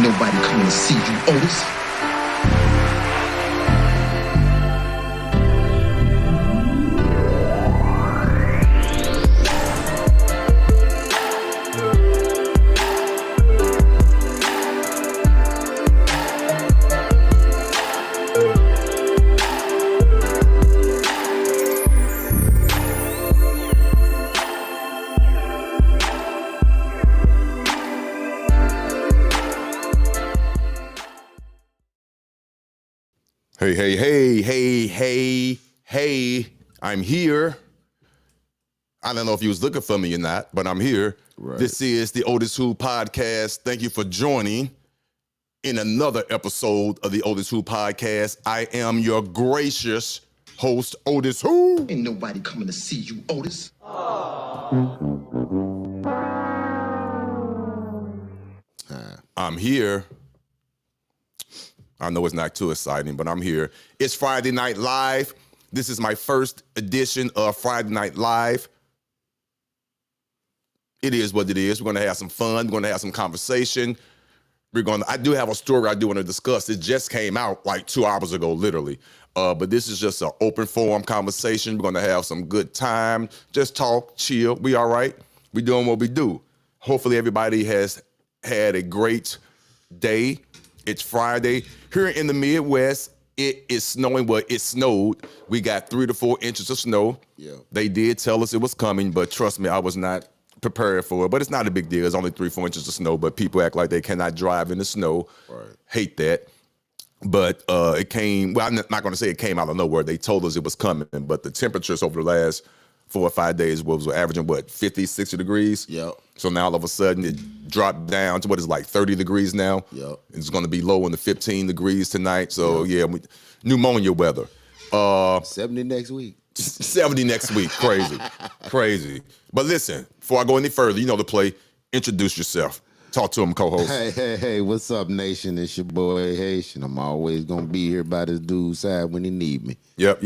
nobody coming to see you, Otis. Hey, I'm here. I don't know if you was looking for me or not, but I'm here. Right. This is the OtisWho podcast. Thank you for joining in another episode of the OtisWho podcast. I am your gracious host, OtisWho. Ain't nobody coming to see you, Otis. I'm here. I know it's not too exciting, but I'm here. It's Friday Night Live. This is my first edition of Friday Night Live. It is what it is. We're going to have some fun. We're going to have some conversation. I do have a story I do want to discuss. It just came out like 2 hours ago, literally. But this is just an open forum conversation. We're going to have some good time. Just talk, chill. We all right. We doing what we do. Hopefully everybody has had a great day. It's Friday. Here in the Midwest, it is snowing. Well, it snowed. We got 3 to 4 inches of snow. Yeah. They did tell us it was coming, but trust me, I was not prepared for it. But it's not a big deal. It's only 3 to 4 inches of snow, but people act like they cannot drive in the snow. Right. Hate that. But it came, well, I'm not going to say it came out of nowhere. They told us it was coming, but the temperatures over the last 4 or 5 days was averaging, 50, 60 degrees? Yep. So now all of a sudden it dropped down to what is like 30 degrees now. Yep. It's going to be low in the 15 degrees tonight. So pneumonia weather. 70 next week. 70 next week. Crazy. Crazy. But listen, before I go any further, you know the play. Introduce yourself. Talk to him, co-host. Hey, what's up, nation? It's your boy Haitian. I'm always going to be here by this dude's side when he need me. Yep.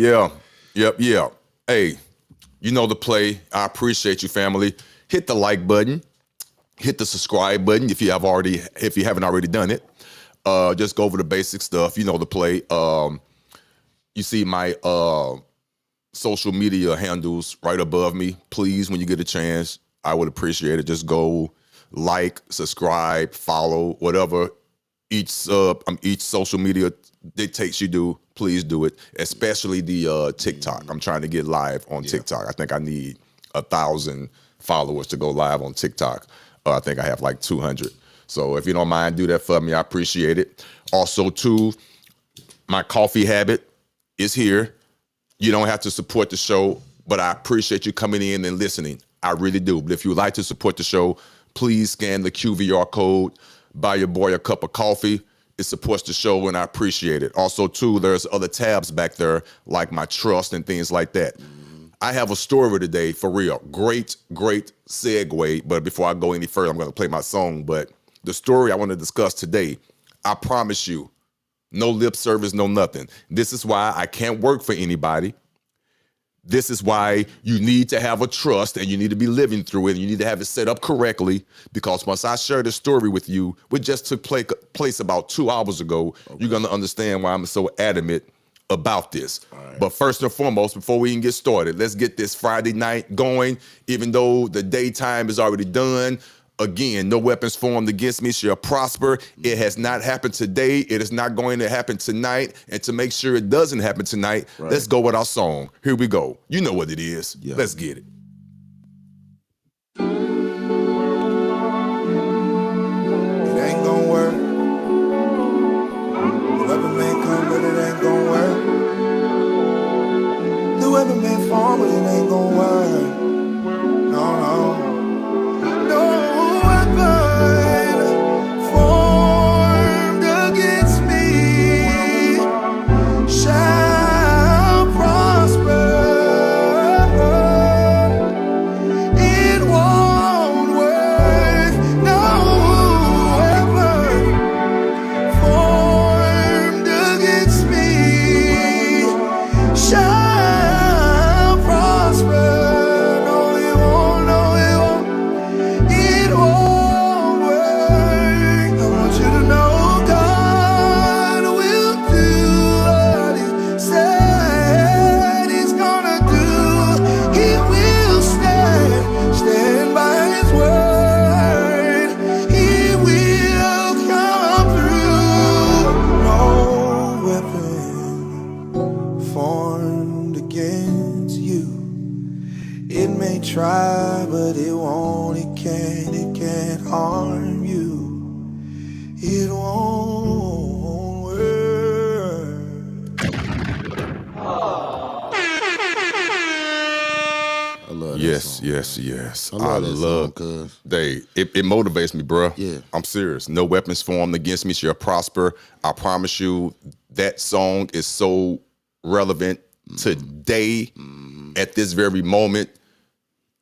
Hey, you know the play. I appreciate you, family. Hit the like button. Hit the subscribe button if you haven't already done it. Just go over the basic stuff. You know the play. You see my social media handles right above me. Please, when you get a chance, I would appreciate it. Just go like, subscribe, follow, whatever each social media dictates you do. Please do it, especially the TikTok. I'm trying to get live on TikTok. I think I need 1,000 followers to go live on TikTok. I think I have like 200. So if you don't mind, do that for me. I appreciate it. Also, too, my coffee habit is here. You don't have to support the show, but I appreciate you coming in and listening. I really do. But if you would like to support the show, please scan the QVR code, buy your boy a cup of coffee. It supports the show, and I appreciate it. Also, too, there's other tabs back there, like my trust and things like that. I have a story today, for real. Great segue. But before I go any further, I'm going to play my song. But the story I want to discuss today, I promise you, no lip service, no nothing. This is why I can't work for anybody. This is why you need to have a trust, and you need to be living through it, and you need to have it set up correctly, because once I share the story with you, which just took place about 2 hours ago, you're going to understand why I'm so adamant about this. Right. But first and foremost, before we even get started, let's get this Friday night going. Even though the daytime is already done, again, no weapons formed against me shall prosper. It has not happened today. It is not going to happen tonight. And to make sure it doesn't happen tonight, Let's go with our song. Here we go. You know what it is. Yeah. Let's get it. It ain't gonna work. The weapon may come, but it ain't gonna work. The weapon may fall, but it ain't gonna work. No. No weapon formed against me shall prosper. It won't work. No weapon formed against me shall prosper. try, but it won't, it can't harm you. It won't work. I love that Yes, song. yes. I love that song, cuz. It motivates me, bruh. Yeah. I'm serious. No weapons formed against me shall prosper. I promise you, that song is so relevant today, at this very moment,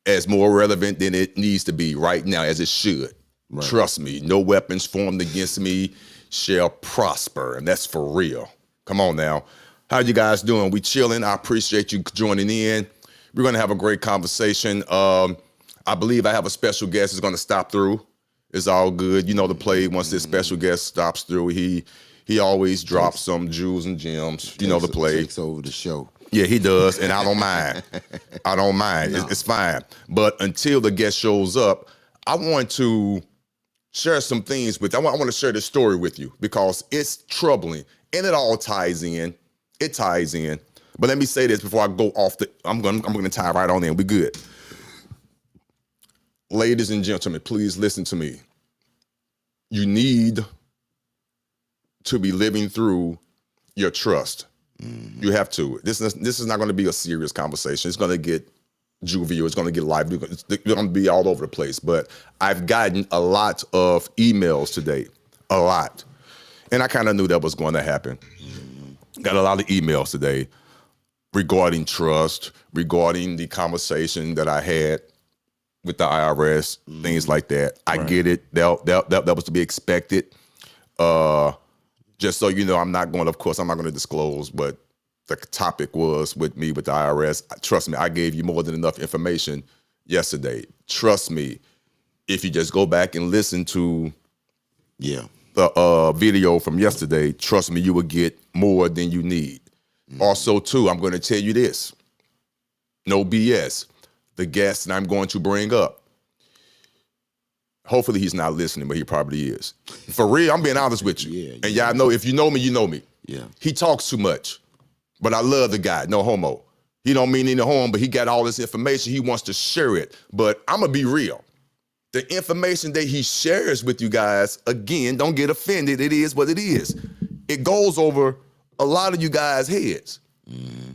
as more relevant than it needs to be right now, as it should. Right. Trust me, no weapons formed against me shall prosper, and that's for real. Come on now. How you guys doing? We chilling. I appreciate you joining in. We're going to have a great conversation. I believe I have a special guest who's going to stop through. It's all good. You know the play. Once this special guest stops through, he always drops some jewels and gems. You know the play. Takes over the show. Yeah, he does, and I don't mind. I don't mind. No. It's fine. But until the guest shows up, I want to share some things with you. I want to share this story with you because it's troubling, and it all ties in. It ties in. But let me say this before I go off I'm gonna tie right on in. We good. Ladies and gentlemen, please listen to me. You need to be living through your trust. You have to. This is not going to be a serious conversation. It's going to get jovial. It's going to get live. It's going to be all over the place. But I've gotten a lot of emails today. A lot. And I kind of knew that was going to happen. Got a lot of emails today regarding trust, regarding the conversation that I had with the IRS, things like that. I get it. That was to be expected. Just so you know, I'm not going to disclose what the topic was with me with the IRS. Trust me, I gave you more than enough information yesterday. Trust me, if you just go back and listen to the video from yesterday, trust me, you will get more than you need. Also, too, I'm going to tell you this. No BS. The guest that I'm going to bring up, hopefully he's not listening, but he probably is. For real, I'm being honest with you. Yeah, and y'all know, if you know me, you know me. Yeah. He talks too much, but I love the guy, no homo. He don't mean any harm, but he got all this information. He wants to share it. But I'm going to be real. The information that he shares with you guys, again, don't get offended. It is what it is. It goes over a lot of you guys' heads.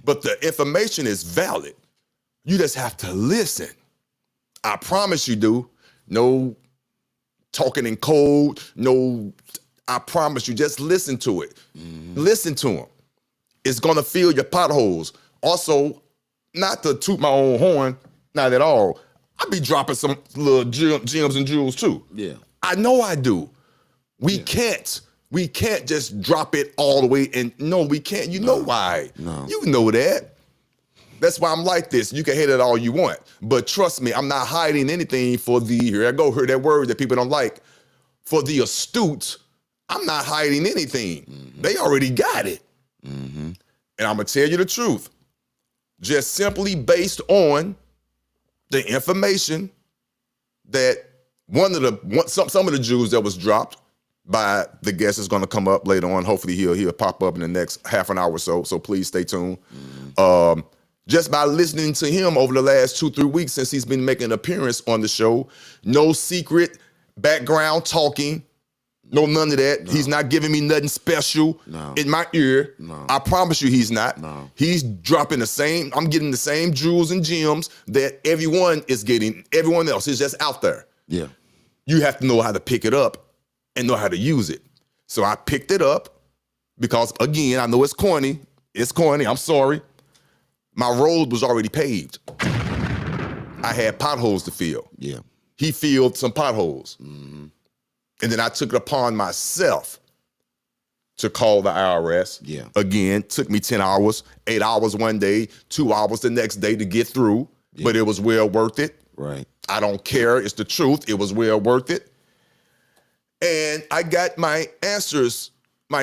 But the information is valid. You just have to listen. I promise you do. No talking in code, no, I promise you, just listen to it. Listen to him. It's gonna fill your potholes. Also, not to toot my own horn, not at all. I be dropping some little gems and jewels too. Yeah. I know I do. We can't just drop it all the way, and no, we can't. You know why. No. You know that. That's why I'm like this. You can hate it all you want. But trust me, I'm not hiding anything for here I go, hear that word that people don't like. For the astute, I'm not hiding anything. They already got it. And I'm going to tell you the truth. Just simply based on the information that some of the jewels that was dropped by the guest is going to come up later on. Hopefully he'll pop up in the next half an hour or so. So please stay tuned. Just by listening to him over the last 2-3 weeks since he's been making an appearance on the show, no secret background talking, no none of that. No. He's not giving me nothing special in my ear. No. I promise you he's not. No. He's dropping I'm getting the same jewels and gems that everyone is getting. Everyone else is just out there. Yeah. You have to know how to pick it up and know how to use it. So I picked it up because, again, I know it's corny. It's corny. I'm sorry. My road was already paved. I had potholes to fill. Yeah. He filled some potholes. And then I took it upon myself to call the IRS. Yeah. Again, took me 10 hours, 8 hours one day, 2 hours the next day to get through. Yeah. But it was well worth it. Right. I don't care. It's the truth. It was well worth it. And I got my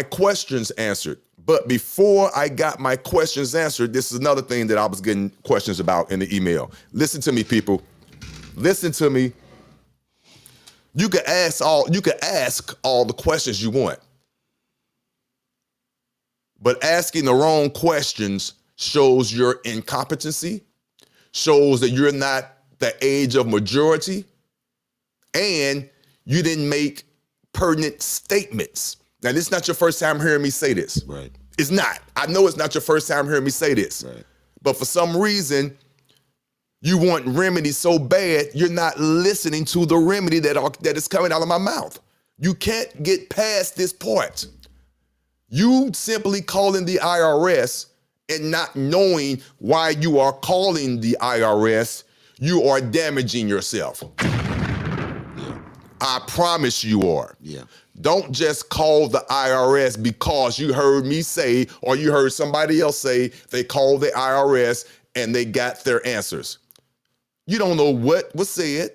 questions answered. But before I got my questions answered, this is another thing that I was getting questions about in the email. Listen to me, people. Listen to me. You can ask all the questions you want. But asking the wrong questions shows your incompetency, shows that you're not the age of majority, and you didn't make pertinent statements. Now, this is not your first time hearing me say this. Right. It's not. I know it's not your first time hearing me say this. Right. But for some reason, you want remedy so bad, you're not listening to the remedy that is coming out of my mouth. You can't get past this part. You simply calling the IRS and not knowing why you are calling the IRS, you are damaging yourself. Yeah. I promise you are. Yeah. Don't just call the IRS because you heard me say or you heard somebody else say they called the IRS and they got their answers. You don't know what was said.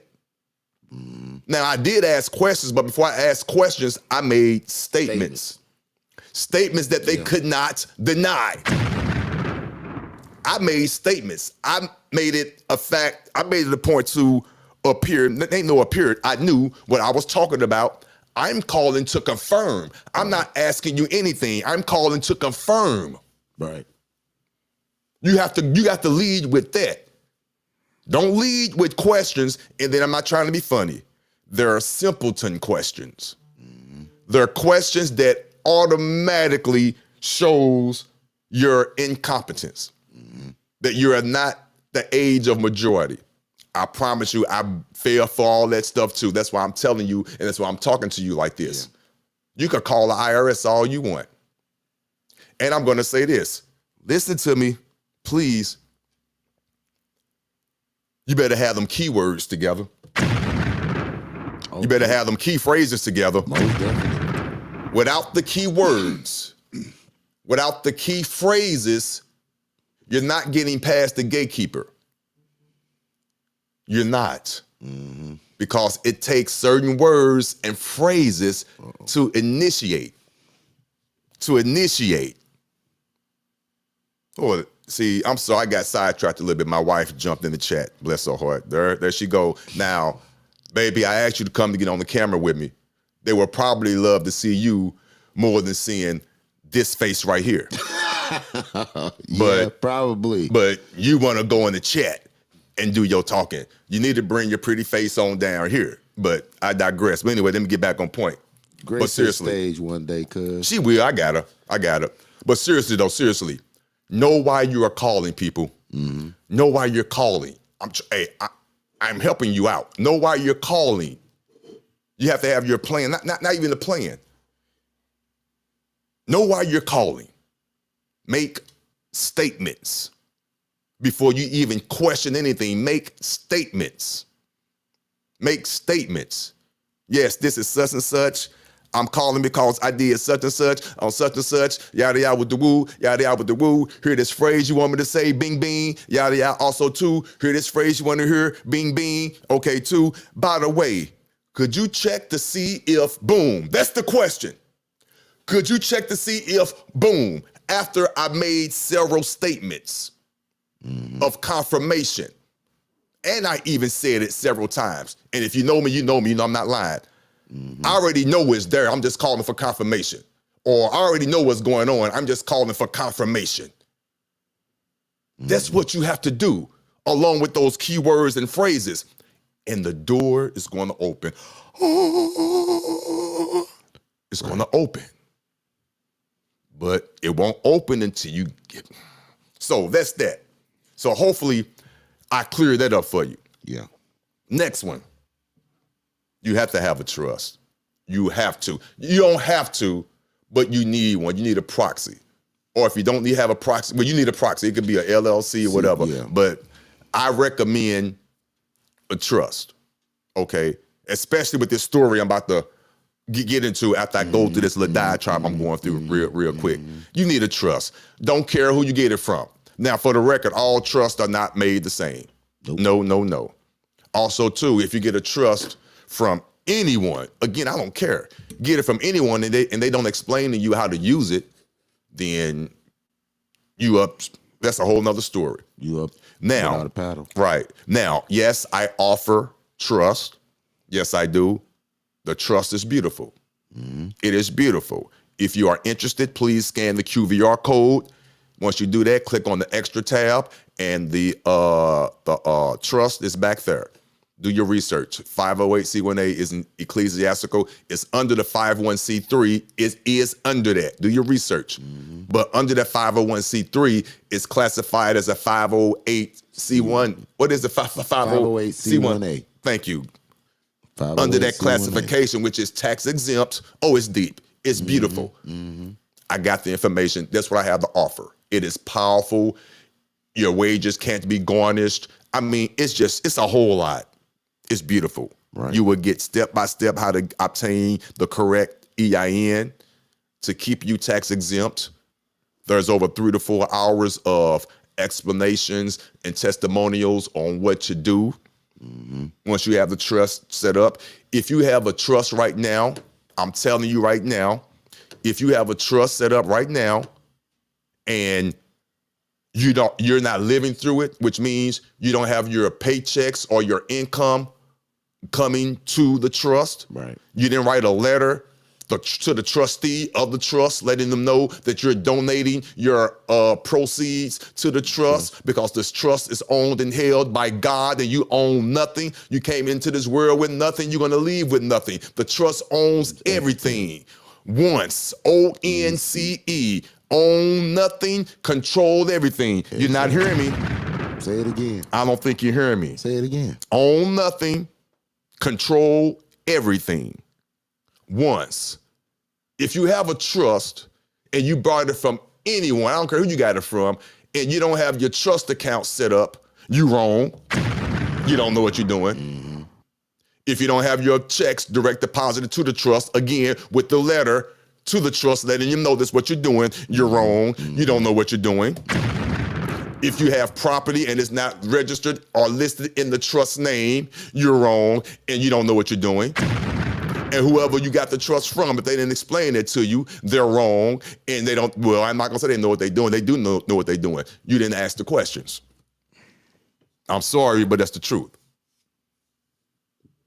Now, I did ask questions, but before I asked questions, I made statements. Statements that they could not deny. I made statements. I made it a fact. I made it a point to appear. Ain't no appear. I knew what I was talking about. I'm calling to confirm. I'm not asking you anything. I'm calling to confirm. Right. You have to lead with that. Don't lead with questions, and then I'm not trying to be funny. There are simpleton questions. There are questions that automatically shows your incompetence, that you are not the age of majority. I promise you, I fail for all that stuff too. That's why I'm telling you, and that's why I'm talking to you like this. Yeah. You could call the IRS all you want. And I'm going to say this. Listen to me, please. You better have them keywords together. Okay. You better have them key phrases together. Most definitely. Without the key words, without the key phrases, you're not getting past the gatekeeper. You're not. Because it takes certain words and phrases to initiate. To initiate. Oh, see, I'm sorry, I got sidetracked a little bit. My wife jumped in the chat. Bless her heart. There she go. Now, baby, I asked you to come to get on the camera with me. They would probably love to see you more than seeing this face right here. Yeah, probably. But you want to go in the chat and do your talking. You need to bring your pretty face on down here. But I digress. But anyway, let me get back on point. Grace but seriously, stage one day, cuz. She will. I got her. But seriously, though, seriously, know why you are calling people. Know why you're calling. I'm helping you out. Know why you're calling. You have to have your plan, not even a plan. Know why you're calling. Make statements. Before you even question anything, make statements. Make statements. Yes, this is such and such. I'm calling because I did such and such on such and such. Yada yada with the woo, yada yada with the woo. Hear this phrase you want me to say, bing bing. Yada yada. Also too, hear this phrase you want to hear, bing bing. Okay too. By the way, could you check to see if boom? That's the question. Could you check to see if boom? After I made several statements of confirmation. And I even said it several times. And if you know me, you know me, you know I'm not lying. I already know it's there. I'm just calling for confirmation. Or I already know what's going on. I'm just calling for confirmation. That's what you have to do, along with those keywords and phrases. And the door is going to open. It's going to open. But it won't open until you get. So that's that. So hopefully I cleared that up for you. Yeah. Next one. You have to have a trust. You have to. You don't have to, but you need one. You need a proxy. Or if you don't have a proxy, well, you need a proxy. It could be a LLC or whatever. Yeah. But I recommend a trust, okay? Especially with this story I'm about to get into after I go through this little diatribe I'm going through real quick. You need a trust. Don't care who you get it from. Now, for the record, all trusts are not made the same. Nope. No. Also, too, if you get a trust from anyone, again, I don't care. Get it from anyone and they don't explain to you how to use it, then you up. That's a whole nother story. You up now, without a paddle. Right. Now, yes, I offer trust. Yes, I do. The trust is beautiful. It is beautiful. If you are interested, please scan the QVR code. Once you do that, click on the extra tab, and the trust is back there. Do your research. 508c1a is an ecclesiastical. It's under the 501c3. It is under that. Do your research. But under that 501c3, it's classified as a 508c1. What is the 508c1a? Thank you. Under that classification, which is tax exempt. Oh, it's deep. It's beautiful. I got the information. That's what I have to offer. It is powerful. Your wages can't be garnished. I mean, it's a whole lot. It's beautiful. Right. You will get step by step how to obtain the correct EIN to keep you tax exempt. There's over 3 to 4 hours of explanations and testimonials on what to do once you have the trust set up. If you have a trust right now, I'm telling you right now, if you have a trust set up right now and you're not living through it, which means you don't have your paychecks or your income coming to the trust. Right. You didn't write a letter to the trustee of the trust letting them know that you're donating your proceeds to the trust because this trust is owned and held by God and you own nothing. You came into this world with nothing. You're going to leave with nothing. The trust owns everything. Once, ONCE, own nothing, control everything. You're not hearing me. Say it again. I don't think you're hearing me. Say it again. Own nothing, control everything. Once. If you have a trust and you bought it from anyone, I don't care who you got it from, and you don't have your trust account set up, you wrong. You don't know what you're doing. If you don't have your checks direct deposited to the trust, again, with the letter to the trust letting you know this what you're doing, you're wrong. You don't know what you're doing. If you have property and it's not registered or listed in the trust name, you're wrong and you don't know what you're doing. And whoever you got the trust from, if they didn't explain it to you, they're wrong. And they don't, well, I'm not gonna say they know what they're doing. They do know what they're doing. You didn't ask the questions. I'm sorry, but that's the truth.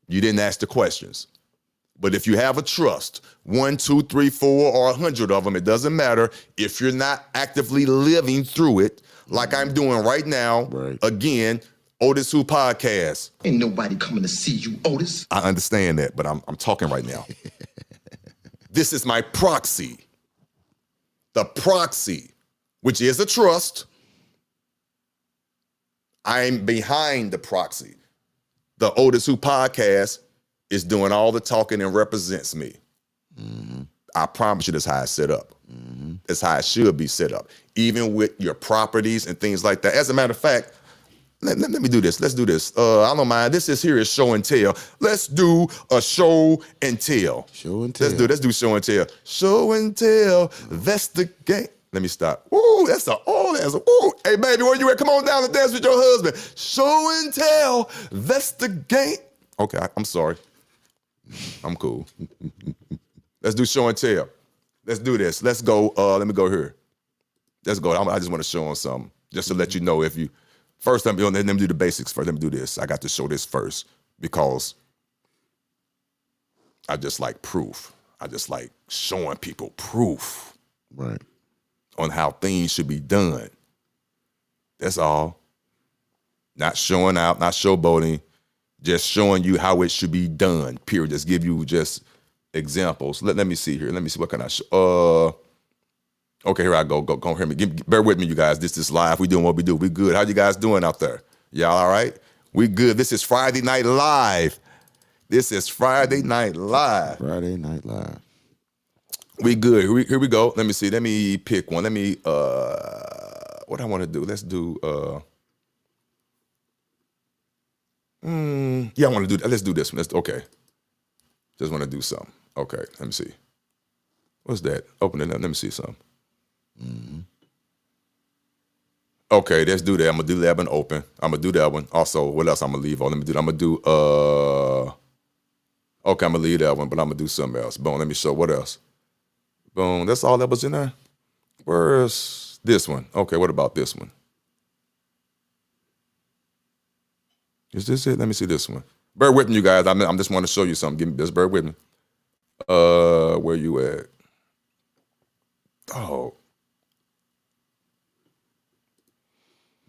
You didn't ask the questions. But if you have a trust, 1, 2, 3, 4, or 100 of them, it doesn't matter. If you're not actively living through it, like I'm doing right now, again, OtisWho podcast. Ain't nobody coming to see you, Otis. I understand that, but I'm talking right now. This is my proxy. The proxy, which is a trust. I'm behind the proxy. The OtisWho podcast is doing all the talking and represents me. I promise you that's how it's set up. That's how it should be set up. Even with your properties and things like that. As a matter of fact, let me do this. Let's do this. I don't mind. This is here is show and tell. Let's do a show and tell. Show and tell. Let's do show and tell. Show and tell. That's the game. Let me stop. Ooh, that's ooh. Hey, baby, where you at? Come on down and dance with your husband. Show and tell. That's the game. Okay, I'm sorry. I'm cool. Let's do show and tell. Let's do this. Let's go. Let me go here. Let's go. I just want to show them something, just to let you know if you. First, let me do the basics first. Let me do this. I got to show this first because I just like proof. I just like showing people proof. Right. On how things should be done. That's all. Not showing out, not showboating, just showing you how it should be done, period. Just give you just examples. Let me see here. Let me see what can I show. Okay, here I go. Go hear me. Bear with me, you guys. This is live. We doing what we do. We good. How you guys doing out there? Y'all all right? We good. This is Friday Night Live. This is Friday Night Live. Friday Night Live. We good. Here we go. Let me see. Let me pick one. Let me, what I want to do. Let's do, yeah, I want to do, let's do this one. Okay. Just want to do something. Okay, let me see. What's that? Open it up. Let me see something. Okay, let's do that. I'm going to do that one open. I'm going to do that one. Also, what else I'm going to leave on? Let me do, I'm going to do, okay, I'm going to leave that one, but I'm going to do something else. Boom, let me show what else. Boom, that's all that was in there? Where's this one? Okay, what about this one? Is this it? Let me see this one. Bear with me, you guys. I'm just want to show you something. Just bear with me. Where you at? Oh.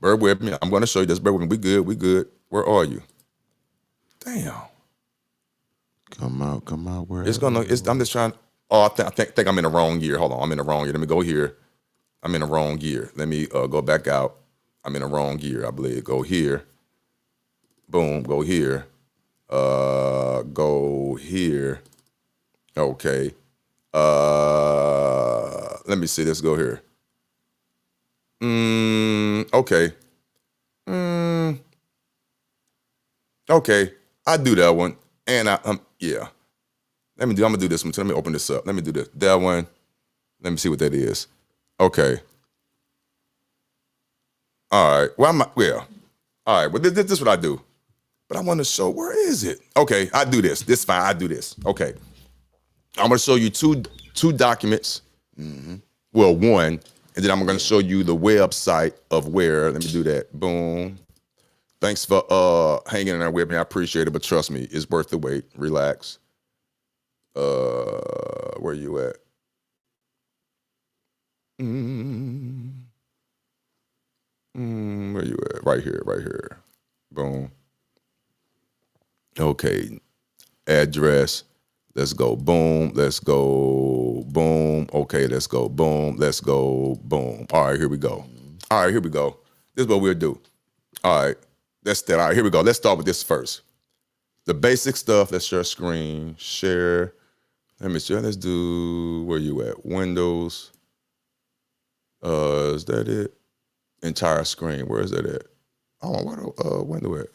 Bear with me. I'm going to show you this. Bear with me. We good. We good. Where are you? Damn. Come out. Where? I'm just trying. Oh, I think I'm in the wrong gear. Hold on. I'm in the wrong gear. Let me go here. I'm in the wrong gear. Let me go back out. I'm in the wrong gear, I believe. Go here. Boom. Go here. Go here. Okay. Let me see. Let's go here. Okay. Okay. I do that one. And yeah. I'm gonna do this one too. Let me open this up. Let me do this. That one. Let me see what that is. Okay. All right. Well, all right. Well, this is what I do. But I want to show, where is it? Okay, I do this. This is fine. I do this. Okay. I'm going to show you two documents. Well, one, and then I'm going to show you the website of where. Let me do that. Boom. Thanks for hanging in there with me. I appreciate it, but trust me, it's worth the wait. Relax. Where you at? Where you at? Right here. Boom. Okay. Address. Let's go. Boom. Let's go. Boom. Okay, let's go. Boom. Let's go. Boom. All right, here we go. All right, here we go. This is what we'll do. All right. That's that. All right, here we go. Let's start with this first. The basic stuff. Let's share screen. Share. Let me see. Let's do, where you at? Windows. Is that it? Entire screen. Where is that at? Oh, where the window at?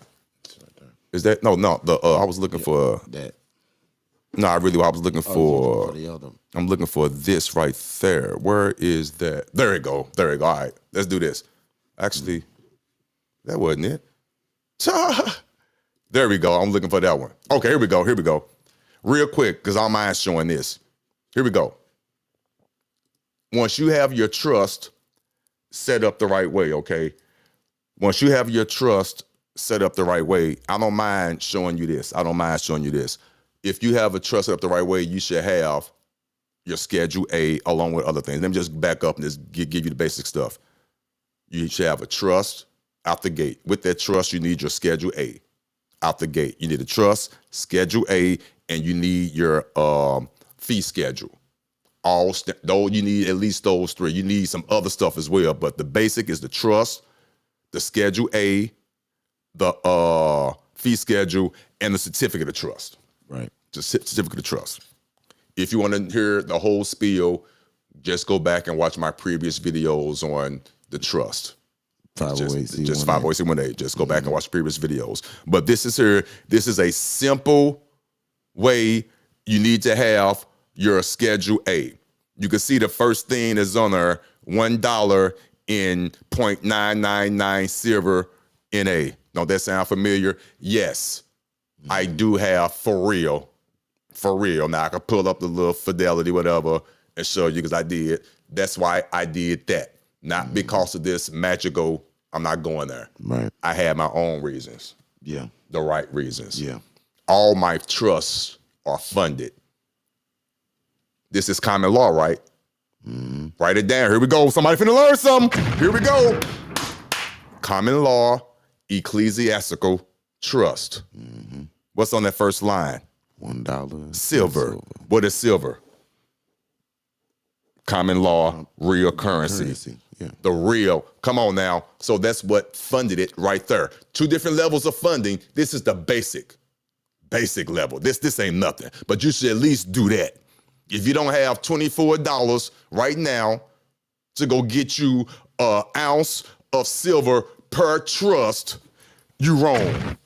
Is that no? I was looking for that. No, I was looking for. The other. I'm looking for this right there. Where is that? There it go. All right, let's do this. Actually, that wasn't it. There we go. I'm looking for that one. Okay, here we go. Real quick, because I don't mind showing this. Here we go. Once you have your trust set up the right way, okay? Once you have your trust set up the right way, I don't mind showing you this. If you have a trust set up the right way, you should have your Schedule A along with other things. Let me just back up and just give you the basic stuff. You should have a trust out the gate. With that trust, you need your Schedule A out the gate. You need a trust, Schedule A, and you need your fee schedule. Though you need at least those three. You need some other stuff as well, but the basic is the trust, the Schedule A, the fee schedule, and the certificate of trust. Right. Just certificate of trust. If you want to hear the whole spiel, just go back and watch my previous videos on the trust. 508C1A. Just 508C1A. Just go back and watch previous videos. But this is a simple way you need to have your Schedule A. You can see the first thing is on there, $1 in 0.999 silver NA. Don't that sound familiar? Yes, I do have for real. Now I can pull up the little fidelity, whatever, and show you because I did. That's why I did that. Not because of this magical, I'm not going there. Right. I had my own reasons. Yeah. The right reasons. Yeah. All my trusts are funded. This is common law, right? Write it down. Here we go. Somebody finna learn something. Here we go. Common law, ecclesiastical trust. What's on that first line? $1. Silver. What is silver? Common law, real currency. Yeah. The real. Come on now. So that's what funded it right there. Two different levels of funding. This is the basic level. This ain't nothing. But you should at least do that. If you don't have $24 right now to go get you an ounce of silver per trust, you wrong.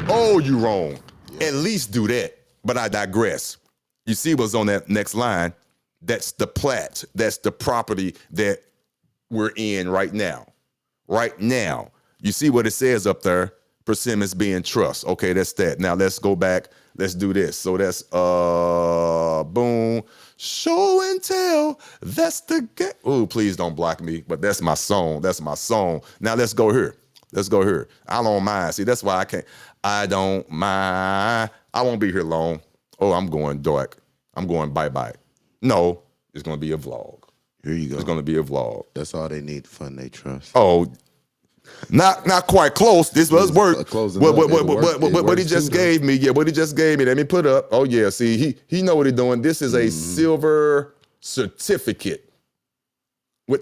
Oh, you wrong. Yeah. At least do that. But I digress. You see what's on that next line? That's the plat. That's the property that we're in right now. Right now. You see what it says up there? Persimmons being trust. Okay, that's that. Now let's go back. Let's do this. So that's boom. Show and tell. That's the game. Oh, please don't block me. But that's my song. Now let's go here. I don't mind. See, that's why I don't mind. I won't be here long. Oh, I'm going dark. I'm going bye-bye. No, it's going to be a vlog. Here you go. It's going to be a vlog. That's all they need to fund their trust. Oh, Not quite close. This was work. Close What enough. It what he works just too, though. gave me, what he just gave me, let me put up. Oh yeah, see, he know what he's doing. This is a silver certificate.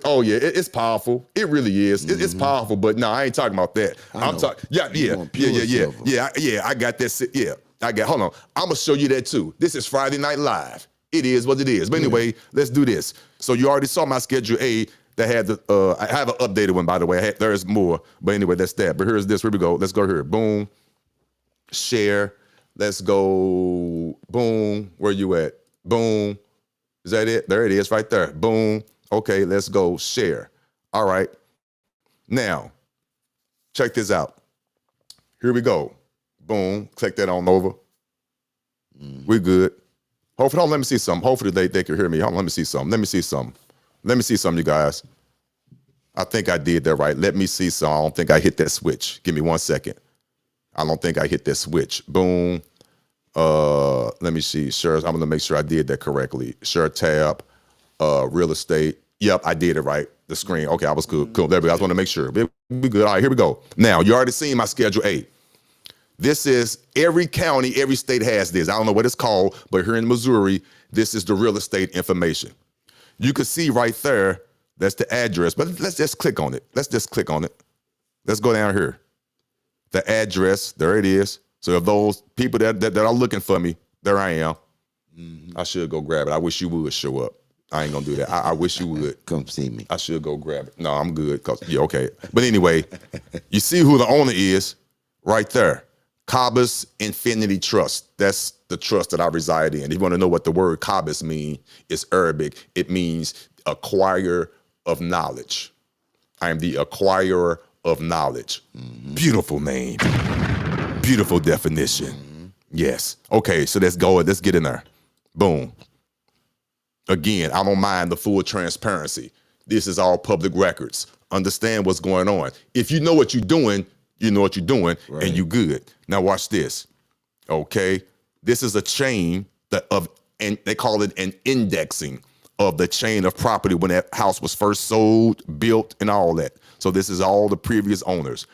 Oh yeah, it's powerful. It really is. It's powerful, but no, I ain't talking about that. I'm talking, yeah. I got that. Yeah, hold on. I'm gonna show you that too. This is Friday Night Live. It is what it is. But anyway, let's do this. So you already saw my schedule A that had the, I have an updated one, by the way. There's more, but anyway, that's that. But here's this, here we go. Let's go here, boom, share. Let's go, boom, where you at? Boom, is that it? There it is right there, boom. Okay, let's go share. All right, now, check this out. Here we go, boom, click that on over. We good. Hopefully, let me see something. Hopefully they can hear me. Let me see something. Let me see something, you guys. I think I did that right. Let me see some. I don't think I hit that switch. Give me 1 second. I don't think I hit that switch. Boom. Let me see. Sure, I'm gonna make sure I did that correctly. Sure tab, real estate. Yep, I did it right. The screen. Okay, I was good. Cool. There we go. I just want to make sure. We good. All right, here we go. Now, you already seen my schedule A. This is every county, every state has this. I don't know what it's called, but here in Missouri, this is the real estate information. You can see right there, that's the address, but let's just click on it. Let's just click on it. Let's go down here. The address, there it is. So if those people that are looking for me, there I am. I should go grab it. I wish you would show up. I ain't gonna do that. I wish you would. Come see me. I should go grab it. No, I'm good. Yeah, okay. But anyway, you see who the owner is right there. Cabas Infinity Trust. That's the trust that I reside in. If you want to know what the word Cabas means, it's Arabic. It means acquirer of knowledge. I am the acquirer of knowledge. Beautiful name. Beautiful definition. Yes. Okay, so let's go. Let's get in there. Boom. Again, I don't mind the full transparency. This is all public records. Understand what's going on. If you know what you're doing, you know what you're doing, right, and you good. Now watch this. Okay, this is a chain and they call it an indexing of the chain of property when that house was first sold, built, and all that. So this is all the previous owners.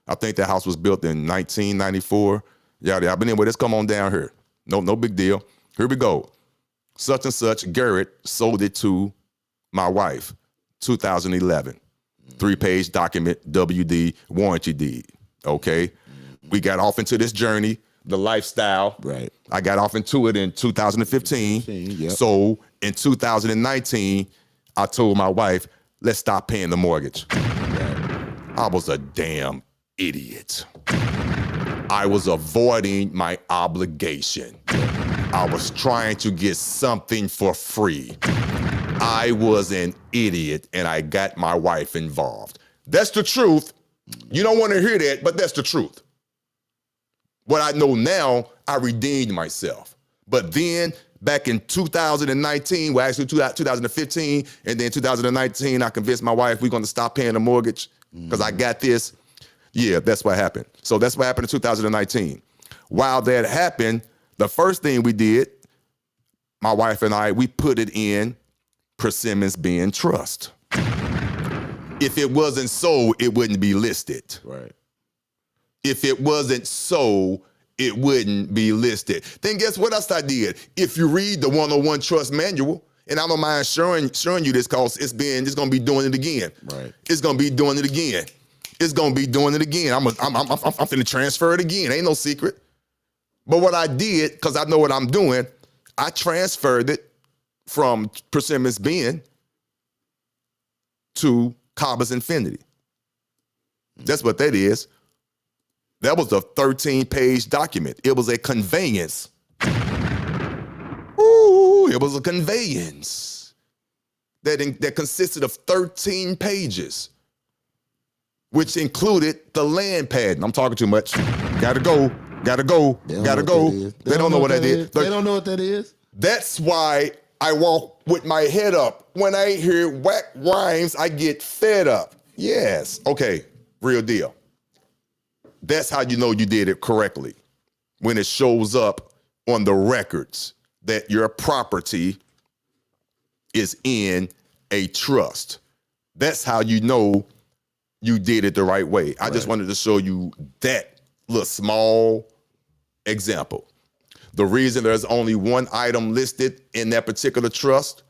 I think that house was built in 1994. Yeah, but anyway, let's come on down here. No big deal. Here we go. Such and such, Garrett sold it to my wife, 2011. 3-page document, WD, warranty deed, okay? We got off into this journey, the lifestyle. Right. I got off into it in 2015. Yep. So in 2019, I told my wife, let's stop paying the mortgage. Right. I was a damn idiot. I was avoiding my obligation. I was trying to get something for free. I was an idiot and I got my wife involved. That's the truth. You don't want to hear that, but that's the truth. What I know now, I redeemed myself. But then back in 2019, well actually 2015, and then 2019, I convinced my wife we're going to stop paying the mortgage because I got this. Yeah, that's what happened. So that's what happened in 2019. While that happened, the first thing we did, my wife and I, we put it in Persimmons being trust. If it wasn't so, it wouldn't be listed. Right. If it wasn't so, it wouldn't be listed. Then guess what else I did? If you read the 101 Trust Manual, and I don't mind showing you this because it's gonna be doing it again. Right. It's gonna be doing it again. It's gonna be doing it again. I'm finna transfer it again. Ain't no secret. But what I did, because I know what I'm doing, I transferred it from Persimmons being to Cabas Infinity. That's what that is. That was a 13-page document. It was a conveyance. Ooh, it was a conveyance that consisted of 13 pages, which included the land pad. I'm talking too much. Gotta go. They don't know what that is. They don't know what that is. That's why I walk with my head up. When I hear whack rhymes, I get fed up. Yes. Okay. Real deal. That's how you know you did it correctly. When it shows up on the records that your property is in a trust. That's how you know you did it the right way. I just wanted to show you that little small example. The reason there's only one item listed in that particular trust,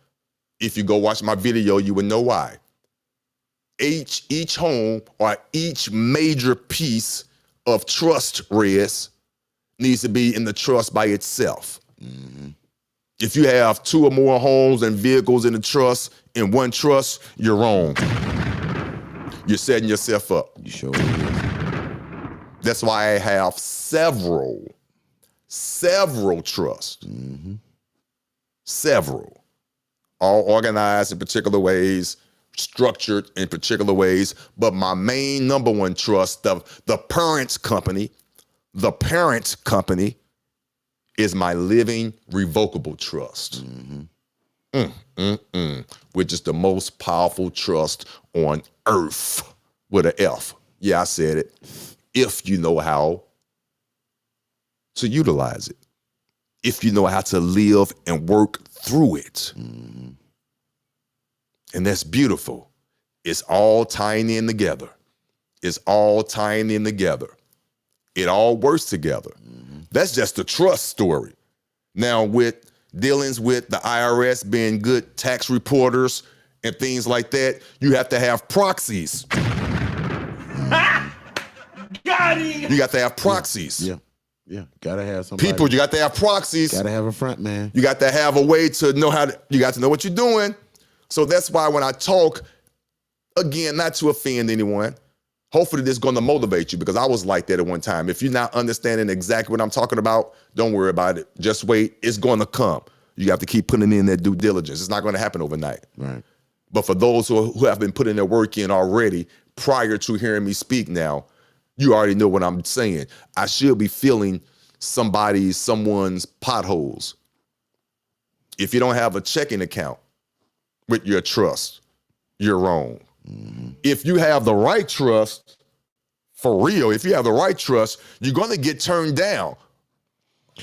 if you go watch my video, you would know why. Each home or each major piece of trust risk needs to be in the trust by itself. Mm-hmm. If you have 2 or more homes and vehicles in the trust, in one trust, you're wrong. You're setting yourself up. You sure is. That's why I have several trusts. Mm-hmm. Several. All organized in particular ways, structured in particular ways. But my main number one trust, the parent company, is my living revocable trust. Mm-hmm. Which is the most powerful trust on earth with an F. Yeah, I said it. If you know how to utilize it. If you know how to live and work through it. Mm-hmm. And that's beautiful. It's all tying in together. It all works together. Mm-hmm. That's just the trust story. Now, with dealings with the IRS being good tax reporters and things like that, you have to have proxies. Got him! You got to have proxies. Yeah. Gotta have somebody. People, you got to have proxies. Gotta have a front man. You got to have a way to know you got to know what you're doing. So that's why when I talk, again, not to offend anyone, hopefully this is going to motivate you, because I was like that at one time. If you're not understanding exactly what I'm talking about, don't worry about it. Just wait. It's going to come. You have to keep putting in that due diligence. It's not going to happen overnight. Right. But for those who have been putting their work in already prior to hearing me speak now, you already know what I'm saying. I should be filling someone's potholes. If you don't have a checking account with your trust, you're wrong. Mm-hmm. If you have the right trust, for real, if you have the right trust, you're going to get turned down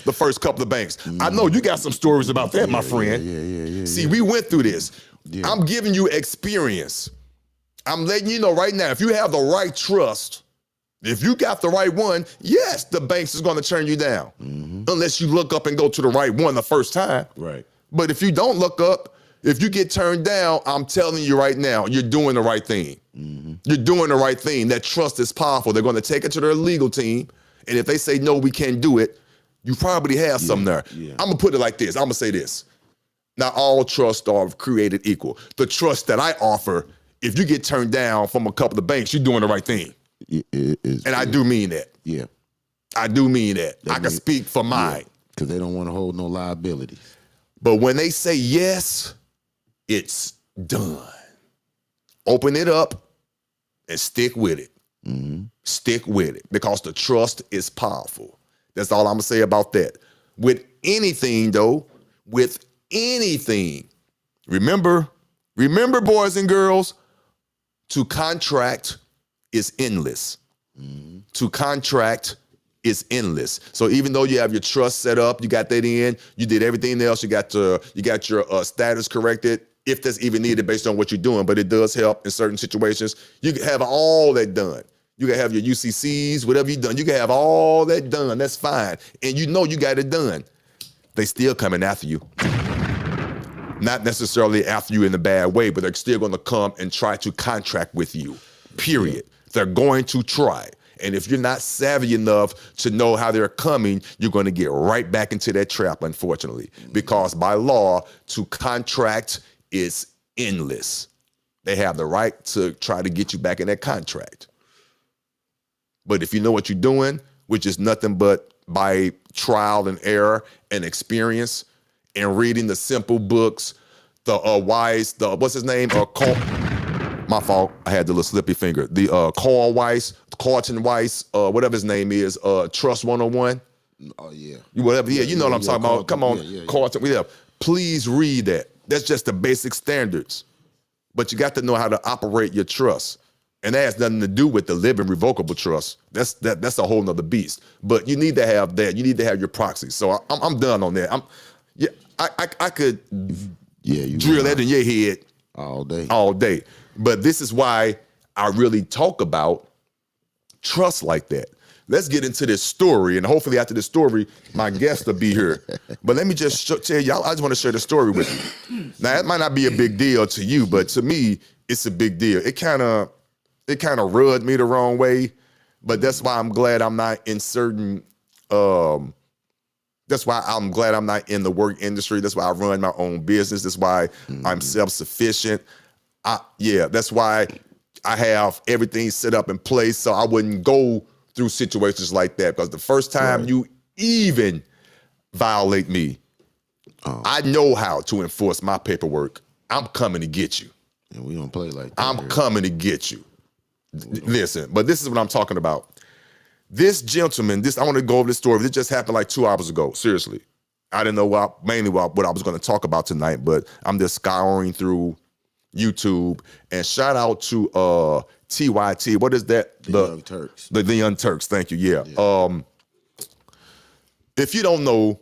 the first couple of banks. Mm-hmm. I know you got some stories about that, my friend. Yeah. See, we went through this. Yeah. I'm giving you experience. I'm letting you know right now, if you have the right trust, if you got the right one, yes, the banks is going to turn you down. Mm-hmm. Unless you look up and go to the right one the first time. Right. But if you don't look up, if you get turned down, I'm telling you right now, you're doing the right thing. Mm-hmm. You're doing the right thing. That trust is powerful. They're going to take it to their legal team. And if they say, no, we can't do it, you probably have something there. Yeah. I'm going to put it like this. I'm going to say this. Not all trusts are created equal. The trust that I offer, if you get turned down from a couple of banks, you're doing the right thing. I do mean that. Yeah. I do mean that. I can speak for mine. Because they don't want to hold no liabilities. But when they say yes, it's done. Open it up and stick with it. Mm-hmm. Stick with it, because the trust is powerful. That's all I'm going to say about that. With anything, though, remember, boys and girls, to contract is endless. Mm-hmm. To contract is endless. So even though you have your trust set up, you got that in, you did everything else, you got your status corrected, if that's even needed based on what you're doing, but it does help in certain situations. You can have all that done. You can have your UCCs, whatever you've done. You can have all that done. That's fine. And you know you got it done. They still coming after you. Not necessarily after you in a bad way, but they're still going to come and try to contract with you, period. They're going to try. And if you're not savvy enough to know how they're coming, you're going to get right back into that trap, unfortunately. Because by law, to contract is endless. They have the right to try to get you back in that contract. But if you know what you're doing, which is nothing but by trial and error and experience and reading the simple books, what's his name? My fault. I had the little slippy finger. The Carlton Weiss, whatever his name is, Trust 101. Oh, yeah. Whatever. Yeah, you know what I'm talking about. Come on, Carlton. Yeah. Please read that. That's just the basic standards. But you got to know how to operate your trust. And that has nothing to do with the living revocable trust. That's a whole nother beast. But you need to have that. You need to have your proxy. So I'm done on that. I could drill that in your head all day. But this is why I really talk about trust like that. Let's get into this story, and hopefully after this story, my guest will be here. But let me just tell y'all, I just want to share the story with you. Now, it might not be a big deal to you, but to me, it's a big deal. It kind of rubbed me the wrong way, but that's why I'm glad I'm not in certain, that's why I'm glad I'm not in the work industry. That's why I run my own business. That's why I'm self-sufficient. That's why I have everything set up in place so I wouldn't go through situations like that, because the first time you even violate me, I know how to enforce my paperwork. I'm coming to get you. And we don't play like that. I'm coming to get you. Listen, but this is what I'm talking about. This gentleman, I want to go over this story. This just happened like 2 hours ago. Seriously. I didn't know what I was going to talk about tonight, but I'm just scouring through YouTube, and shout out to TYT. What is that? The Young Turks. The Young Turks. Thank you. Yeah. If you don't know,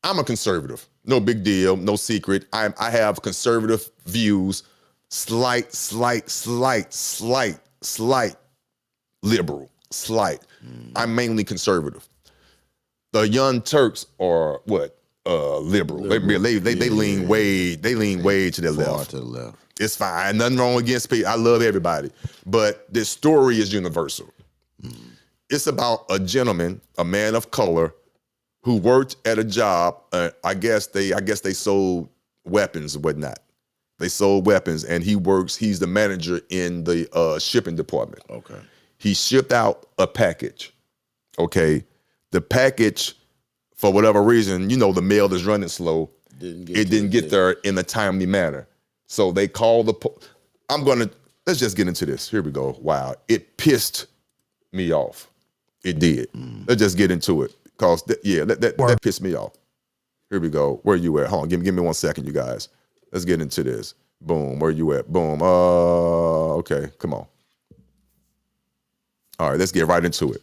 I'm a conservative. No big deal. No secret. I have conservative views. Slight liberal. Slight. I'm mainly conservative. The Young Turks are what? Liberal. They lean way to the left. To the left. It's fine. Nothing wrong against people. I love everybody. But this story is universal. It's about a gentleman, a man of color, who worked at a job. I guess they sold weapons and whatnot. They sold weapons, and he's the manager in the shipping department. Okay. He shipped out a package. Okay. The package, for whatever reason, the mail is running slow. It didn't get there in a timely manner. So they called let's just get into this. Here we go. Wow. It pissed me off. It did. Let's just get into it. Because, that pissed me off. Here we go. Where you at? Hold on. Give me 1 second, you guys. Let's get into this. Boom. Where you at? Boom. Okay. Come on. All right. Let's get right into it.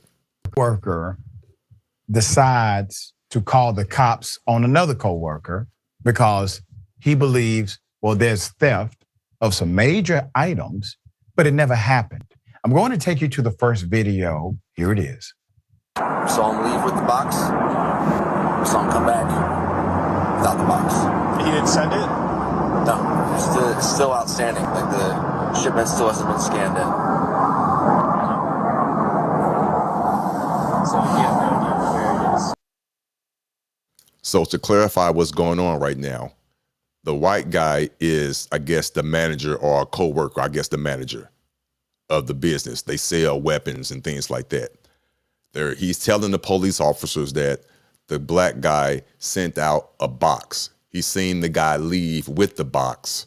Worker decides to call the cops on another coworker because he believes, well, there's theft of some major items, but it never happened. I'm going to take you to the first video. Here it is. Saw him leave with the box. Saw him come back without the box. He didn't send it? No, it's still outstanding. Like the shipment still hasn't been scanned in. So you have no idea where it is. So to clarify what's going on right now, the white guy is, I guess, the manager or a coworker, I guess the manager of the business. They sell weapons and things like that. He's telling the police officers that the black guy sent out a box. He's seen the guy leave with the box,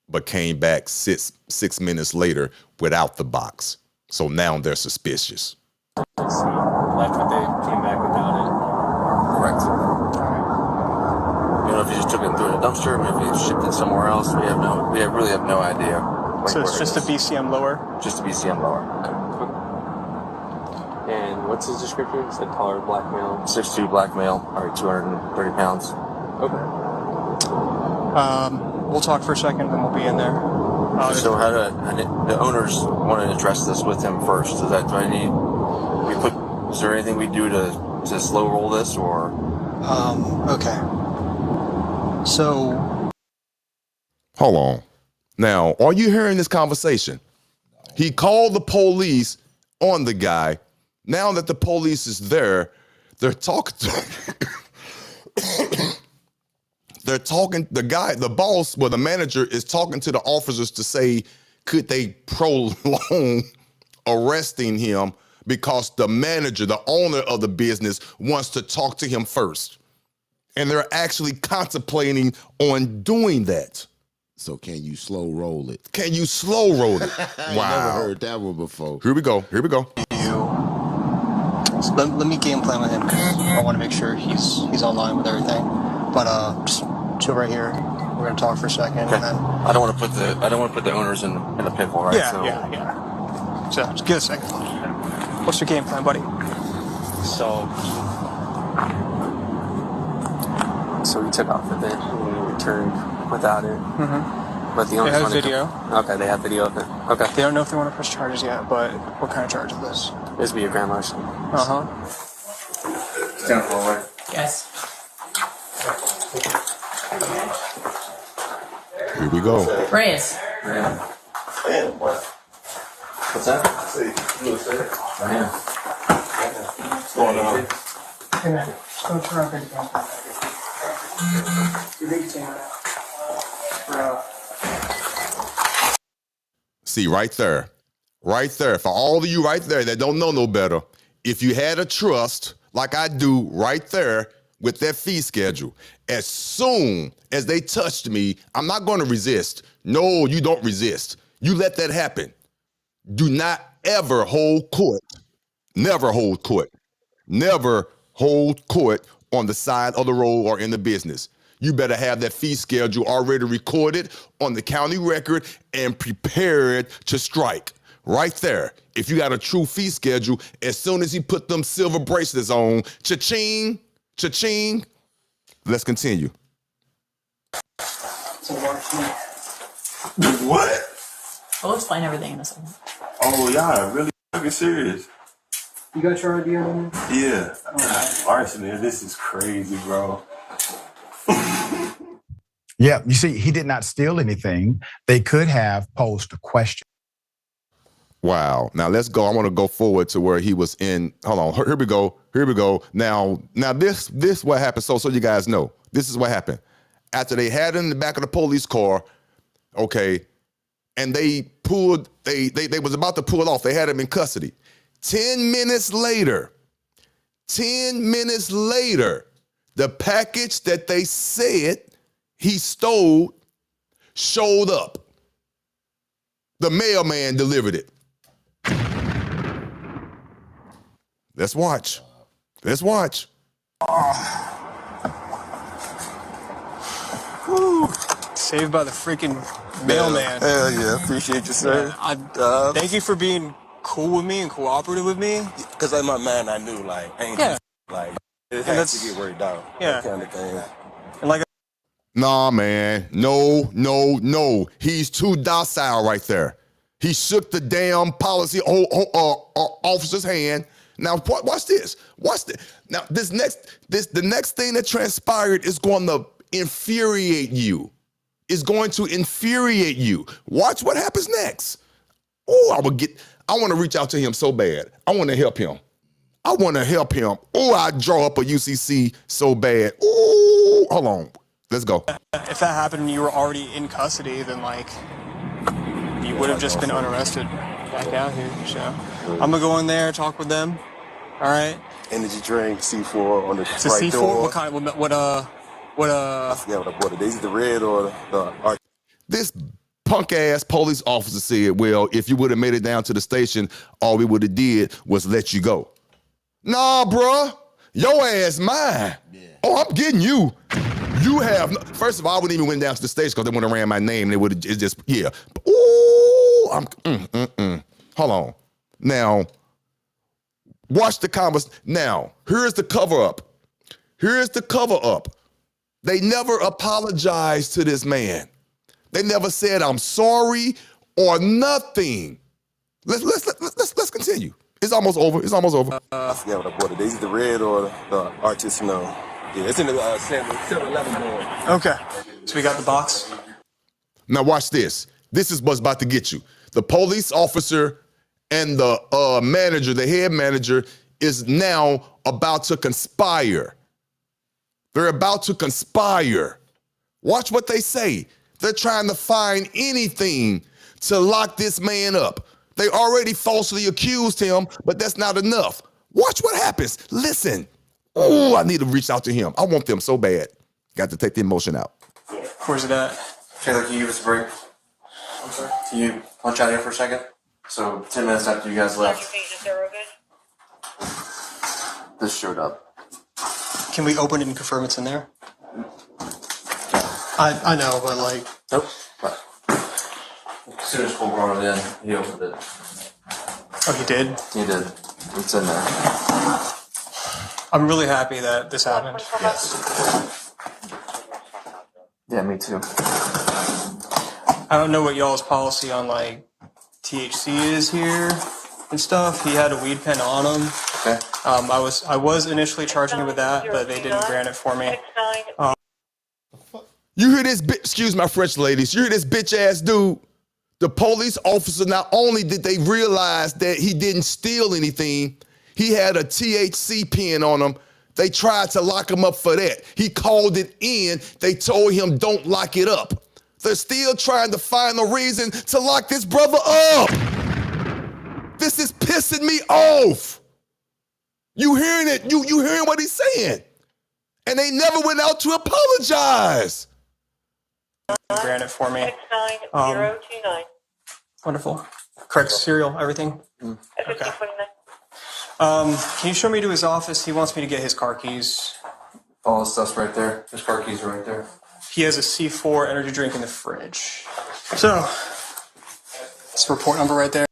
but came back six minutes later without the box. So now they're suspicious. Left, but they came back without it. Correct. You know, if he just took it through a dumpster, maybe he shipped it somewhere else. We really have no idea. So it's just a BCM lower? Just a BCM lower. Okay. And what's his description? He said taller, black male. 6'2", black male, probably 230 pounds. Okay. We'll talk for a second, then we'll be in there. So the owners want to address this with him first. Is there anything we do to slow roll this, or? Okay. So. Hold on. Now, are you hearing this conversation? He called the police on the guy. Now that the police is there, they're talking to the boss, the manager is talking to the officers to say, could they prolong arresting him because the manager, the owner of the business, wants to talk to him first. And they're actually contemplating on doing that. So can you slow roll it? Can you slow roll it? I Wow. never heard that one before. Here we go. So let me game plan with him because I want to make sure he's online with everything. But just chill right here. We're gonna talk for a second, Okay. and then I don't want to put the owners in a pickle, right? yeah. So just give a second. What's your game plan, buddy? So he took off with it and we returned without it. Mm-hmm. But the owners have want to video. Okay, they have video of it. Okay. They don't know if they want to press charges yet, but what kind of charge is this? This be your grand larceny. Uh-huh. Stand forward. Yes. Here we go. Reyes. What's that? What's going on? Hey, man. Don't turn around. You think you can See, right there. For all of you right there that don't know no better, if you had a trust like I do right there with that fee schedule, as soon as they touched me, I'm not going to resist. No, you don't resist. You let that happen. Do not ever hold court. Never hold court. Never hold court on the side of the road or in the business. You better have that fee schedule already recorded on the county record and prepared to strike. Right there. If you got a true fee schedule, as soon as he put them silver bracelets on, cha-ching, cha-ching. Let's continue. What? We'll explain everything in a second. Oh, y'all really fucking serious? You got your idea on me? Yeah. Larceny, this is crazy, bro. Yeah, you see, he did not steal anything. They could have posed a question. Wow. Now let's go. I want to go forward to where he was in. Hold on. Here we go. Now this what happened. So you guys know. This is what happened. After they had him in the back of the police car, okay, and they was about to pull off. They had him in custody. 10 minutes later, the package that they said he stole showed up. The mailman delivered it. Let's watch. Saved by the freaking mailman. Hell yeah, appreciate you, sir. Thank you for being cool with me and cooperative with me. Because like my man, I knew, like, ain't Yeah. like, it And has that's- to get worked out. Yeah. That kind of thing. And like, Nah, man. No. He's too docile right there. He shook the damn policy officer's hand. Now, watch this. Now, the next thing that transpired is going to infuriate you. Watch what happens next. Oh, I want to reach out to him so bad. I want to help him. Oh, I draw up a UCC so bad. Oh, hold on. Let's go. if that happened and you were already in custody, then like, you would have just been unarrested back out here. So I'm gonna go in there, talk with them. All right. Energy drink, C4 on the It's a right C4. door. What kind? I forget what I bought it. Is it the red or the This punk ass police officer said, well, if you would have made it down to the station, all we would have did was let you go. Nah, bruh. Your ass mine. Yeah. Oh, I'm getting you. You have, first of all, I wouldn't even went down to the station because they wouldn't have ran my name. They would have just, yeah. Ooh, hold on. Now, watch the conversation. Now, here's the cover up. They never apologized to this man. They never said, I'm sorry or nothing. Let's continue. It's almost over. I forget what I bought it. Is it the red or the artisanal? Yeah, it's in the 7-Eleven door. Okay. So we got the box. Now watch this. This is what's about to get you. The police officer and the manager, the head manager, is now about to conspire. They're about to conspire. Watch what they say. They're trying to find anything to lock this man up. They already falsely accused him, but that's not enough. Watch what happens. Listen. Oh, I need to reach out to him. I want them so bad. Got to take the emotion out. Where's it at? Taylor, can you give us a break? I'm sorry? Can you punch out here for a second? So 10 minutes after you guys left, this showed up. Can we open it and confirm it's in there? I know, but like. Nope. Right. As soon as Cole brought it in, he opened it. Oh, he did? He did. It's in there. I'm really happy that this happened. Yes. Yeah, me too. I don't know what y'all's policy on like THC is here and stuff. He had a weed pen on him. Okay. I was initially charging him with that, but they didn't grant it for me. You hear this excuse my French ladies, you hear this bitch ass dude? The police officer, not only did they realize that he didn't steal anything, he had a THC pen on him. They tried to lock him up for that. He called it in. They told him don't lock it up. They're still trying to find a reason to lock this brother up. This is pissing me off. You hearing it? You hearing what he's saying? And they never went out to apologize. Grant it for me. 029. Wonderful. Correct serial, everything? Okay. Can you show me to his office? He wants me to get his car keys. All the stuff's right there. His car keys are right there. He has a C4 energy drink in the fridge. So, it's a report number right there.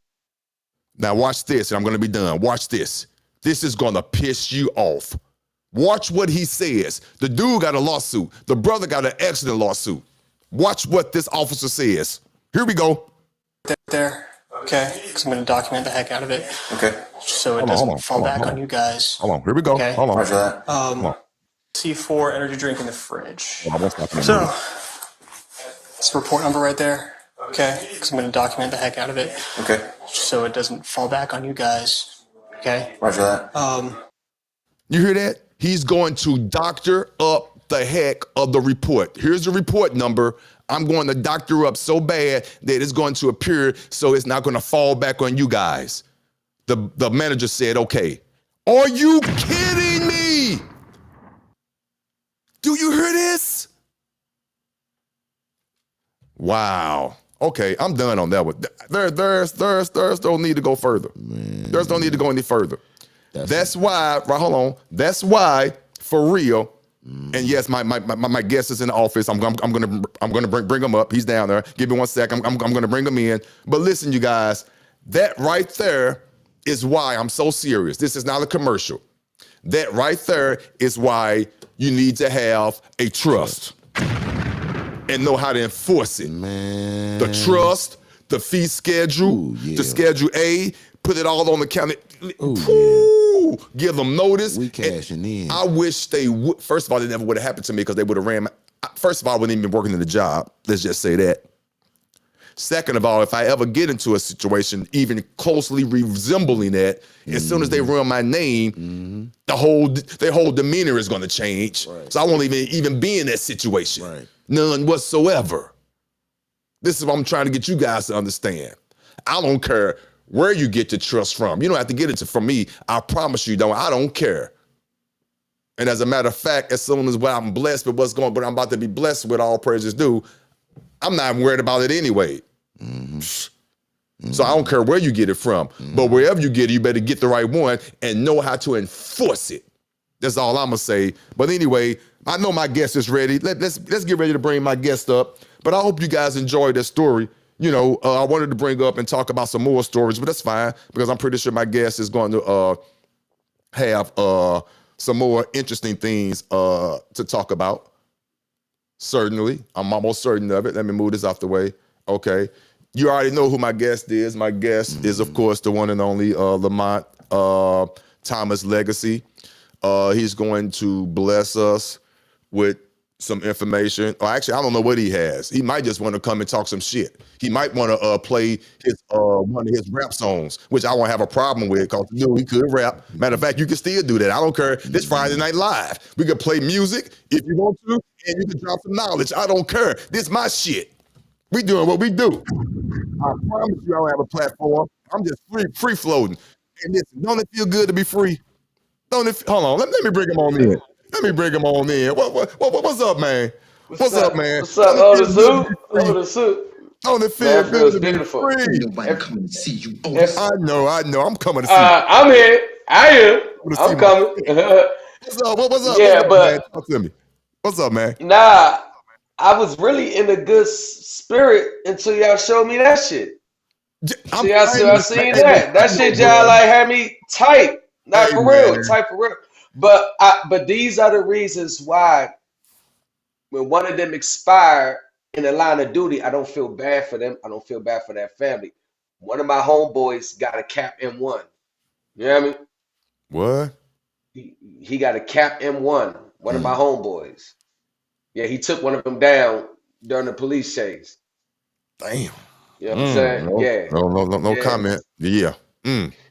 Now watch this, and I'm gonna be done. Watch this. This is gonna piss you off. Watch what he says. The dude got a lawsuit. The brother got an accident lawsuit. Watch what this officer says. Here we go. There. Okay, because I'm going to document the heck out of it. Okay. So it doesn't fall back on you guys. Hold on. Here we go. Okay. Hold on. Roger that. C4 energy drink in the fridge. Hold on, what's happening? So, it's a report number right there. Okay, because I'm going to document the heck out of it. Okay. So it doesn't fall back on you guys. Okay. Roger that. You hear that? He's going to doctor up the heck of the report. Here's the report number. I'm going to doctor up so bad that it's going to appear so it's not going to fall back on you guys. The manager said, okay. Are you kidding me? Do you hear this? Wow. Okay, I'm done on that one. There's no need to go further. Man. There's no need to go any further. That's why, right, hold on. That's why, for real, and yes, my guest is in the office. I'm gonna bring him up. He's down there. Give me 1 second. I'm gonna bring him in. But listen, you guys, that right there is why I'm so serious. This is not a commercial. That right there is why you need to have a trust and know how to enforce it. Man. The trust, the fee schedule, the Schedule A, put it all on the counter. Give them notice. We cashing in. I wish they would. First of all, it never would have happened to me because they would have ran my. First of all, I wouldn't even be working in the job. Let's just say that. Second of all, if I ever get into a situation even closely resembling that, as soon as they run my name, their whole demeanor is going to change. Right. So I won't even be in that situation. Right. None whatsoever. This is what I'm trying to get you guys to understand. I don't care where you get your trust from. You don't have to get it from me. I promise you, I don't care. And as a matter of fact, as soon as I'm blessed with but I'm about to be blessed with, all praises due, I'm not worried about it anyway. So I don't care where you get it from. But wherever you get it, you better get the right one and know how to enforce it. That's all I'm gonna say. But anyway, I know my guest is ready. Let's get ready to bring my guest up. But I hope you guys enjoyed this story. You know, I wanted to bring up and talk about some more stories, but that's fine because I'm pretty sure my guest is going to have some more interesting things to talk about. Certainly, I'm almost certain of it. Let me move this out the way. Okay, you already know who my guest is. My guest is, of course, the one and only Lamont Thomas Legacy. He's going to bless us with some information. Or actually, I don't know what he has. He might just want to come and talk some shit. He might want to play his one of his rap songs, which I won't have a problem with because you know he could rap. Matter of fact, you can still do that. I don't care. This Friday Night Live. We could play music if you want to, and you can drop some knowledge. I don't care. This my shit. We doing what we do. I promise you I don't have a platform. I'm just free floating. And listen, don't it feel good to be free? Don't it? Hold on. Let me bring him on in. Let me bring him on in. What's up, man? What's up, man? What's up, OtisWho? OtisWho. Don't it feel good to be beautiful. free? Nobody coming to see you, Otis. I know. I'm coming to see you. I'm here. I am. I'm coming. What's up? What's up? Yeah, man? but Talk to me. What's up, man? nah, I was really in a good spirit until y'all showed me that shit. I seen that. That shit y'all like had me tight. Not for real, tight for real. But these are the reasons why when one of them expired, in the line of duty, I don't feel bad for them. I don't feel bad for that family. One of my homeboys got a cap M1. You know what I mean? What? He got a cap M1. One of my homeboys. Yeah, he took one of them down during the police chase. Damn. You know what I'm saying? No, Yeah. no comment. Yeah.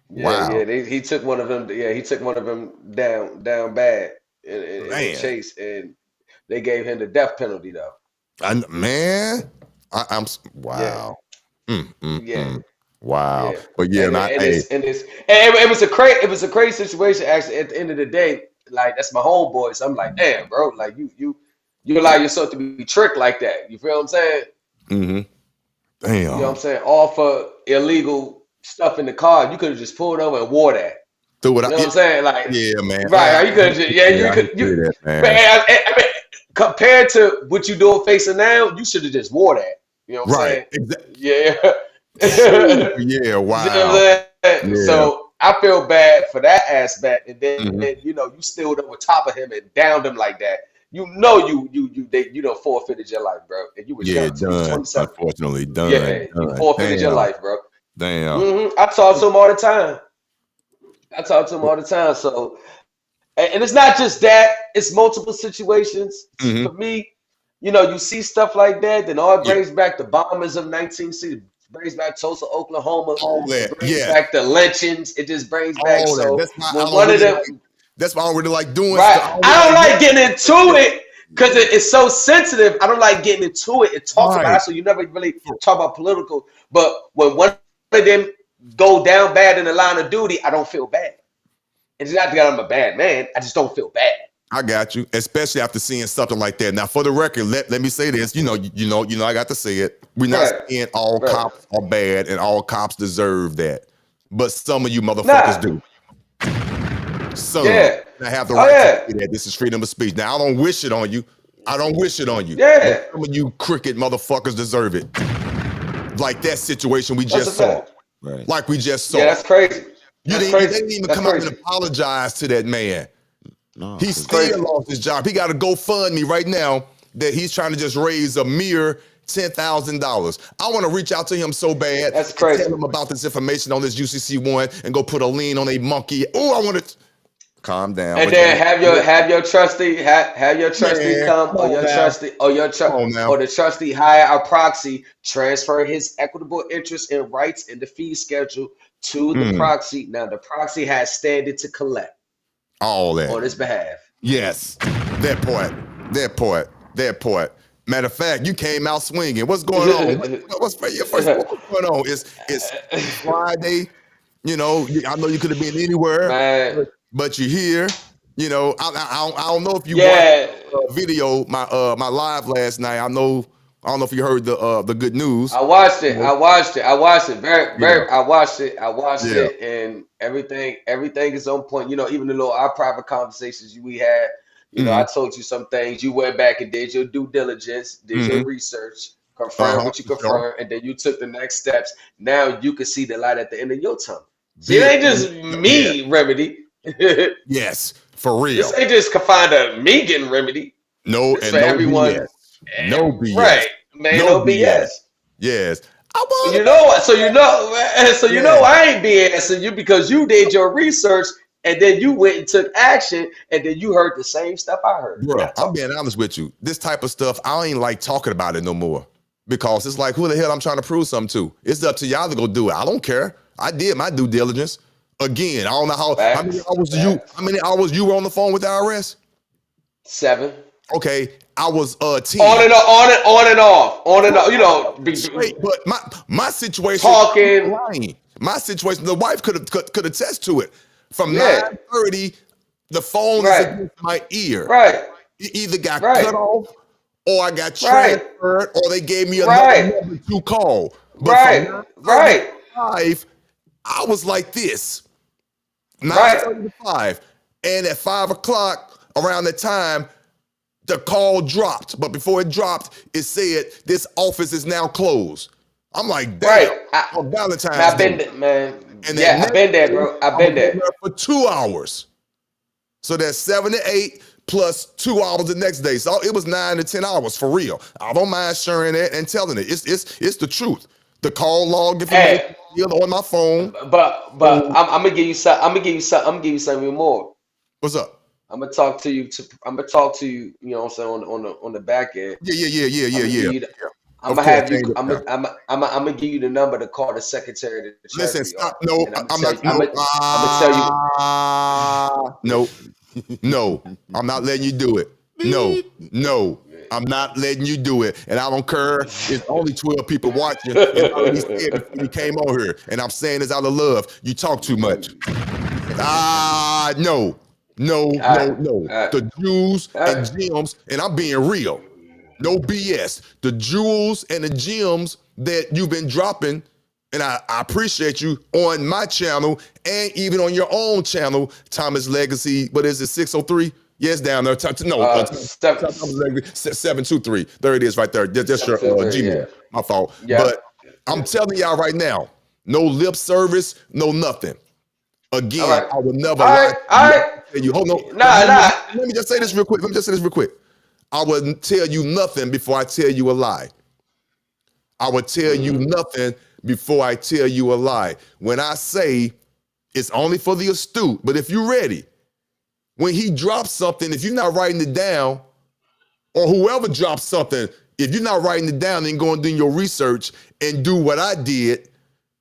Wow. Yeah. He took one of them. Yeah, he took one of them down bad in the chase, and they gave him the death penalty though. Man, I'm wow. Yeah. Wow. Yeah. But yeah, it was a crazy situation. Actually, at the end of the day, like that's my homeboy. So I'm like, damn, bro, like you allow yourself to be tricked like that. You feel what I'm saying? Mm-hmm. Damn. You know what I'm saying? All for illegal stuff in the car. You could have just pulled over and wore that. You know what I'm saying? Like, yeah, man. Right? You could have just, man. I mean, compared to what you doing facing now, you should have just wore that. You know what I'm saying? Exactly. Yeah. Yeah. Wow. You know what I'm saying? Yeah. So I feel bad for that aspect, and then you stood over top of him and downed him like that. You forfeited your life, bro. And you was young, done. Unfortunately, done. Yeah, you forfeited your life, bro. Damn. I talk to him all the time. So, and it's not just that; it's multiple situations. For me, you see stuff like that, then all it brings back the bombers of 1960. Brings back Tulsa, Oklahoma. All that, brings back the lynchings. It just brings back all so. That's why One of them. That's why I don't really like doing. Right. I don't like getting into it because it's so sensitive. I don't like getting into it. It talks about it, so you never really talk about political. But when one of them go down bad in the line of duty, I don't feel bad. It's not that I'm a bad man. I just don't feel bad. I got you, especially after seeing something like that. Now, for the record, let me say this. You know, I got to say it. We're not saying all cops are bad and all cops deserve that, but some of you motherfuckers do. Some I have the right to say that. This is freedom of speech. Now, I don't wish it on you. Yeah. Some of you cricket motherfuckers deserve it. Like that situation we just saw. Right. Like we just saw. Yeah, that's crazy. They didn't even come out and apologize to that man. No, he still lost his job. He got a GoFundMe right now that he's trying to just raise a mere $10,000. I want to reach out to him so bad. That's crazy. Tell him about this information on this UCC1 and go put a lien on a monkey. Oh, I want to calm down. And then have your trustee come or the trustee hire a proxy, transfer his equitable interest and rights in the fee schedule to the proxy. Now the proxy has standing to collect. All that on his behalf. Yes, that part. Matter of fact, you came out swinging. What's going on? What's going on? It's Friday. I know you could have been anywhere, but you're here. I don't know if you watched video my live last night. I don't know if you heard the good news. I watched it. I watched it. I watched it, and everything is on point. Even the little our private conversations we had. I told you some things. You went back and did your due diligence, did your research, confirmed what you confirmed, and then you took the next steps. Now you can see the light at the end of your tunnel. See, it ain't just me, Remedy. Yes, for real. This ain't just confined to me getting Remedy. No, it's and for no everyone. BS. No BS. Right, man. No BS. Yes. You know what? So you know I ain't BSing you because you did your research and then you went and took action and then you heard the same stuff I heard. Bro, I'm being honest with you. This type of stuff, I ain't like talking about it no more because it's like, who the hell I'm trying to prove something to? It's up to y'all to go do it. I don't care. I did my due diligence. Again, I don't know how many hours you were on the phone with the IRS? 7. Okay, I was 10. On and off. Straight, but my situation. Talking. My situation. The wife could attest to it. From 9:30, the phone is against my ear. Right. It either got cut off, or I got transferred, or they gave me another number to call. But from 9:35, I was like this. 9:35, and at 5 o'clock around the time. The call dropped, but before it dropped, it said this office is now closed. I'm like, damn, on Valentine's Day. I've been there, man. I've been there, bro. I've been there for 2 hours. So that's 7 to 8 plus 2 hours the next day. So it was 9 to 10 hours for real. I don't mind sharing that and telling it. It's the truth. The call log information on my phone. But I'm gonna give you some. I'm gonna give you some. I'm gonna give you something more. What's up? I'm gonna talk to you. I'm gonna talk to you. You know what I'm saying on the back end. Yeah. I'm gonna have you. I'm gonna give you the number to call the secretary of the Treasury. Listen, stop. No, I'm not. I'm gonna tell you. No, I'm not letting you do it. No, I'm not letting you do it. And I don't care. It's only 12 people watching. And I already said before you came on here. And I'm saying this out of love. You talk too much. No. The jewels and gems, and I'm being real. No BS. The jewels and the gems that you've been dropping, and I appreciate you on my channel and even on your own channel, Thomas Legacy. What is it, 603? Yes, down there. 723. There it is right there. That's your Gmail. Yeah. My fault. Yeah. But I'm telling y'all right now, no lip service, no nothing. Again, right. I would never lie to you. Hold on. Let me just say this real quick. I wouldn't tell you nothing before I tell you a lie. I would tell you nothing before I tell you a lie. When I say it's only for the astute, but if you're ready, when he drops something, if you're not writing it down, or whoever drops something, if you're not writing it down and going to do your research and do what I did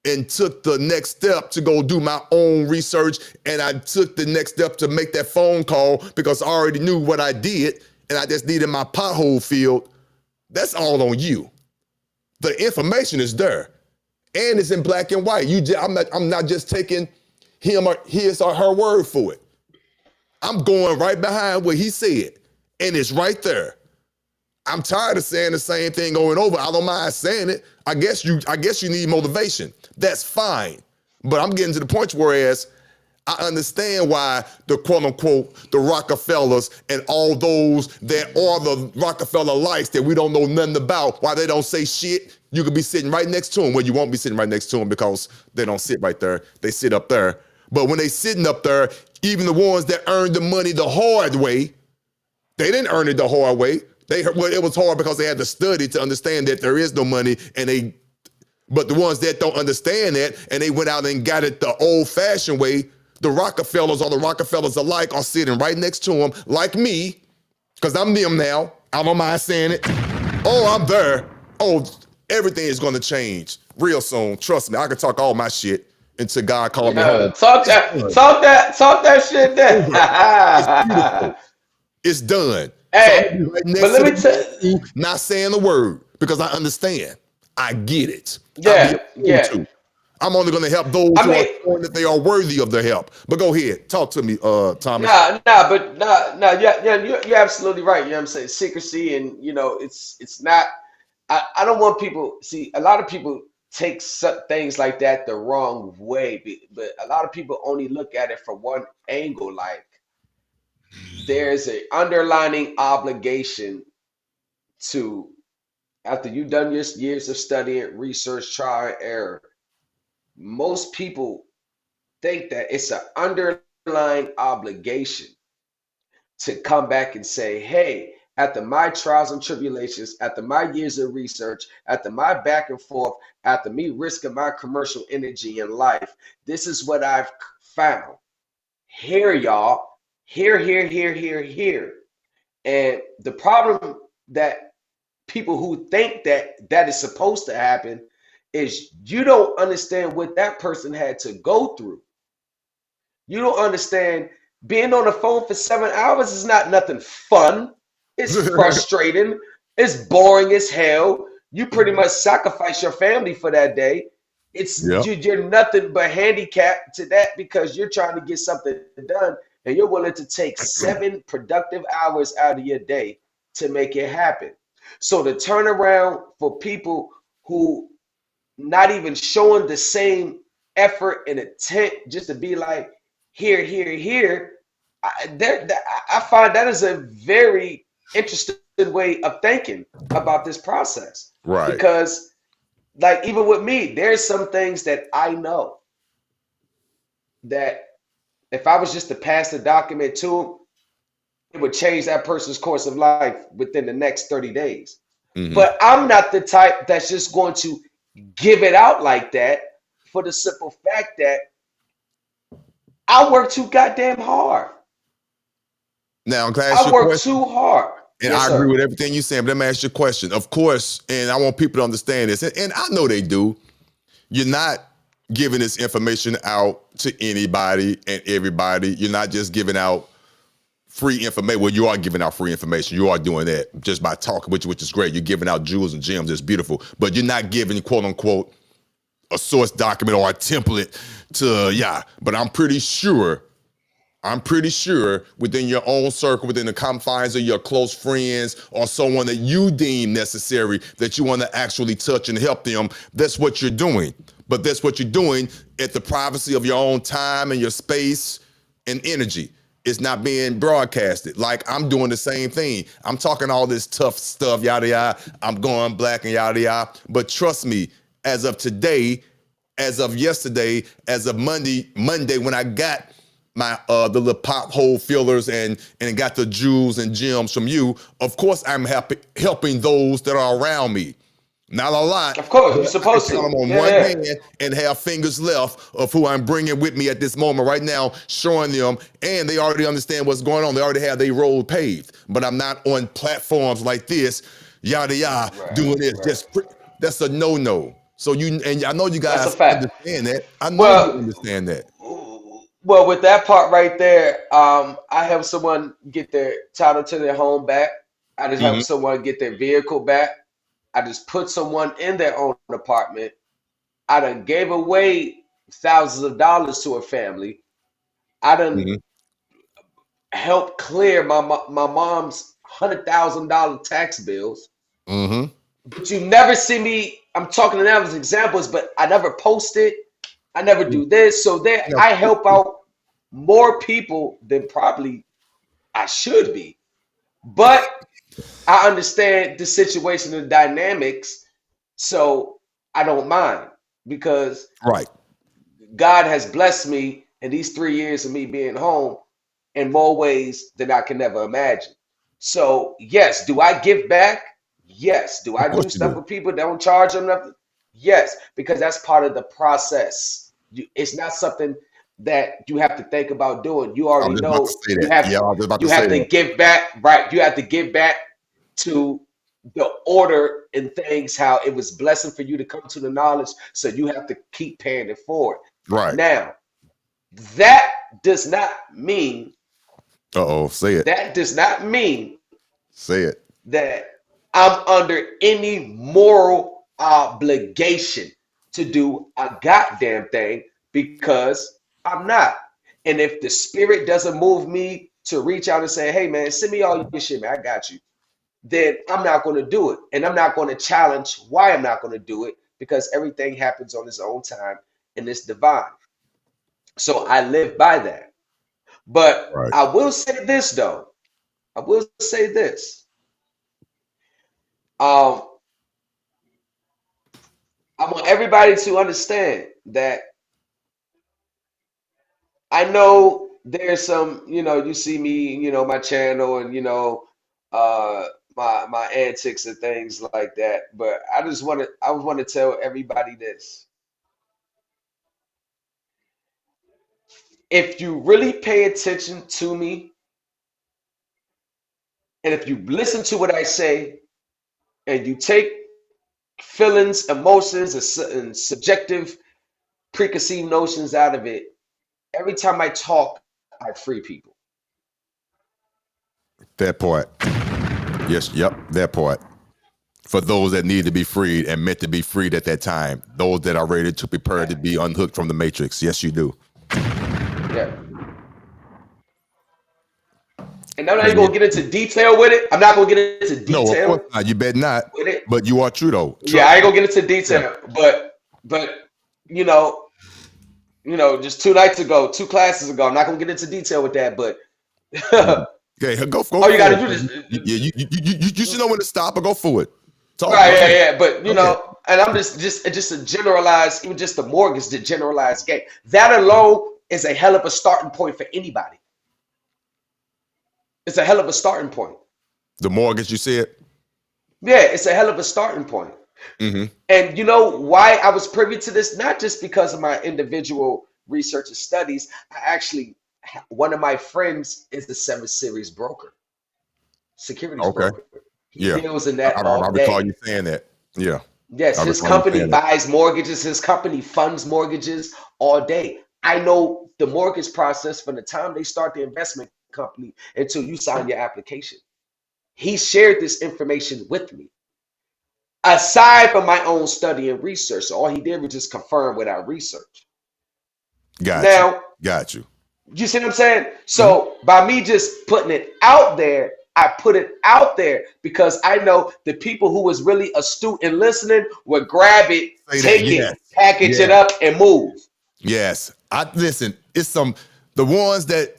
and took the next step to go do my own research, and I took the next step to make that phone call because I already knew what I did, and I just needed my pothole filled, that's all on you. The information is there, and it's in black and white. I'm not just taking him or his or her word for it. I'm going right behind what he said, and it's right there. I'm tired of saying the same thing over and over. I don't mind saying it. I guess you need motivation. That's fine, but I'm getting to the point whereas I understand why the quote unquote, the Rockefellers and all those that are the Rockefeller likes that we don't know nothing about, why they don't say shit. You could be sitting right next to them. Well, you won't be sitting right next to them because they don't sit right there. They sit up there. But when they sitting up there, even the ones that earned the money the hard way, they didn't earn it the hard way. It was hard because they had to study to understand that there is no money, but the ones that don't understand that and they went out and got it the old-fashioned way, the Rockefellers or the Rockefellers alike are sitting right next to them, like me, because I'm them now. I don't mind saying it. Oh, I'm there. Oh, everything is going to change real soon. Trust me, I can talk all my shit until God calls me home. Talk that shit then. It's done. Hey, so right but let me tell you, not saying a word because I understand. I get it. Yeah. I'm only going to help those who are showing that they are worthy of their help. But go ahead, talk to me, Thomas. You're absolutely right. You know what I'm saying? Secrecy, and it's not. I don't want people. See, a lot of people take things like that the wrong way, but a lot of people only look at it from one angle. Like there's an underlining obligation to, after you've done your years of studying, research, trial, and error. Most people think that it's an underlying obligation to come back and say, hey, after my trials and tribulations, after my years of research, after my back and forth, after me risking my commercial energy in life, this is what I've found. Here, y'all. Here. And the problem that people who think that is supposed to happen is you don't understand what that person had to go through. You don't understand being on the phone for 7 hours is not nothing fun. It's frustrating. It's boring as hell. You pretty much sacrifice your family for that day. You're nothing but handicapped to that because you're trying to get something done and you're willing to take 7 productive hours out of your day to make it happen. So the turnaround for people who not even showing the same effort and intent just to be like, here, I find that is a very interesting way of thinking about this process. Right. Because like even with me, there's some things that I know that if I was just to pass the document to them, would change that person's course of life within the next 30 days. Mhm. But I'm not the type that's just going to give it out like that for the simple fact that I work too goddamn hard. Now, I'm glad you I work too hard. And Yes, I agree sir. with everything you're saying, but let me ask you a question. Of course, and I want people to understand this, and I know they do. You're not giving this information out to anybody and everybody. You're not just giving out free information. Well, you are giving out free information. You are doing that just by talking, which is great. You're giving out jewels and gems. It's beautiful. But you're not giving, quote unquote, a source document or a template to, but I'm pretty sure within your own circle, within the confines of your close friends or someone that you deem necessary that you want to actually touch and help them, that's what you're doing. But that's what you're doing at the privacy of your own time and your space and energy. It's not being broadcasted. Like I'm doing the same thing. I'm talking all this tough stuff, yada, yada. I'm going black and yada, yada. But trust me, as of today, as of yesterday, as of Monday, when I got my the little pop hole fillers and got the jewels and gems from you, of course I'm helping those that are around me. Not a lot. Of course, you're supposed to. I'm on one hand and have fingers left of who I'm bringing with me at this moment right now, showing them, and they already understand what's going on. They already have their road paved. But I'm not on platforms like this, yada yada, doing this. That's a no-no. So and I know you guys understand that. I know you understand that. Well, with that part right there, I help someone get their title to their home back. I just help someone get their vehicle back. I just put someone in their own apartment. I done gave away thousands of dollars to a family. I done helped clear my mom's $100,000 tax bills. But you never see me. I'm talking to them as examples, but I never post it. I never do this. So I help out more people than probably I should be. But I understand the situation and dynamics, so I don't mind because God has blessed me in these 3 years of me being home in more ways than I can ever imagine. So yes, do I give back? Yes. Do I do stuff with people that don't charge them nothing? Yes, because that's part of the process. It's not something that you have to think about doing. You already know you have to give back, right? You have to give back to the order and things, how it was blessing for you to come to the knowledge, so you have to keep paying it forward. Right. Now, that does not mean say it. That does not mean say it that I'm under any moral obligation to do a goddamn thing, because I'm not. And if the spirit doesn't move me to reach out and say, hey man, send me all your shit, man, I got you, then I'm not going to do it. And I'm not going to challenge why I'm not going to do it, because everything happens on its own time and it's divine. So I live by that. But I will say this though. I will say this. I want everybody to understand that I know there's some, you see me, my channel and, my antics and things like that. But I want to tell everybody this. If you really pay attention to me, and if you listen to what I say, and you take feelings, emotions, and subjective preconceived notions out of it, every time I talk, I free people. That part. Yes, that part. For those that need to be freed and meant to be freed at that time. Those that are ready to prepare to be unhooked from the matrix. Yes, you do. Yeah. And I'm not going to get into detail with it. I'm not going to get into detail. No, of course not. You bet not. With it. But you are true, though. Yeah, I ain't going to get into detail. Yeah. But just 2 nights ago, 2 classes ago, I'm not going to get into detail with that, but okay, go all you got to do is you should know when to stop or go for it. But and I'm just a generalized, even just the mortgage, the generalized game. That alone is a hell of a starting point for anybody. It's a hell of a starting point. The mortgage, you said? Yeah, it's a hell of a starting point. Mm-hmm. And you know why I was privy to this? Not just because of my individual research and studies. I actually, one of my friends is the 7 Series broker, securities Okay. broker. He Yeah. deals in that I all recall day. you saying that. Yeah. Yes, I his recall you company saying that. buys mortgages. His company funds mortgages all day. I know the mortgage process from the time they start the investment company until you sign your application. He shared this information with me. Aside from my own study and research, so all he did was just confirm what I researched. Got you. You see what I'm saying? So by me just putting it out there, I put it out there because I know the people who was really astute and listening would grab it, take it, package it up, and move. Yes. Listen, it's the ones that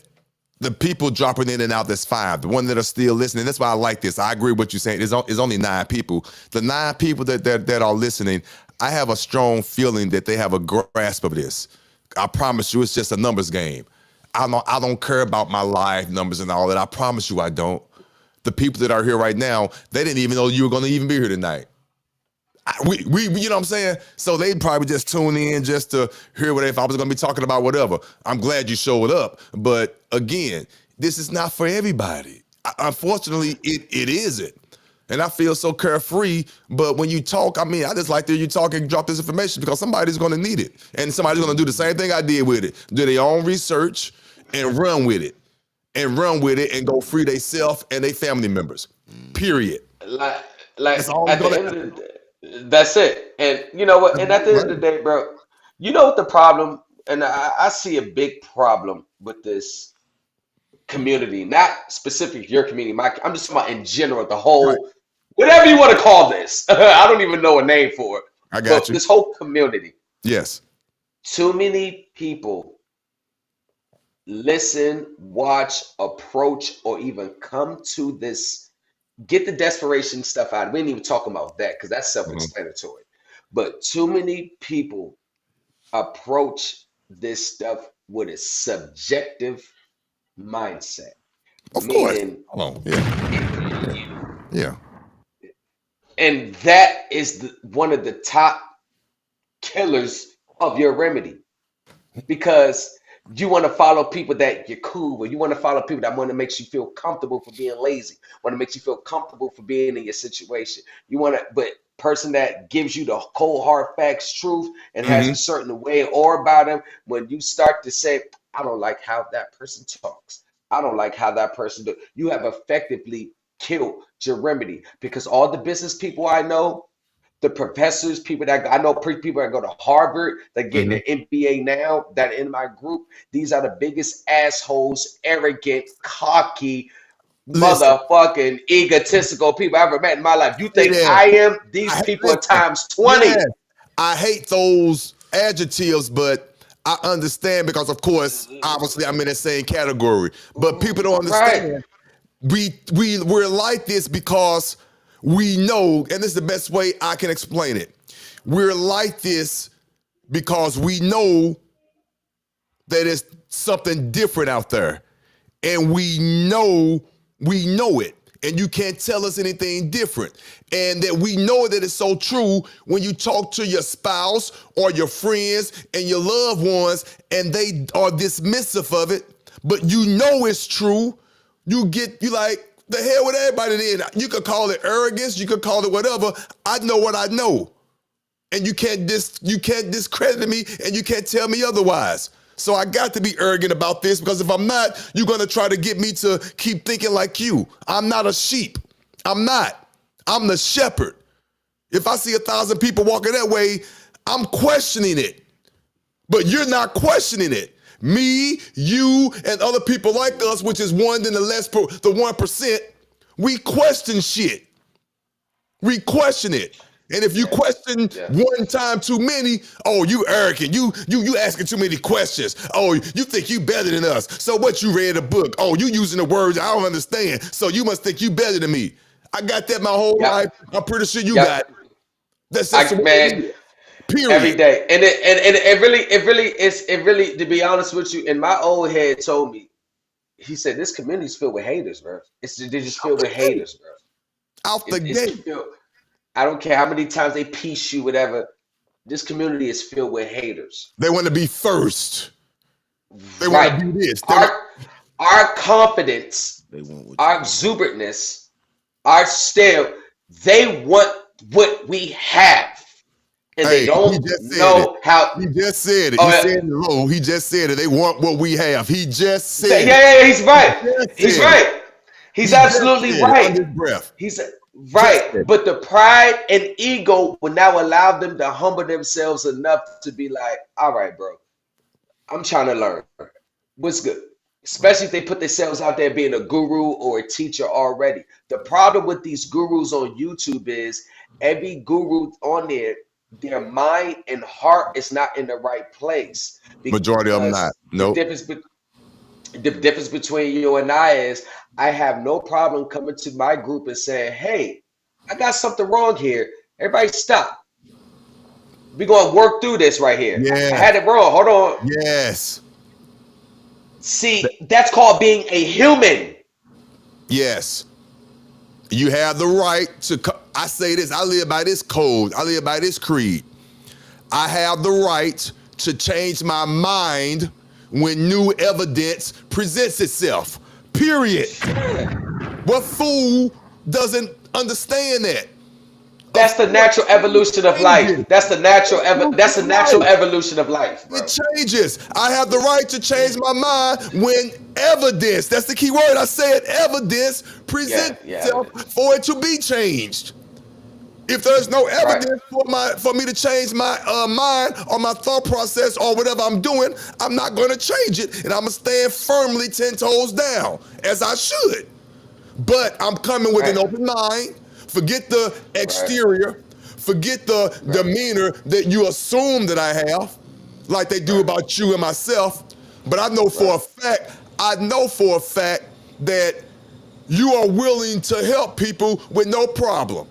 the people dropping in and out, that's fine. The ones that are still listening, that's why I like this. I agree with what you're saying. It's only 9 people. The 9 people that are listening, I have a strong feeling that they have a grasp of this. I promise you, it's just a numbers game. I don't care about my live numbers and all that. I promise you I don't. The people that are here right now, they didn't even know you were going to even be here tonight. We you know what I'm saying? So they'd probably just tune in just to hear if I was going to be talking about whatever. I'm glad you showed up. But again, this is not for everybody. Unfortunately, it isn't. And I feel so carefree. But when you talk, I just like that you talk and drop this information because somebody's going to need it. And somebody's going to do the same thing I did with it. Do their own research and run with it. And go free themselves and their family members. Period. Like that's all at the end of the day. That's it. And you know what? And at the end of the day, bro, you know what the problem, and I see a big problem with this community, not specific your community. I'm just talking about in general, the whole, whatever you want to call this. I don't even know a name for it. I got you. This whole community. Yes. Too many people listen, watch, approach, or even come to this. Get the desperation stuff out. We ain't even talking about that because that's self-explanatory. But too many people approach this stuff with a subjective mindset. Of course. Yeah. And that is one of the top killers of your remedy. Because you want to follow people that you're cool with. You want to follow people that want to make you feel comfortable for being lazy. Want to make you feel comfortable for being in your situation. But person that gives you the cold hard facts, truth, and has a certain way or about them. When you start to say, I don't like how that person talks. I don't like how that person do. You have effectively killed your remedy because all the business people I know, the professors, people that I know, people that go to Harvard, that get an MBA now, that in my group, these are the biggest assholes, arrogant, cocky, motherfucking, egotistical people I've ever met in my life. You think I am? These people are times 20. Yes. I hate those adjectives, but I understand because, of course, obviously I'm in the same category. But people don't understand. We're like this because we know, and this is the best way I can explain it. We're like this because we know that it's something different out there. And we know it. And you can't tell us anything different. And that we know that it's so true when you talk to your spouse or your friends and your loved ones and they are dismissive of it, but you know it's true. You like, the hell with everybody then. You could call it arrogance, you could call it whatever. I know what I know. And you can't discredit me and you can't tell me otherwise. So I got to be arrogant about this because if I'm not, you're going to try to get me to keep thinking like you. I'm not a sheep. I'm not. I'm the shepherd. If I see 1,000 people walking that way, I'm questioning it. But you're not questioning it. Me, you, and other people like us, which is the 1%, we question shit. We question it. And if you question one time too many, oh, you arrogant. You asking too many questions. Oh, you think you better than us. So what, you read a book? Oh, you using the words I don't understand. So you must think you better than me. I got that my whole life. I'm pretty sure you got it. That's man. Period. Every day. And it really, to be honest with you, and my old head told me, he said this community's filled with haters, bro. They're just filled with haters, bro. Out the gate. I don't care how many times they piece you, whatever. This community is filled with haters. They want to be first. They want to do this. Our confidence, our exuberance, our stare, they want what we have. And they don't know how. He just said it. He said it low. He just said it. They want what we have. He just said it. Yeah, he's right. He's right. He's absolutely right. Under his breath. He's right. But the pride and ego will now allow them to humble themselves enough to be like, all right, bro, I'm trying to learn. What's good? Especially if they put themselves out there being a guru or a teacher already. The problem with these gurus on YouTube is every guru on there, their mind and heart is not in the right place. Majority of them not. Nope. The difference between you and I is I have no problem coming to my group and saying, hey, I got something wrong here. Everybody stop. We're going to work through this right here. Yeah. I had it wrong. Hold on. Yes. See, that's called being a human. Yes. You have the right to, I say this, I live by this code. I live by this creed. I have the right to change my mind when new evidence presents itself. Period. What fool doesn't understand that? That's the natural evolution of life. That's the natural evolution of life. Bro. It changes. I have the right to change my mind when evidence, that's the key word, I said evidence presents itself for it to be changed. If there's no evidence for me to change my mind or my thought process or whatever I'm doing, I'm not going to change it, and I'm going to stand firmly 10 toes down, as I should. But I'm coming with an open mind. Forget the exterior. Forget the demeanor that you assume that I have, like they do about you and myself. But I know for a fact, that you are willing to help people with no problem.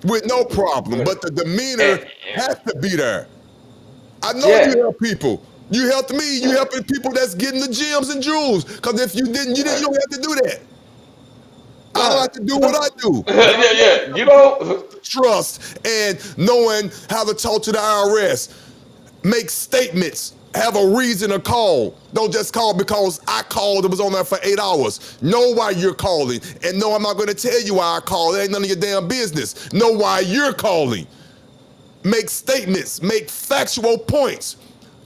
With no problem. But the demeanor has to be there. I know you help people. You helped me. You helping people that's getting the gems and jewels. Because if you didn't, you don't have to do that. I don't have to do what I do. You know, trust and knowing how to talk to the IRS, make statements, have a reason to call. Don't just call because I called and was on there for 8 hours. Know why you're calling, and no, I'm not going to tell you why I called. It ain't none of your damn business. Know why you're calling. Make statements, make factual points.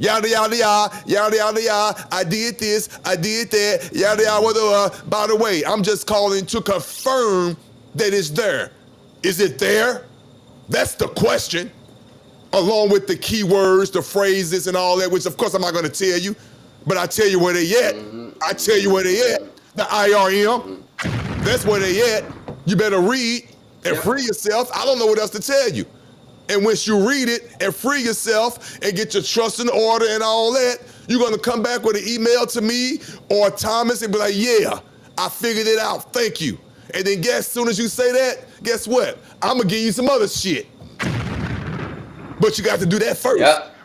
Yada, yada, yada, yada, yada, yada. I did this, I did that, yada, yada, whatever. By the way, I'm just calling to confirm that it's there. Is it there? That's the question. Along with the keywords, the phrases, and all that, which of course I'm not going to tell you, but I tell you where they at. I tell you where they at. The IRM, that's where they at. You better read and free yourself. I don't know what else to tell you. And once you read it and free yourself and get your trust in order and all that, you're going to come back with an email to me or Thomas and be like, yeah, I figured it out. Thank you. And then as soon as you say that, guess what? I'm going to give you some other shit. But you got to do that first. Yep.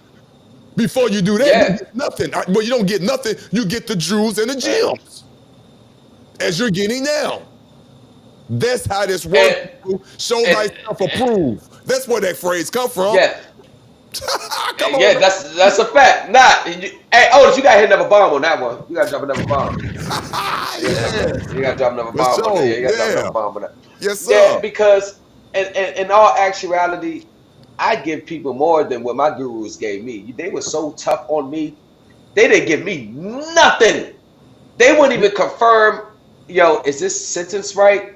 Before you do that, you get nothing. Well, you don't get nothing. You get the jewels and the gems. As you're getting now. That's how this works. Show thyself approved. That's where that phrase come from. Yeah. Come on. Yeah, that's a fact. Hey, Otis, you gotta hit another bomb on that one. You gotta drop another bomb. You gotta drop another bomb on that. You gotta drop another bomb on that. Yes, sir. Yeah, because in all actuality, I give people more than what my gurus gave me. They were so tough on me. They didn't give me nothing. They wouldn't even confirm, yo, is this sentence right?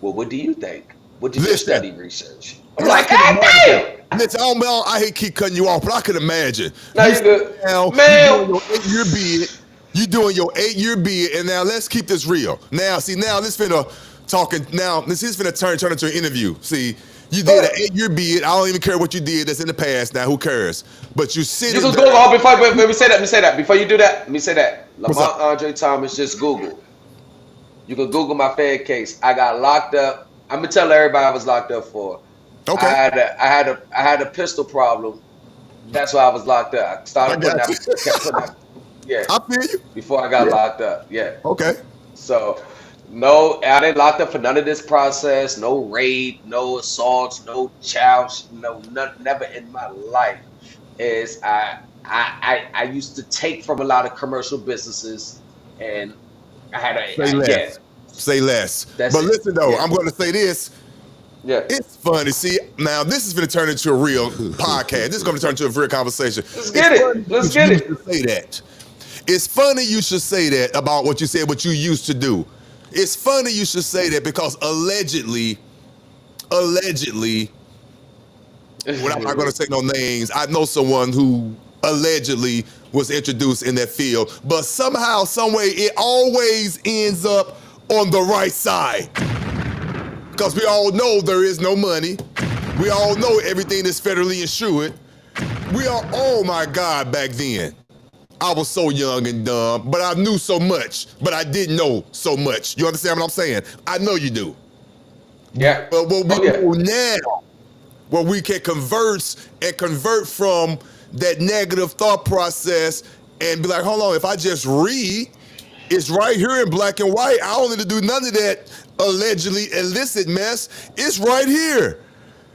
Well, what do you think? What did you study research? I'm like, God damn! Listen, I hate keep cutting you off, but I can imagine. No, you're good. Man. You doing your 8-year bid, and now let's keep this real. Now, this finna turn into an interview. See, you did an 8-year bid. I don't even care what you did that's in the past now, who cares? But you sit in Google, let me say that. Before you do that, let me say that. Lamont Andre Thomas, just Google. You can Google my Fed case. I got locked up. I'm gonna tell everybody I was locked up for. Okay. I had a pistol problem. That's why I was locked up. I started putting that. Yeah. I feel you. Before I got locked up. Yeah. Okay. So no, I didn't locked up for none of this process. No rape, no assaults, no child, never in my life. Is I used to take from a lot of commercial businesses, and I had Say yeah. less. Say less. That's But it. listen though, Yeah. I'm going to say this. Yeah. It's funny. See, now this is going to turn into a real podcast. This is going to turn into a real conversation. Let's get it. Let's get it. Say that. It's funny you should say that about what you said, what you used to do. It's funny you should say that because allegedly, well, I'm not going to say no names. I know someone who allegedly was introduced in that field, but somehow, some way, it always ends up on the right side. Because we all know there is no money. We all know everything is federally insured. Oh my God, back then. I was so young and dumb, but I knew so much, but I didn't know so much. You understand what I'm saying? I know you do. Yeah. But what we do now, where we can convert from that negative thought process and be like, hold on, if I just read, it's right here in black and white. I don't need to do none of that allegedly illicit mess. It's right here.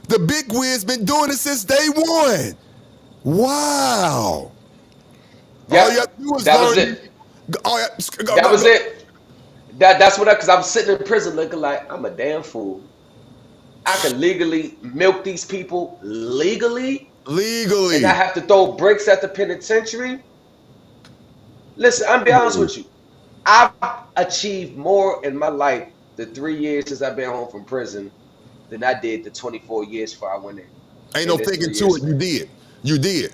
The big wig's been doing it since day one. Wow. Yeah, all you have to do is that was learn. it. That was it. That's what because I'm sitting in prison looking like I'm a damn fool. I can legally milk these people legally, and I have to throw bricks at the penitentiary. Listen, I'm be honest with you. I've achieved more in my life the 3 years since I've been home from prison than I did the 24 years before I went in. Ain't no thinking to it. You did.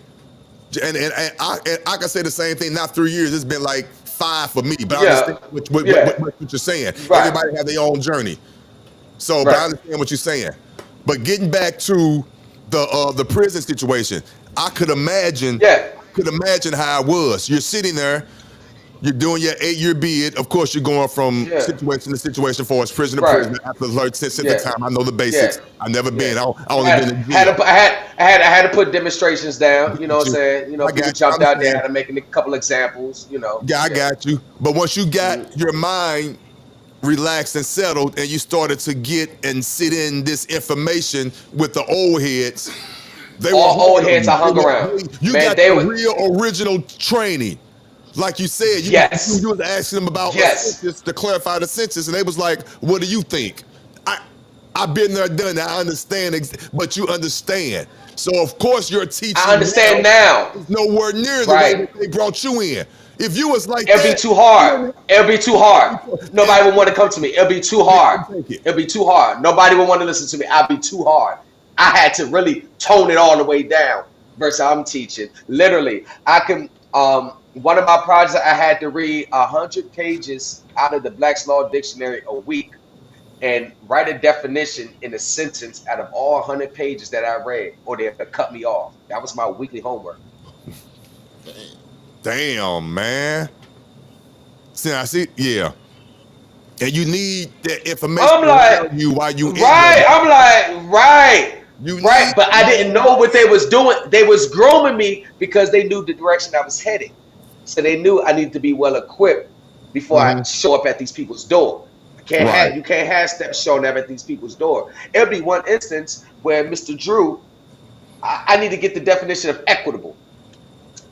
And I can say the same thing. Not 3 years. It's been like 5 for me. But I understand what you're saying. Right. Everybody have their own journey. So, but I understand what you're saying. But getting back to the prison situation, I could imagine. Yeah. Could imagine how it was. You're sitting there. You're doing your 8-year bid. Of course, you're going from situation to situation for us, prison to prison, after the time. I know the basics. I've never been. I only been in jail. I had to put demonstrations down. You know what I'm saying? You know, people jumped out there. I had to make a couple examples. You know. Yeah, I got you. But once you got your mind relaxed and settled, and you started to get and sit in this information with the old heads, old heads I hung around. You got the real original training. Like you said, you was asking them about a census to clarify the census, and they was like, "What do you think?" I've been there, done that. I understand, but you understand. So of course your teaching. I understand now. Is nowhere near the way that they brought you in. If you was like it'll be too hard. It'll be too hard. Nobody would want to come to me. It'll be too hard. It'll be too hard. Nobody would want to listen to me. I'll be too hard. I had to really tone it all the way down versus I'm teaching. Literally, I can. One of my projects, I had to read 100 pages out of the Black's Law Dictionary a week and write a definition in a sentence out of all 100 pages that I read, or they have to cut me off. That was my weekly homework. Damn, man. See, yeah. And you need that information I'm like, to tell you why you right. I'm like, right. Right, but I didn't know what they was doing. They was grooming me because they knew the direction I was heading. So they knew I needed to be well equipped before I show up at these people's door. You can't have steps showing up at these people's door. It'll be one instance where Mr. Drew, I need to get the definition of equitable,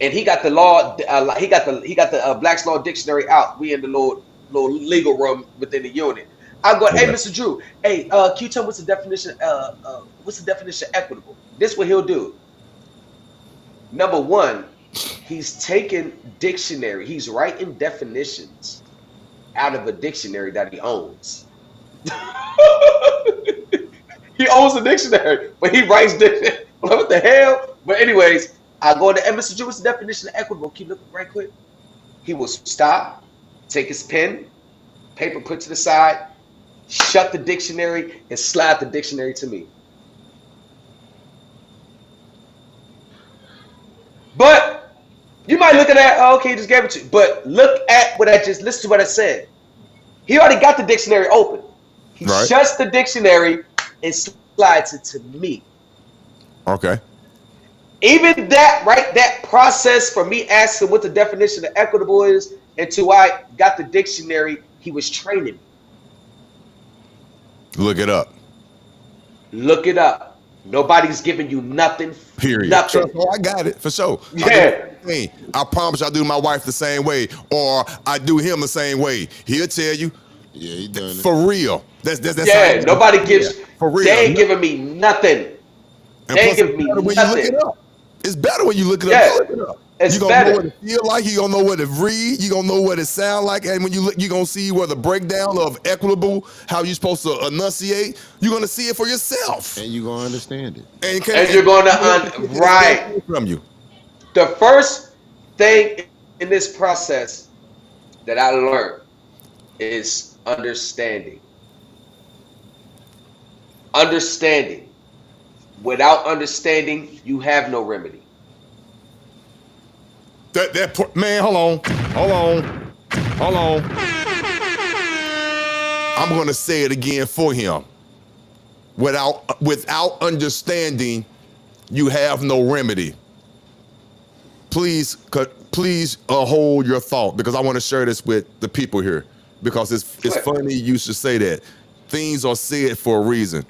and he got the law. He got the Black's Law Dictionary out. We in the little legal room within the unit. I'm going, hey, Mr. Drew, hey, can you tell me what's the definition? What's the definition of equitable? This is what he'll do. Number one, he's taking dictionary. He's writing definitions out of a dictionary that he owns. He owns a dictionary, but he writes dictionary. What the hell? But anyways, I go to Mr. Drew, what's the definition of equitable? Keep looking right quick. He will stop, take his pen, paper put to the side, shut the dictionary, and slide the dictionary to me. But you might look at that, oh, okay, he just gave it to you. But look at what listen to what I said. He already got the dictionary open. He shuts the dictionary and slides it to me. Okay. Even that, right? That process for me asking what the definition of equitable is until I got the dictionary, he was training me. Look it up. Look it up. Nobody's giving you nothing. Period. Nothing. Oh, I got it for sure. Yeah. I promise I do my wife the same way, or I do him the same way. He'll tell you. Yeah, he done it. For real. That's Yeah, nobody gives. For real. They ain't giving me nothing. They ain't giving me nothing. It's better when you look it Yeah. up. Look it up. It's You're gonna better. know what it feel like. You're gonna know what it read. You're gonna know what it sound like. And when you look, you're gonna see where the breakdown of equitable, how you're supposed to enunciate. You're gonna see it for yourself. And you're gonna understand it. And you're gonna right from you. The first thing in this process that I learned is understanding. Understanding. Without understanding, you have no remedy. Man, hold on. I'm gonna say it again for him. Without understanding, you have no remedy. Please hold your thought, because I want to share this with the people here, because it's funny you should say that. Things are said for a reason.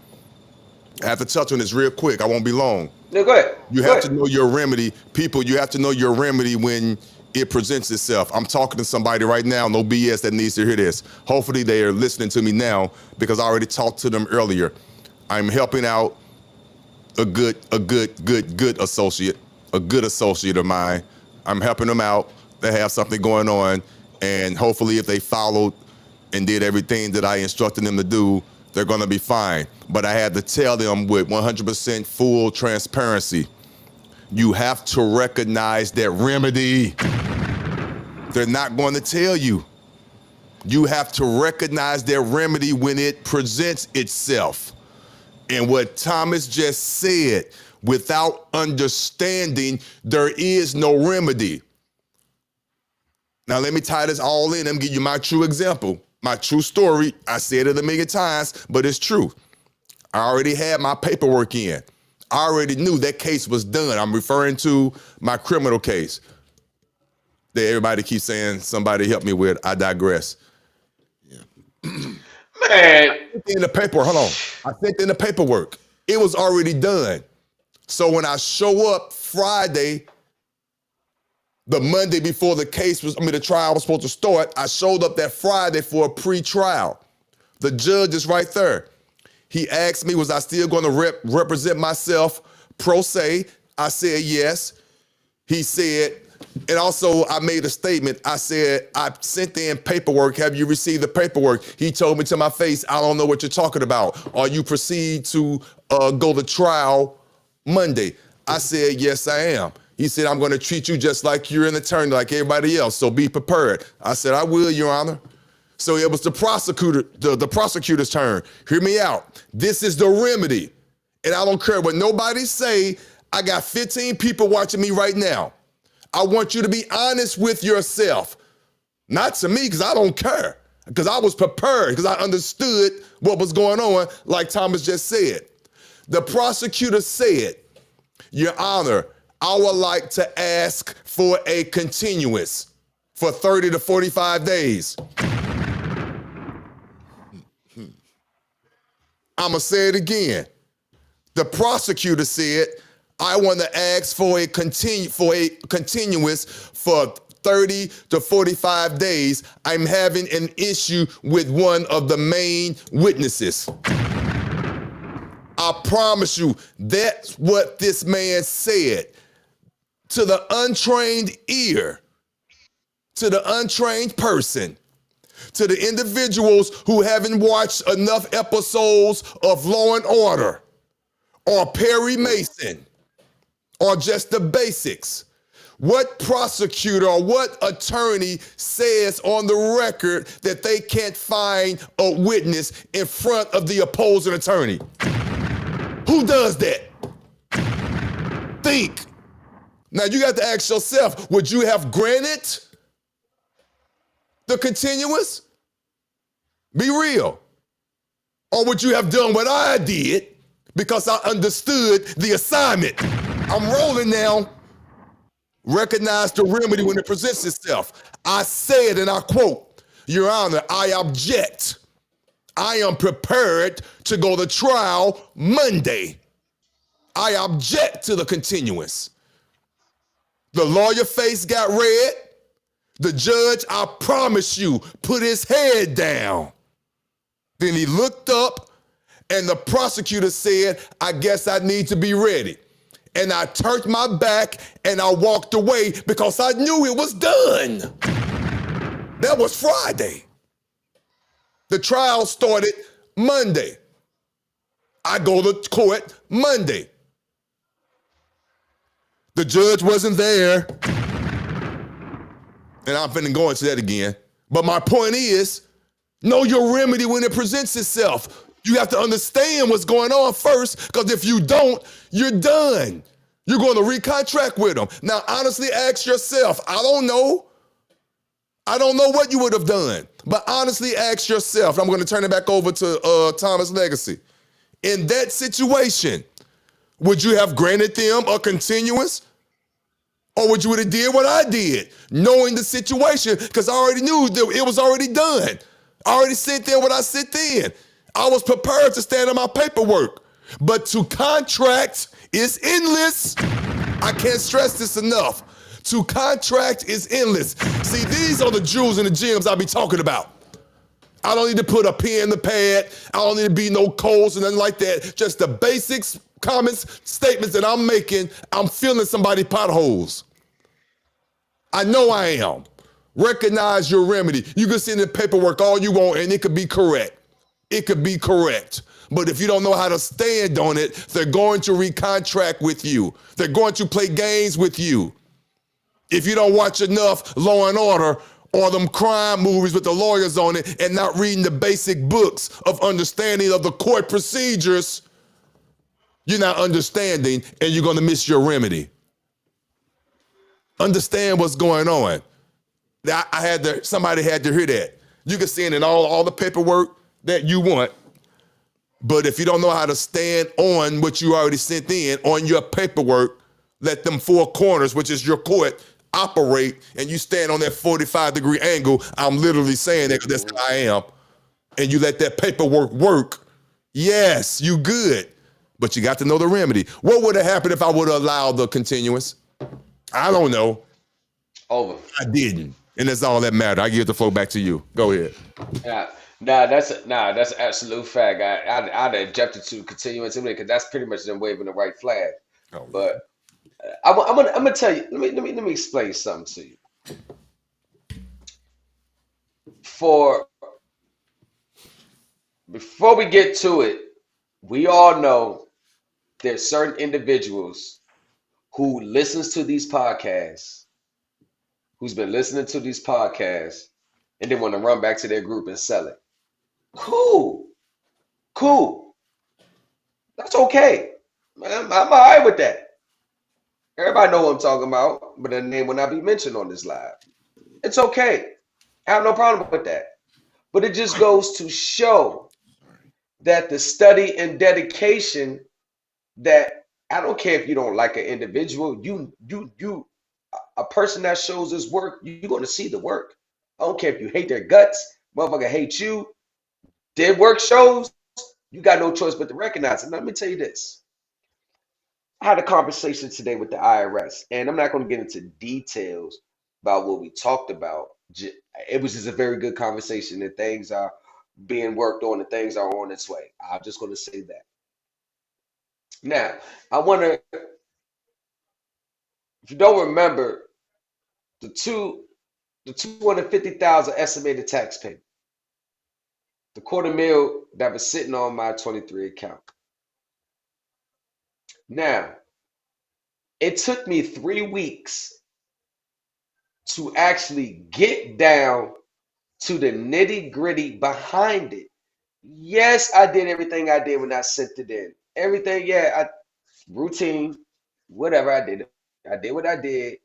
I have to touch on this real quick. I won't be long. No, go ahead. You have to know your remedy. People, you have to know your remedy when it presents itself. I'm talking to somebody right now, no BS, that needs to hear this. Hopefully they are listening to me now, because I already talked to them earlier. I'm helping out a good associate, a good associate of mine. I'm helping them out. They have something going on, and hopefully if they followed and did everything that I instructed them to do, they're gonna be fine. But I had to tell them with 100% full transparency, you have to recognize that remedy. They're not going to tell you. You have to recognize that remedy when it presents itself. And what Thomas just said, without understanding, there is no remedy. Now let me tie this all in and give you my true example. My true story. I said it a million times, but it's true. I already had my paperwork in. I already knew that case was done. I'm referring to my criminal case that everybody keeps saying somebody help me with. I digress. Man. In the paperwork, hold on. I sent in the paperwork. It was already done. So when I show up Friday, the Monday before the trial was supposed to start, I showed up that Friday for a pre-trial. The judge is right there. He asked me, was I still going to represent myself pro se? I said yes. He said, and also I made a statement. I said, I sent in paperwork. Have you received the paperwork? He told me to my face, I don't know what you're talking about. Or you proceed to go to trial Monday. I said, yes, I am. He said, I'm going to treat you just like you're an attorney, like everybody else, so be prepared. I said, I will, Your Honor. So it was the prosecutor's turn. Hear me out. This is the remedy. And I don't care what nobody say. I got 15 people watching me right now. I want you to be honest with yourself. Not to me, because I don't care. Because I was prepared, because I understood what was going on, like Thomas just said. The prosecutor said, Your Honor, I would like to ask for a continuance for 30 to 45 days. I'm going to say it again. The prosecutor said, I want to ask for a continuance for 30 to 45 days. I'm having an issue with one of the main witnesses. I promise you, that's what this man said. To the untrained ear, to the untrained person, to the individuals who haven't watched enough episodes of Law and Order or Perry Mason or just the basics. What prosecutor or what attorney says on the record that they can't find a witness in front of the opposing attorney? Who does that? Think. Now you got to ask yourself, would you have granted the continuance? Be real. Or would you have done what I did because I understood the assignment? I'm rolling now. Recognize the remedy when it presents itself. I said, and I quote, Your Honor, I object. I am prepared to go to trial Monday. I object to the continuance. The lawyer face got red. The judge, I promise you, put his head down. Then he looked up and the prosecutor said, I guess I need to be ready. And I turned my back and I walked away because I knew it was done. That was Friday. The trial started Monday. I go to court Monday. The judge wasn't there. And I'm finna go into that again. But my point is, know your remedy when it presents itself. You have to understand what's going on first, because if you don't, you're done. You're going to recontract with them. Now, honestly, ask yourself, I don't know what you would have done, but honestly, ask yourself. I'm going to turn it back over to Thomas Legacy. In that situation, would you have granted them a continuance? Or would you have did what I did, knowing the situation, because I already knew that it was already done. I already sent there what I sent in. I was prepared to stand on my paperwork. But to contract is endless. I can't stress this enough. To contract is endless. See, these are the jewels and the gems I be talking about. I don't need to put a pen in the pad. I don't need to be no codes or nothing like that. Just the basics, comments, statements that I'm making. I'm filling somebody's potholes. I know I am. Recognize your remedy. You can send in paperwork all you want and it could be correct. It could be correct. But if you don't know how to stand on it, they're going to recontract with you. They're going to play games with you. If you don't watch enough Law and Order or them crime movies with the lawyers on it and not reading the basic books of understanding of the court procedures, you're not understanding and you're going to miss your remedy. Understand what's going on. Somebody had to hear that. You can send in all the paperwork that you want, but if you don't know how to stand on what you already sent in on your paperwork, let them four corners, which is your court, operate, and you stand on that 45-degree angle. I'm literally saying that because that's how I am. And you let that paperwork work. Yes, you good, but you got to know the remedy. What would have happened if I would have allowed the continuance? I don't know. Over. I didn't. And that's all that mattered. I give the floor back to you. Go ahead. That's an absolute fact. I'd have objected to continuance because that's pretty much them waving the white flag. Oh, but I'm gonna tell you. Let me explain something to you. Before we get to it, we all know there's certain individuals who listens to these podcasts, who's been listening to these podcasts, and they want to run back to their group and sell it. Cool. That's okay. I'm all right with that. Everybody know what I'm talking about, but their name will not be mentioned on this live. It's okay. I have no problem with that. But it just goes to show that the study and dedication that I don't care if you don't like an individual, a person that shows his work, you're going to see the work. I don't care if you hate their guts, motherfucker hate you. Their work shows, you got no choice but to recognize it. Now, let me tell you this. I had a conversation today with the IRS, and I'm not going to get into details about what we talked about. It was just a very good conversation, and things are being worked on and things are on its way. I'm just going to say that. Now, I wonder, if you don't remember, the 250,000 estimated tax payment, the $250,000 that was sitting on my 23 account. Now, it took me 3 weeks to actually get down to the nitty-gritty behind it. Yes, I did everything I did when I sent it in. Everything, routine, whatever I did. I did what I did.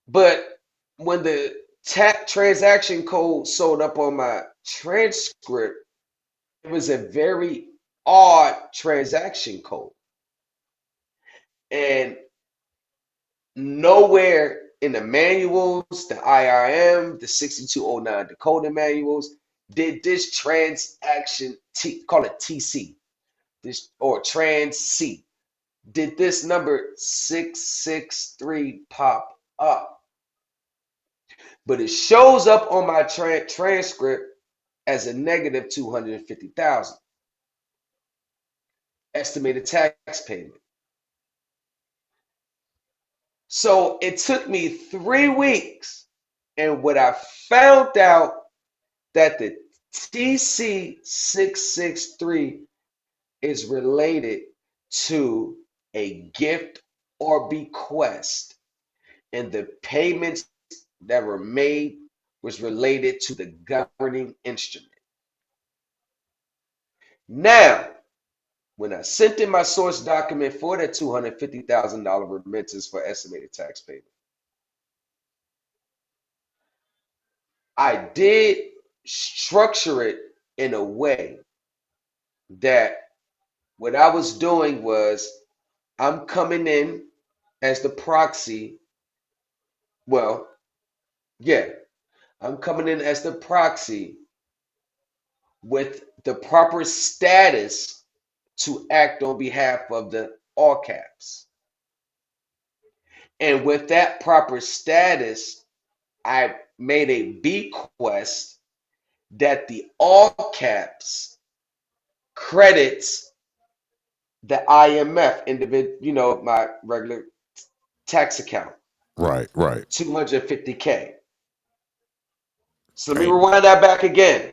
But when the transaction code showed up on my transcript, it was a very odd transaction code. And nowhere in the manuals, the IRM, the 6209 decoding manuals, did this transaction, call it TC, this or trans C, did this number 663 pop up. But it shows up on my transcript as a negative 250,000 estimated tax payment. So it took me 3 weeks, and what I found out that the TC663 is related to a gift or bequest, and the payments that were made was related to the governing instrument. Now, when I sent in my source document for that $250,000 remittance for estimated tax payment, I did structure it in a way that what I was doing was I'm coming in as the proxy. Well, yeah, I'm coming in as the proxy with the proper status to act on behalf of the all caps. And with that proper status, I made a bequest that the all caps credits the IMF individual, my regular tax account. Right. 250K. So let me rewind that back again.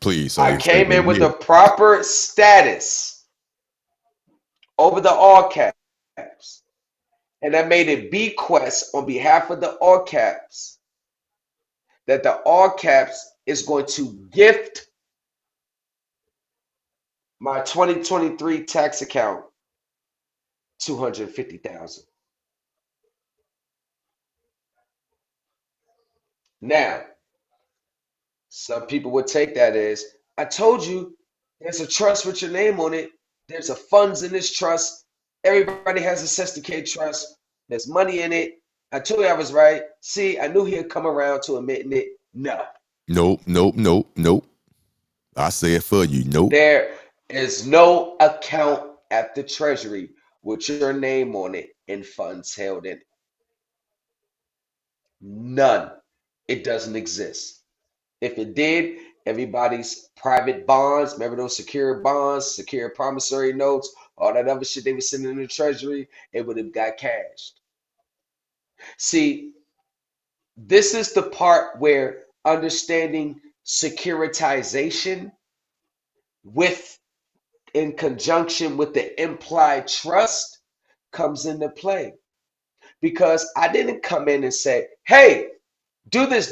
Please. So I came in with the proper status over the all caps, and I made a bequest on behalf of the all caps that the all caps is going to gift my 2023 tax account 250,000. Now, some people would take that as, I told you there's a trust with your name on it. There's a funds in this trust. Everybody has a 60K trust. There's money in it. I told you I was right. See, I knew he'd come around to admitting it. No. Nope. I say it for you. Nope. There is no account at the Treasury with your name on it and funds held in it. None. It doesn't exist. If it did, everybody's private bonds, remember those secure bonds, secure promissory notes, all that other shit they were sending in the Treasury, it would have got cashed. See, this is the part where understanding securitization in conjunction with the implied trust comes into play. Because I didn't come in and say, hey, do this.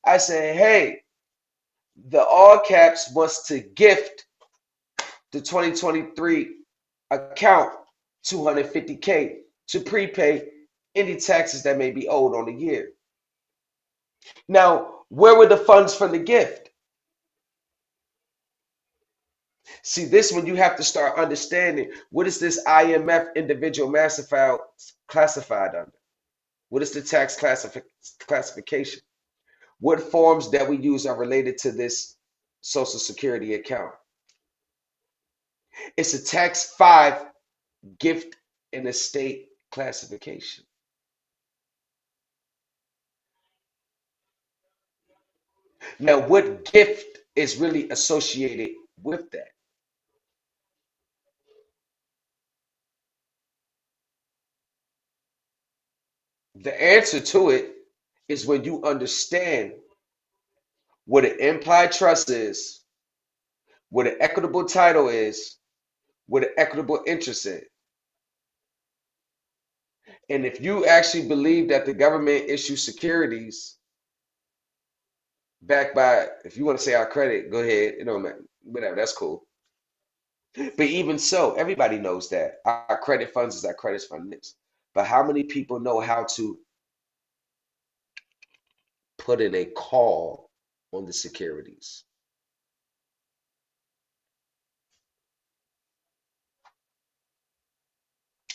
I say, hey, the all caps wants to gift the 2023 account 250K to prepay any taxes that may be owed on the year. Now, where were the funds for the gift? See, this one you have to start understanding, what is this IMF individual master file classified under? What is the tax classification? What forms that we use are related to this Social Security account? It's a tax 5 gift and estate classification. Now, what gift is really associated with that? The answer to it is when you understand what an implied trust is, what an equitable title is, what an equitable interest is. And if you actually believe that the government issues securities backed by, if you want to say our credit, go ahead, whatever, that's cool. But even so, everybody knows that our credit funds is our credit funds. But how many people know how to put in a call on the securities?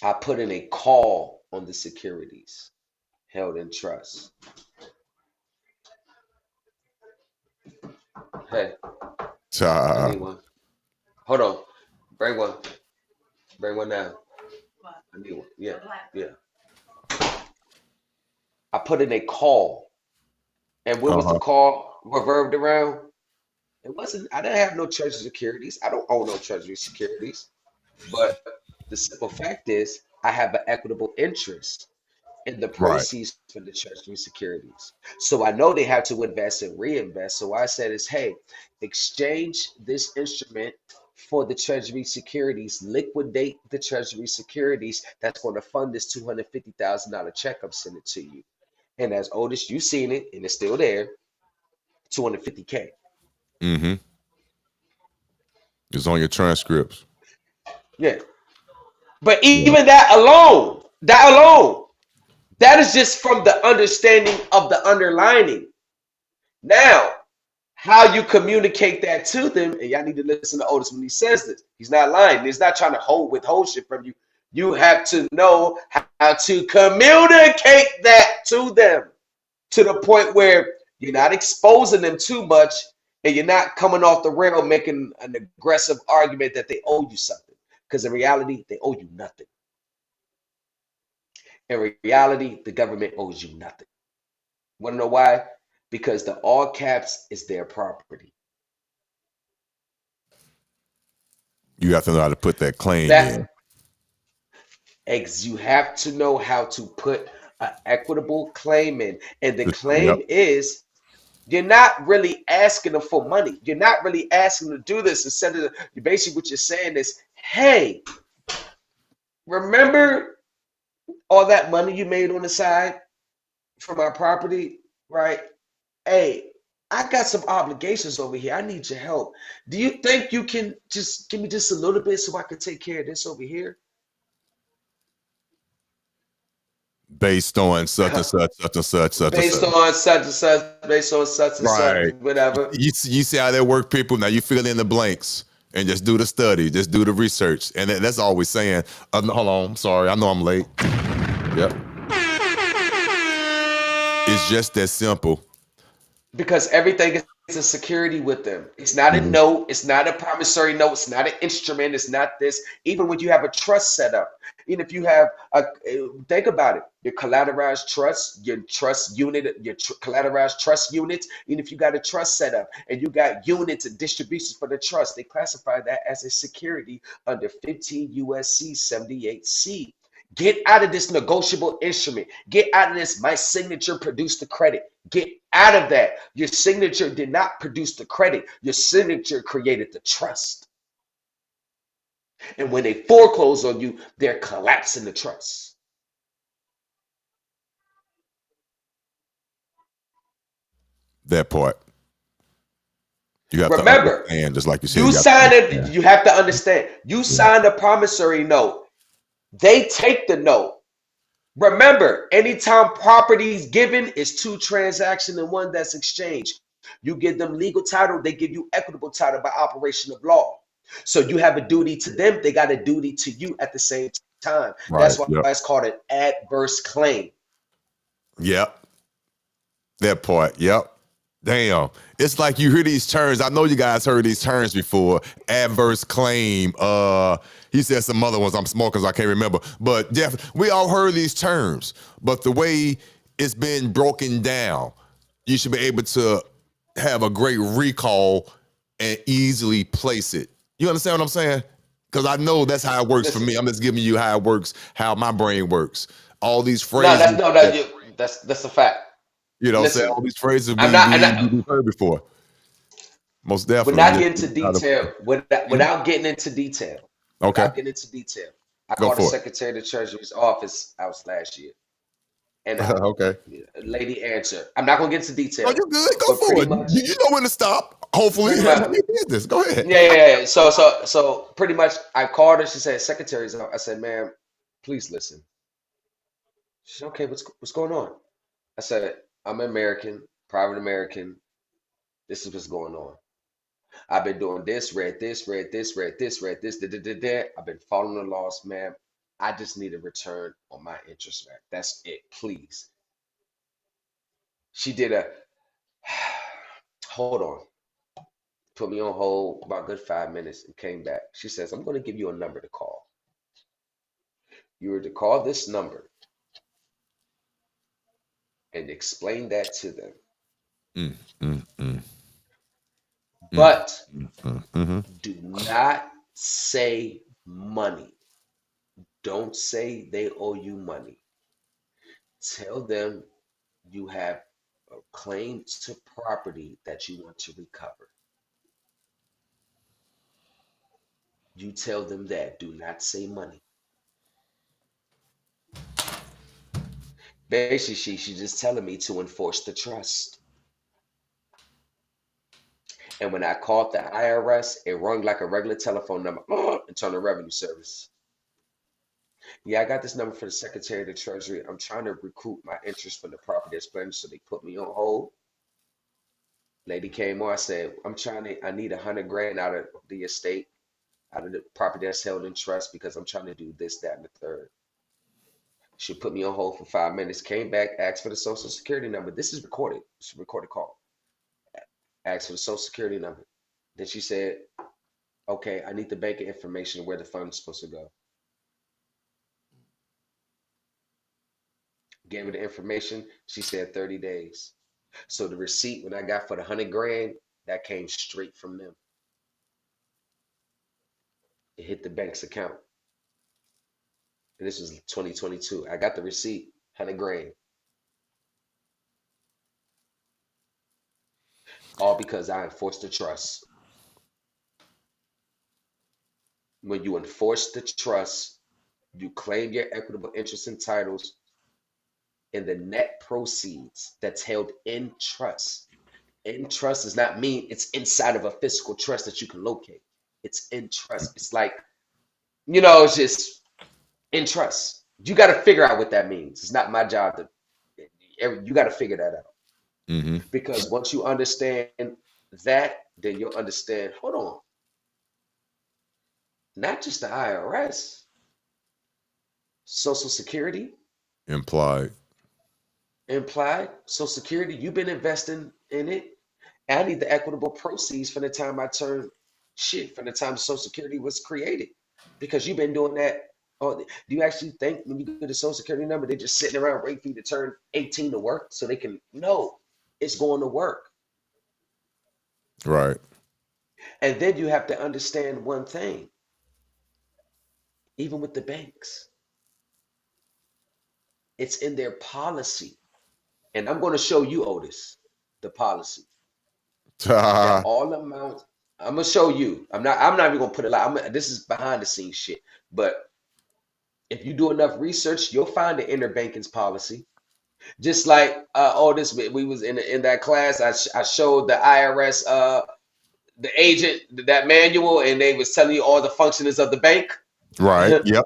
I put in a call on the securities held in trust. Hey, I need one. Hold on. Bring one. Bring one now. I need one. Yeah. Yeah. I put in a call. And what was the call reverbed around? It wasn't, I didn't have no treasury securities. I don't own no treasury securities. But the simple fact is, I have an equitable interest in the Right. proceeds from the treasury securities. So I know they have to invest and reinvest. So I said is, hey, exchange this instrument for the treasury securities, liquidate the treasury securities that's going to fund this $250,000 check I'm sending to you. And as Otis, you've seen it, and it's still there, 250K. Mm-hmm. It's on your transcripts. Yeah. But even that alone, that is just from the understanding of the underlining. Now, how you communicate that to them, and y'all need to listen to Otis when he says this. He's not lying. He's not trying to withhold shit from you. You have to know how to communicate that to them to the point where you're not exposing them too much and you're not coming off the rail making an aggressive argument that they owe you something. Because in reality, they owe you nothing. In reality, the government owes you nothing. Want to know why? Because the all caps is their property. You have to know how to put that claim in. You have to know how to put an equitable claim in. And the claim is, you're not really asking them for money. You're not really asking them to do this. Instead of, basically what you're saying is, hey, remember all that money you made on the side from our property, right? Hey, I got some obligations over here. I need your help. Do you think you can just give me just a little bit so I can take care of this over here? Based on such and such, such and such, such and such. Based on such and such, based on such and such, whatever. You see how that work, people? Now you fill in the blanks and just do the study, just do the research. And that's all we're saying. Hold on, I'm sorry. I know I'm late. Yep. It's just that simple. Because everything is a security with them. It's not a note. It's not a promissory note. It's not an instrument. It's not this. Even when you have a trust set up, even if you have think about it, your collateralized trust, your trust unit, your collateralized trust units, even if you got a trust set up and you got units and distributions for the trust, they classify that as a security under 15 USC 78C. Get out of this negotiable instrument. Get out of this, my signature produced the credit. Get out of that. Your signature did not produce the credit. Your signature created the trust. And when they foreclose on you, they're collapsing the trust. That part. You have remember, to understand, just like you said. You have to understand. You signed a promissory note. They take the note. Remember, anytime property is given, it's two transactions and one that's exchanged. You give them legal title, they give you equitable title by operation of law. So you have a duty to them, they got a duty to you at the same time. Right. That's why it's called an adverse claim. Yep. That part, yep. Damn. It's like you hear these terms. I know you guys heard these terms before. Adverse claim. He said some other ones. I'm smoking, so I can't remember. But definitely, we all heard these terms. But the way it's been broken down, you should be able to have a great recall and easily place it. You understand what I'm saying? Because I know that's how it works for me. I'm just giving you how it works, how my brain works. All these phrases. That's a fact. You know, say all these phrases we've heard before. Most definitely. Without getting into detail, without getting into detail. Okay. Without getting into detail. I called the Secretary of the Treasury's office out last year. And okay. Lady answered. I'm not gonna get into detail. Oh, you good? Go for it. You know when to stop. Hopefully, business. Go ahead. Yeah. So pretty much, I called her. She said, "Secretary's out." I said, "Ma'am, please listen." She said, "Okay, what's going on?" I said, "I'm American, private American. This is what's going on. I've been doing this, read this. I've been following the laws, ma'am. I just need a return on my interest rate. That's it, please. She did a hold on, put me on hold about a good 5 minutes and came back. She says, I'm going to give you a number to call. You were to call this number and explain that to them. But do not say money. Don't say they owe you money. Tell them you have a claim to property that you want to recover. You tell them that. Do not say money. Basically, she's just telling me to enforce the trust. And when I called the IRS, it rung like a regular telephone number, Internal Revenue Service. Yeah, I got this number for the Secretary of the Treasury. I'm trying to recoup my interest from the property that's planned, so they put me on hold. Lady came on, I said, I need 100 grand out of the estate, out of the property that's held in trust, because I'm trying to do this, that, and the third. She put me on hold for 5 minutes, came back, asked for the Social Security number. This is recorded. It's a recorded call. Asked for the Social Security number. Then she said, okay, I need the banking information where the funds supposed to go. Gave her the information. She said 30 days. So the receipt when I got for the 100 grand, that came straight from them. It hit the bank's account. And this was 2022. I got the receipt, 100 grand. All because I enforced the trust. When you enforce the trust, you claim your equitable interest and titles in the net proceeds that's held in trust. In trust does not mean it's inside of a physical trust that you can locate. It's in trust. It's like, it's just in trust. You got to figure out what that means. It's not my job to, you got to figure that out. Mm-hmm. Because once you understand that, then you'll understand, hold on, not just the IRS, Social Security. Implied, Social Security, you've been investing in it. I need the equitable proceeds from the time I turned from the time Social Security was created. Because you've been doing that. Oh, do you actually think when you get a Social Security number, they're just sitting around waiting for you to turn 18 to work so they can know it's going to work? Right. And then you have to understand one thing. Even with the banks, it's in their policy. And I'm going to show you, Otis, the policy. That all amounts, I'm going to show you. I'm not even going to put it like, this is behind the scenes shit. But if you do enough research, you'll find the interbanking's policy. Just like Otis, we was in that class. I showed the IRS, the agent, that manual, and they was telling you all the functions of the bank. Right. Yep.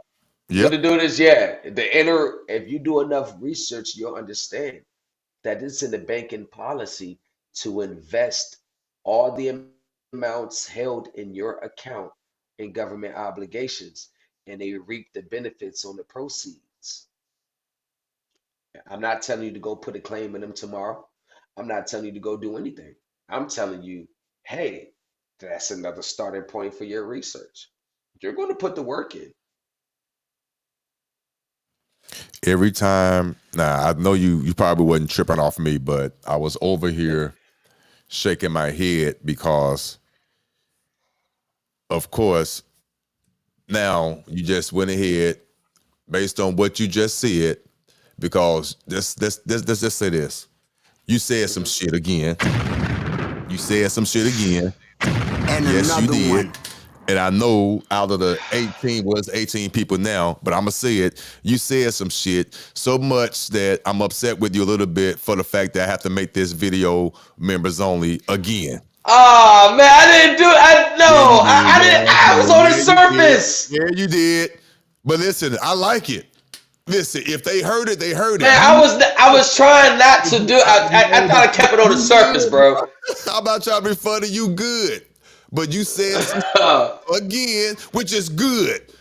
So to do this, if you do enough research, you'll understand that it's in the banking policy to invest all the amounts held in your account in government obligations, and they reap the benefits on the proceeds. I'm not telling you to go put a claim in them tomorrow. I'm not telling you to go do anything. I'm telling you, hey, that's another starting point for your research. You're going to put the work in. Every time, I know you probably wasn't tripping off me, but I was over here shaking my head because, of course, now you just went ahead based on what you just said, because let's just say this. You said some shit again. You said some shit again. And yes, you did. One. And I know out of the 18 people now, but I'm going to say it. You said some shit so much that I'm upset with you a little bit for the fact that I have to make this video members only again. Oh, man, I didn't do it. I was on the surface. Yeah, you did. But listen, I like it. Listen, if they heard it, they heard it. Man, I was trying not to do it. I thought I kept it on the surface, bro. How about y'all be funny? You good. But you said again, which is good.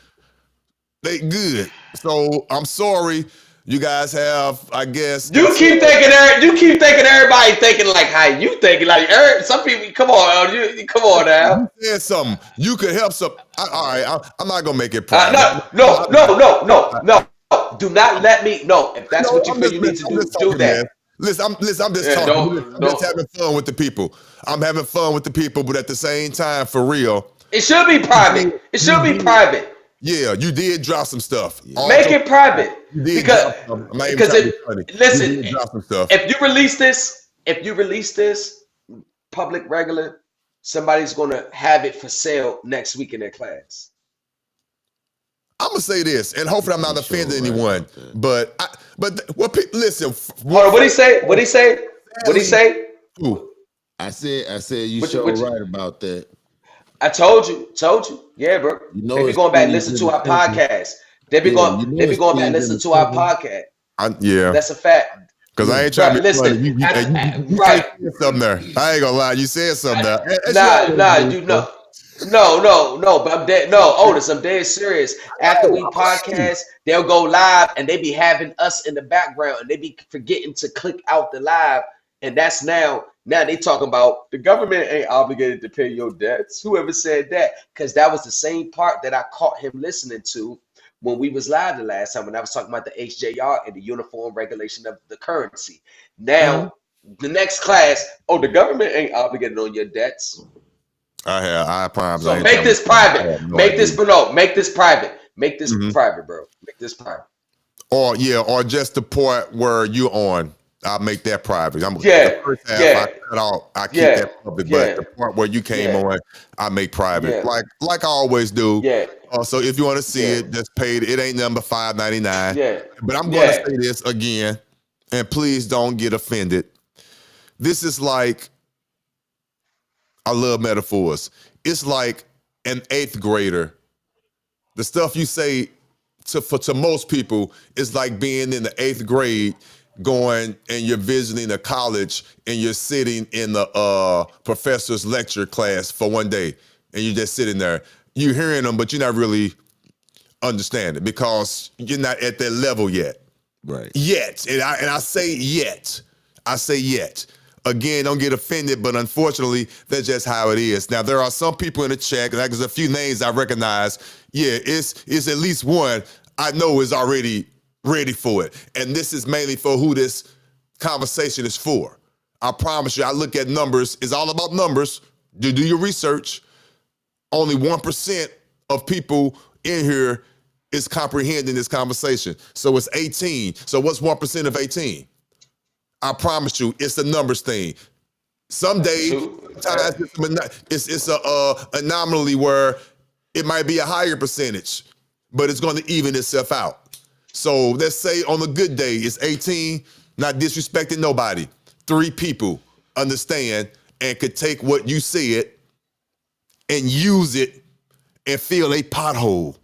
They good. So I'm sorry. You guys have, I guess. You keep thinking everybody thinking like how you thinking. Like some people, come on, come on now. You said something. You could help some. All right, I'm not gonna make it No. Do not let me. No, if that's what you feel you need to do that. Man. Listen, I'm just talking. I'm just having fun with the people. I'm having fun with the people, but at the same time, for real, it should be private. It should be private. Yeah, you did drop some stuff. Yeah. Make it private because listen, if you release this public regular, somebody's gonna have it for sale next week in their class. I'm gonna say this, and hopefully I'm not offending anyone. But what people listen. Hold on, what he say? What he say? Who? I said you sure right about that. I told you. Yeah, bro. They be going back and listen to our podcast. They be going back and listen to our podcast. Yeah. That's a fact. Because I ain't trying to be funny. You right. said something there. I ain't gonna lie. You said something there. No, but I'm dead. No, Otis, I'm dead serious. After we podcast, they'll go live and they be having us in the background and they be forgetting to click out the live. And that's now they talking about the government ain't obligated to pay your debts. Whoever said that? Because that was the same part that I caught him listening to when we was live the last time when I was talking about the HJR and the uniform regulation of the currency. Now, the next class, the government ain't obligated on your debts. I promise. So make this private. Make this private. Make this private, bro. Make this private. Or just the part where you're on. I'll make that private. The first half I cut out. I keep that public, but the part where you came on, I make private. Like I always do. Yeah. So if you want to see it, just pay it. It ain't number $5.99. Yeah. But I'm going to say this again, and please don't get offended. This is like, I love metaphors. It's like an 8th grader. The stuff you say to most people is like being in the 8th grade, going and you're visiting a college and you're sitting in the professor's lecture class for one day and you're just sitting there. You're hearing them, but you're not really understanding because you're not at that level yet. Right. Yet. And I say yet. Again, don't get offended, but unfortunately, that's just how it is. Now, there are some people in the chat, like there's a few names I recognize. Yeah, it's at least one I know is already ready for it. And this is mainly for who this conversation is for. I promise you, I look at numbers. It's all about numbers. You do your research. Only 1% of people in here is comprehending this conversation. So it's 18. So what's 1% of 18? I promise you, it's a numbers thing. Some days, it's a anomaly where it might be a higher percentage, but it's going to even itself out. So let's say on a good day, it's 18, not disrespecting nobody. 3 people understand and could take what you said and use it and fill a pothole.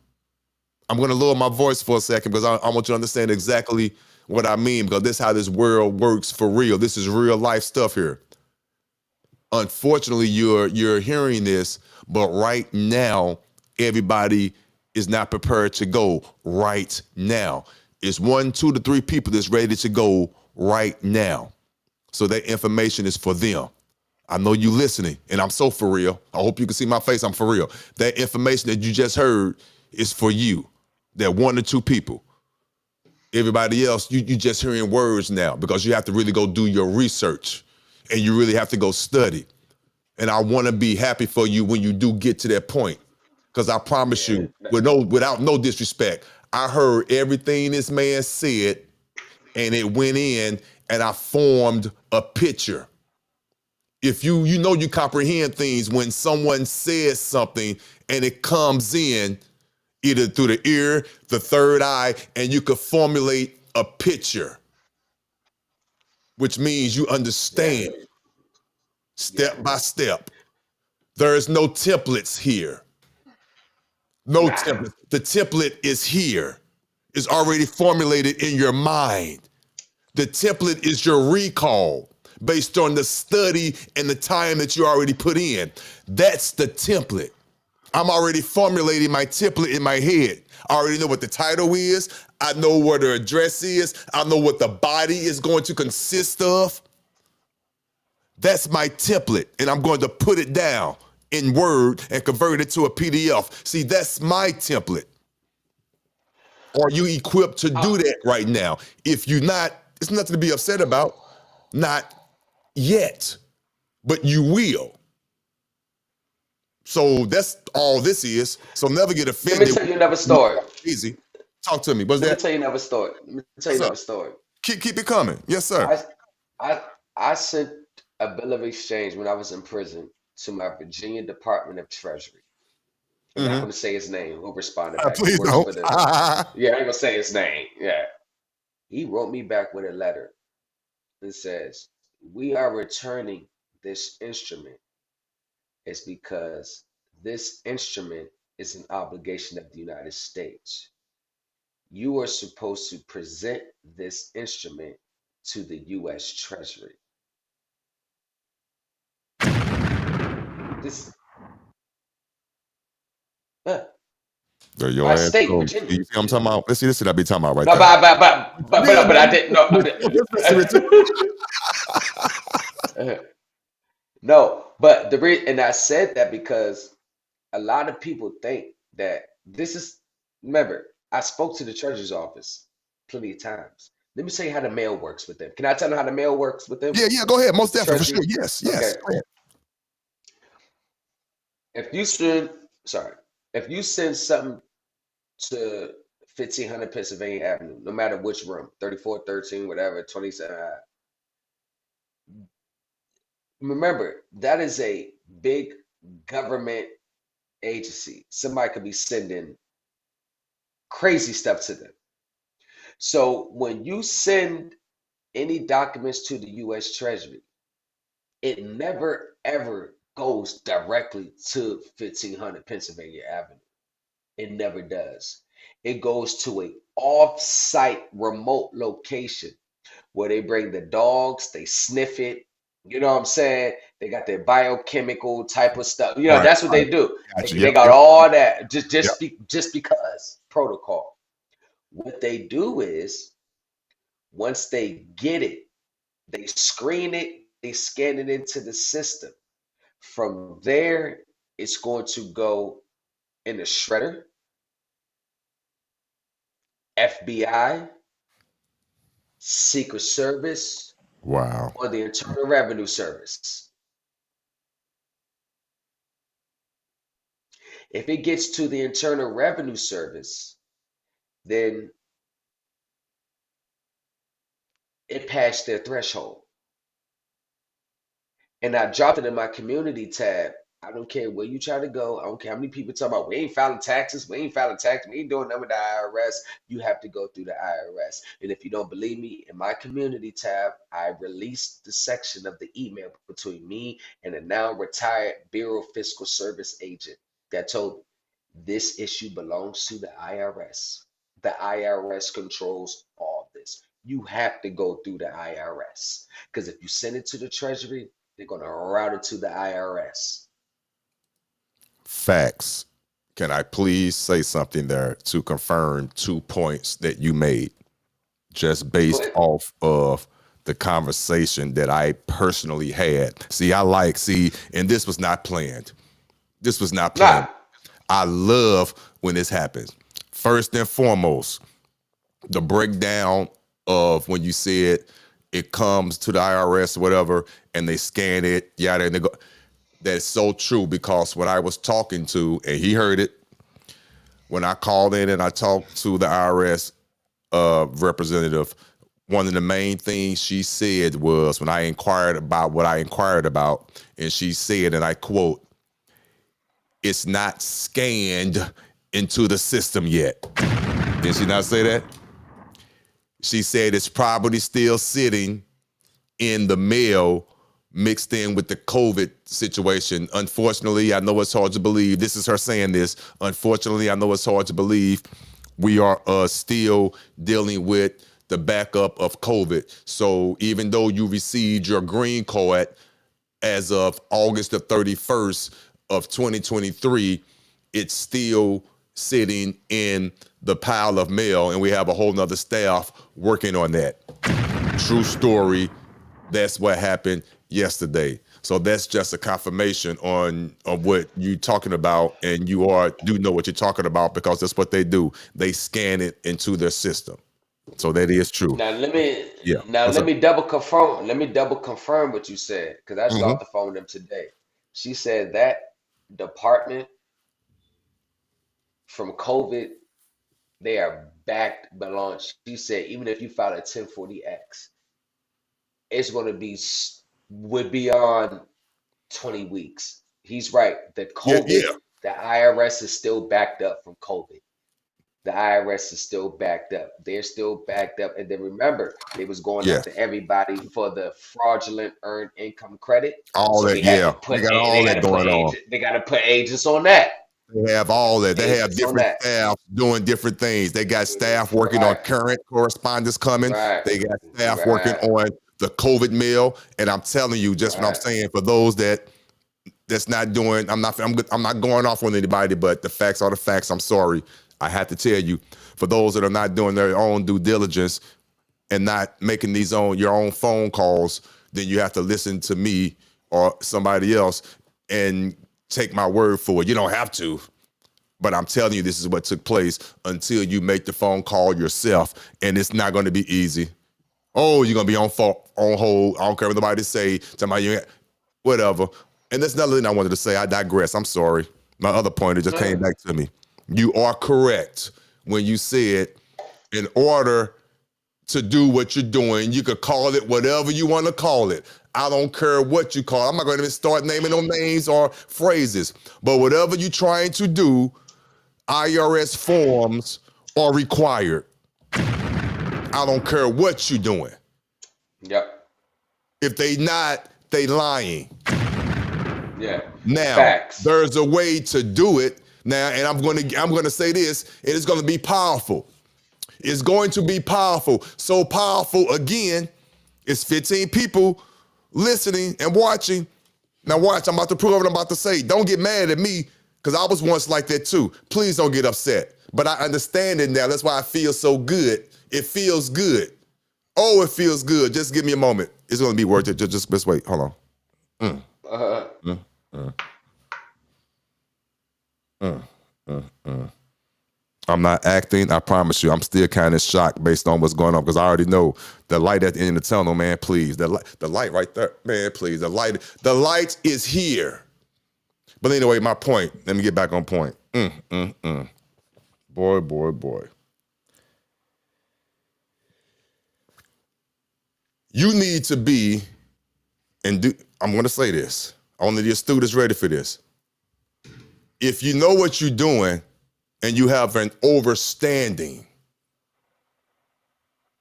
I'm going to lower my voice for a second because I want you to understand exactly what I mean, because this is how this world works for real. This is real life stuff here. Unfortunately, you're hearing this, but right now, everybody is not prepared to go right now. It's 1, 2 to 3 people that's ready to go right now. So that information is for them. I know you listening, and I'm so for real. I hope you can see my face. I'm for real. That information that you just heard is for you. That 1 to 2 people. Everybody else, you just hearing words now because you have to really go do your research and you really have to go study. And I want to be happy for you when you do get to that point. Because I promise you, without no disrespect, I heard everything this man said and it went in and I formed a picture. If you comprehend things when someone says something and it comes in either through the ear, the third eye, and you could formulate a picture, which means you understand step by step. There is no templates here. No template. The template is here. It's already formulated in your mind. The template is your recall based on the study and the time that you already put in. That's the template. I'm already formulating my template in my head. I already know what the title is. I know where the address is. I know what the body is going to consist of. That's my template, and I'm going to put it down in Word and convert it to a PDF. See, that's my template. Are you equipped to do that right now? If you're not, it's nothing to be upset about. Not yet, but you will. So that's all this is. So never get offended. Let me tell you another story. Easy. Talk to me. What's Let that? me tell you another story. Let me tell you another story. Keep it coming. Yes, sir. I sent a bill of exchange when I was in prison to my Virginia Department of Treasury. I'm not going to say his name. Who responded back? Please don't. Yeah, I ain't going to say his name. Yeah. He wrote me back with a letter that says, we are returning this instrument. It's because this instrument is an obligation of the United States. You are supposed to present this instrument to the U.S. Treasury. This, There your my ass state, goes. Virginia. You see what I'm talking about? Let's see this shit I be talking about right No, there. but I didn't know. No, but the reason, and I said that because a lot of people think that this is, remember, I spoke to the treasurer's office plenty of times. Let me tell you how the mail works with them. Can I tell them how the mail works with them? Yeah, go ahead. Most definitely, for Treasury? sure. Yes. Okay. Go ahead. If you send something to 1500 Pennsylvania Avenue, no matter which room, 3413, whatever, 27. Remember, that is a big government agency. Somebody could be sending crazy stuff to them. So when you send any documents to the U.S. Treasury, it never ever goes directly to 1500 Pennsylvania Avenue. It never does. It goes to a off-site remote location where they bring the dogs, they sniff it. You know what I'm saying? They got their biochemical type of stuff. You know, Right, that's what they do. Gotcha. They got all that just because protocol. What they do is once they get it, they screen it, they scan it into the system. From there, it's going to go in the shredder, FBI, Secret Service, Wow. or the Internal Revenue Service. If it gets to the Internal Revenue Service, then it passed their threshold. And I dropped it in my community tab. I don't care where you try to go. I don't care how many people talk about we ain't filing taxes. We ain't filing taxes. We ain't doing nothing with the IRS. You have to go through the IRS. And if you don't believe me, in my community tab, I released the section of the email between me and a now retired Bureau Fiscal Service agent that told me this issue belongs to the IRS. The IRS controls all this. You have to go through the IRS because if you send it to the Treasury, they're going to route it to the IRS. Facts. Can I please say something there to confirm 2 points that you made just based off of the conversation that I personally had? And this was not planned. This was not planned. Nah. I love when this happens. First and foremost, the breakdown of when you said it comes to the IRS or whatever, and they scan it, yada, and they go. That's so true because when I was talking to, and he heard it, when I called in and I talked to the IRS representative, one of the main things she said was when I inquired about what I inquired about, and she said, and I quote, "It's not scanned into the system yet." Did she not say that? She said it's probably still sitting in the mail mixed in with the COVID situation. Unfortunately, I know it's hard to believe. This is her saying this. Unfortunately, I know it's hard to believe. We are still dealing with the backup of COVID. So even though you received your green card as of August the 31st of 2023, it's still sitting in the pile of mail, and we have a whole nother staff working on that. True story. That's what happened yesterday. So that's just a confirmation on what you're talking about, and you do know what you're talking about, because that's what they do. They scan it into their system. So that is true. Now let me What's up? double confirm. Let me double confirm what you said, because I just got Mhm. off the phone with them today. She said that department from COVID, they are backed balance. She said even if you file a 1040X, it's going to be would be on 20 weeks. He's right. The COVID, the IRS is still backed up from COVID. The IRS is still backed up. They're still backed up. And then remember, they was going after everybody for the fraudulent earned income credit. All So that, they had to put they got all that going on. They got to put agents on that. They have all that. They have Agents on different that. staff doing different things. They got staff working on current correspondence coming. They got staff working on the COVID mail. And I'm telling you, just what I'm saying, for those that's not doing, I'm not going off on anybody, but the facts are the facts. I'm sorry. I have to tell you, for those that are not doing their own due diligence and not making your own phone calls, then you have to listen to me or somebody else and take my word for it. You don't have to, but I'm telling you, this is what took place until you make the phone call yourself, and it's not going to be easy. Oh, you're going to be on hold. I don't care what nobody say. Whatever. And that's another thing I wanted to say. I digress. I'm sorry. My other point, it just came back to me. You are correct when you said, in order to do what you're doing, you could call it whatever you want to call it. I don't care what you call it. I'm not going to even start naming no names or phrases. But whatever you're trying to do, IRS forms are required. I don't care what you're doing. Yep. If they not, they lying. Yeah. Now, Facts. there's a way to do it now, and I'm going to say this, and it's going to be powerful. It's going to be powerful. So powerful, again, it's 15 people listening and watching. Now watch, I'm about to prove what I'm about to say. Don't get mad at me, because I was once like that too. Please don't get upset. But I understand it now. That's why I feel so good. It feels good. Oh, it feels good. Just give me a moment. It's going to be worth it. Just wait. Hold on. I'm not acting. I promise you. I'm still kind of shocked based on what's going on, because I already know the light at the end of the tunnel, man. Please, the light right there, man. Please, the light is here. But anyway, my point. Let me get back on point. Boy. You need to be and do. I'm going to say this. Only the astute is ready for this. If you know what you're doing and you have an overstanding,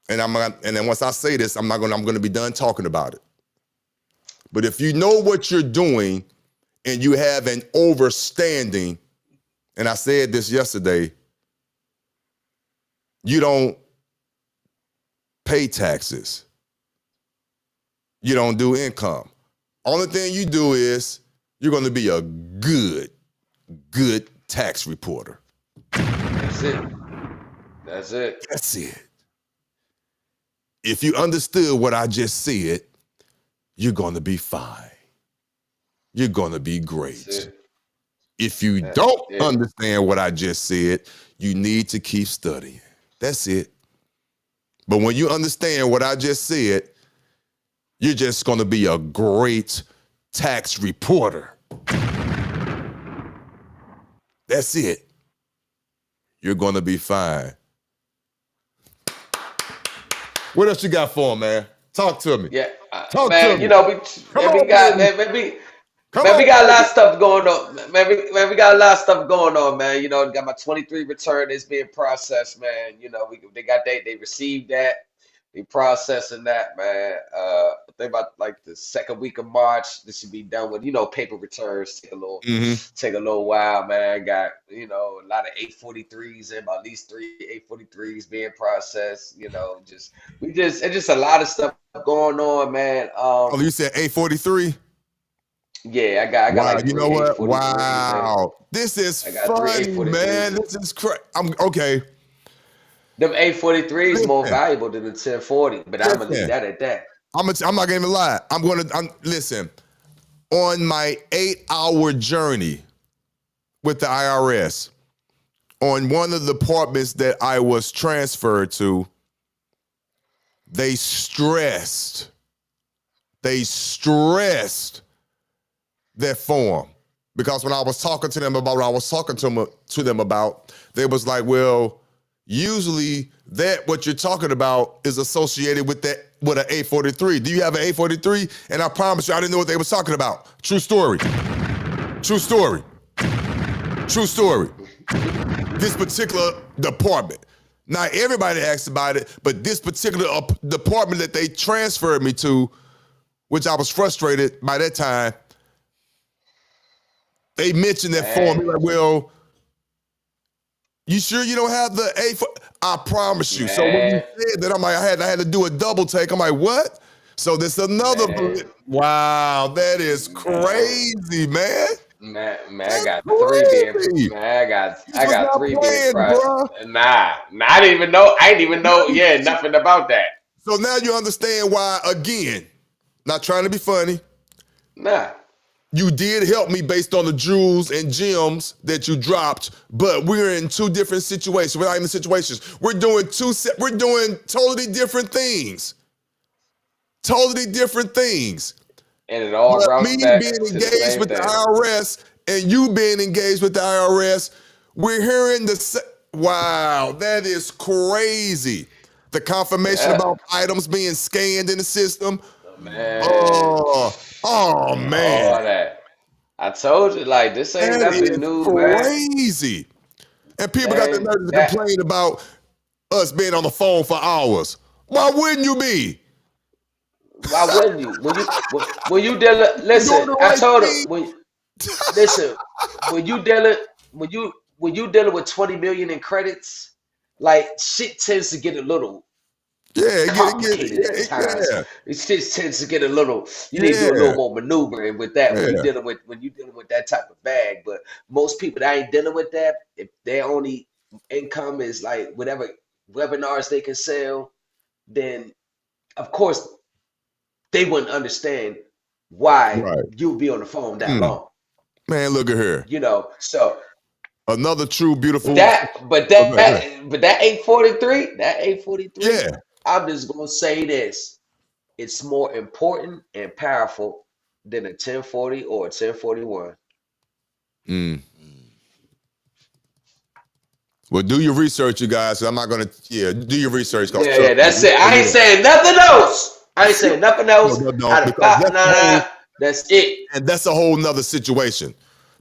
and then once I say this, I'm going to be done talking about it. But if you know what you're doing and you have an overstanding, and I said this yesterday, you don't pay taxes. You don't do income. Only thing you do is you're going to be a good tax reporter. That's it. That's it. If you understood what I just said, you're going to be fine. You're going to be great. If you don't understand what I just said, you need to keep studying. That's it. But when you understand what I just said, you're just going to be a great tax reporter. That's it. You're going to be fine. What else you got for him, man? Talk to me. Yeah, Talk man. to me. You know, we got a lot of stuff going on. Man, we got a lot of stuff going on, man. You know, got my 23 return is being processed, man. You know, they received that. They processing that, man. I think about like the second week of March, this should be done with. You know, paper returns take a little while, man. Got, you know, a lot of 843s and at least 3 843s being processed. You know, it's just a lot of stuff going on, man. You said 843? Yeah, I got Wow, like you know 3 what? 843s, man. Wow. This is I got 3 funny, man. 843s. This is crazy. I'm okay. Them 843s more Listen, valuable than the 1040, but I'm gonna leave listen. that at that. I'm not gonna even lie. Listen. On my 8-hour journey with the IRS, on one of the departments that I was transferred to, they stressed that form. Because when I was talking to them about what I was talking to them about, they was like, well, usually that what you're talking about is associated with an 843. Do you have an 843? And I promise you, I didn't know what they was talking about. True story. True story. True story. This particular department. Not everybody asked about it, but this particular department that they transferred me to, which I was frustrated by that time, they mentioned that form. They're like, well, you sure you don't have the I promise you. Man, So when you said that, I'm like, I had to do a double take. I'm like, what? So this another. Wow, that is crazy, man. Man, That's I got crazy. 3 being. Man, I Was got not 3 being playing, pressed. bro. Nah, I didn't even know. I didn't even know. Yeah, nothing about that. So now you understand why. Again, not trying to be funny. Nah. You did help me based on the jewels and gems that you dropped, but we're in two different situations. We're not even situations. We're doing totally different things. Totally different things. And it all But routes me back being to the engaged same with the thing. IRS and you being engaged with the IRS, we're hearing wow, that is crazy. The confirmation about items being scanned in the system. Man. Oh man. All that. I told you, like, this ain't That nothing is new, man. crazy. And people got the Man, nerve to complain about us being on the phone for hours. Why wouldn't you be? why wouldn't you? When you dealing, listen, Doing the I right told thing. her listen, when you dealing when you dealing with 20 million in credits, like shit tends to get a little Yeah, complicated at times. yeah, It just tends to get a little. You need to do a yeah, little more maneuvering with that when yeah. you dealing with that type of bag. But most people that ain't dealing with that, if their only income is like whatever webinars they can sell, then of course they wouldn't understand why Right. you'll be on the phone that long. Man, look at her. You know, so Another true, beautiful. that 843, Yeah. I'm just gonna say this. It's more important and powerful than a 1040 or a 1041. Well, do your research, you guys. I'm not gonna. Yeah, do your research. Yeah, that's it. I ain't saying nothing else. I ain't saying nothing else. No, because that's it. and that's a whole nother situation.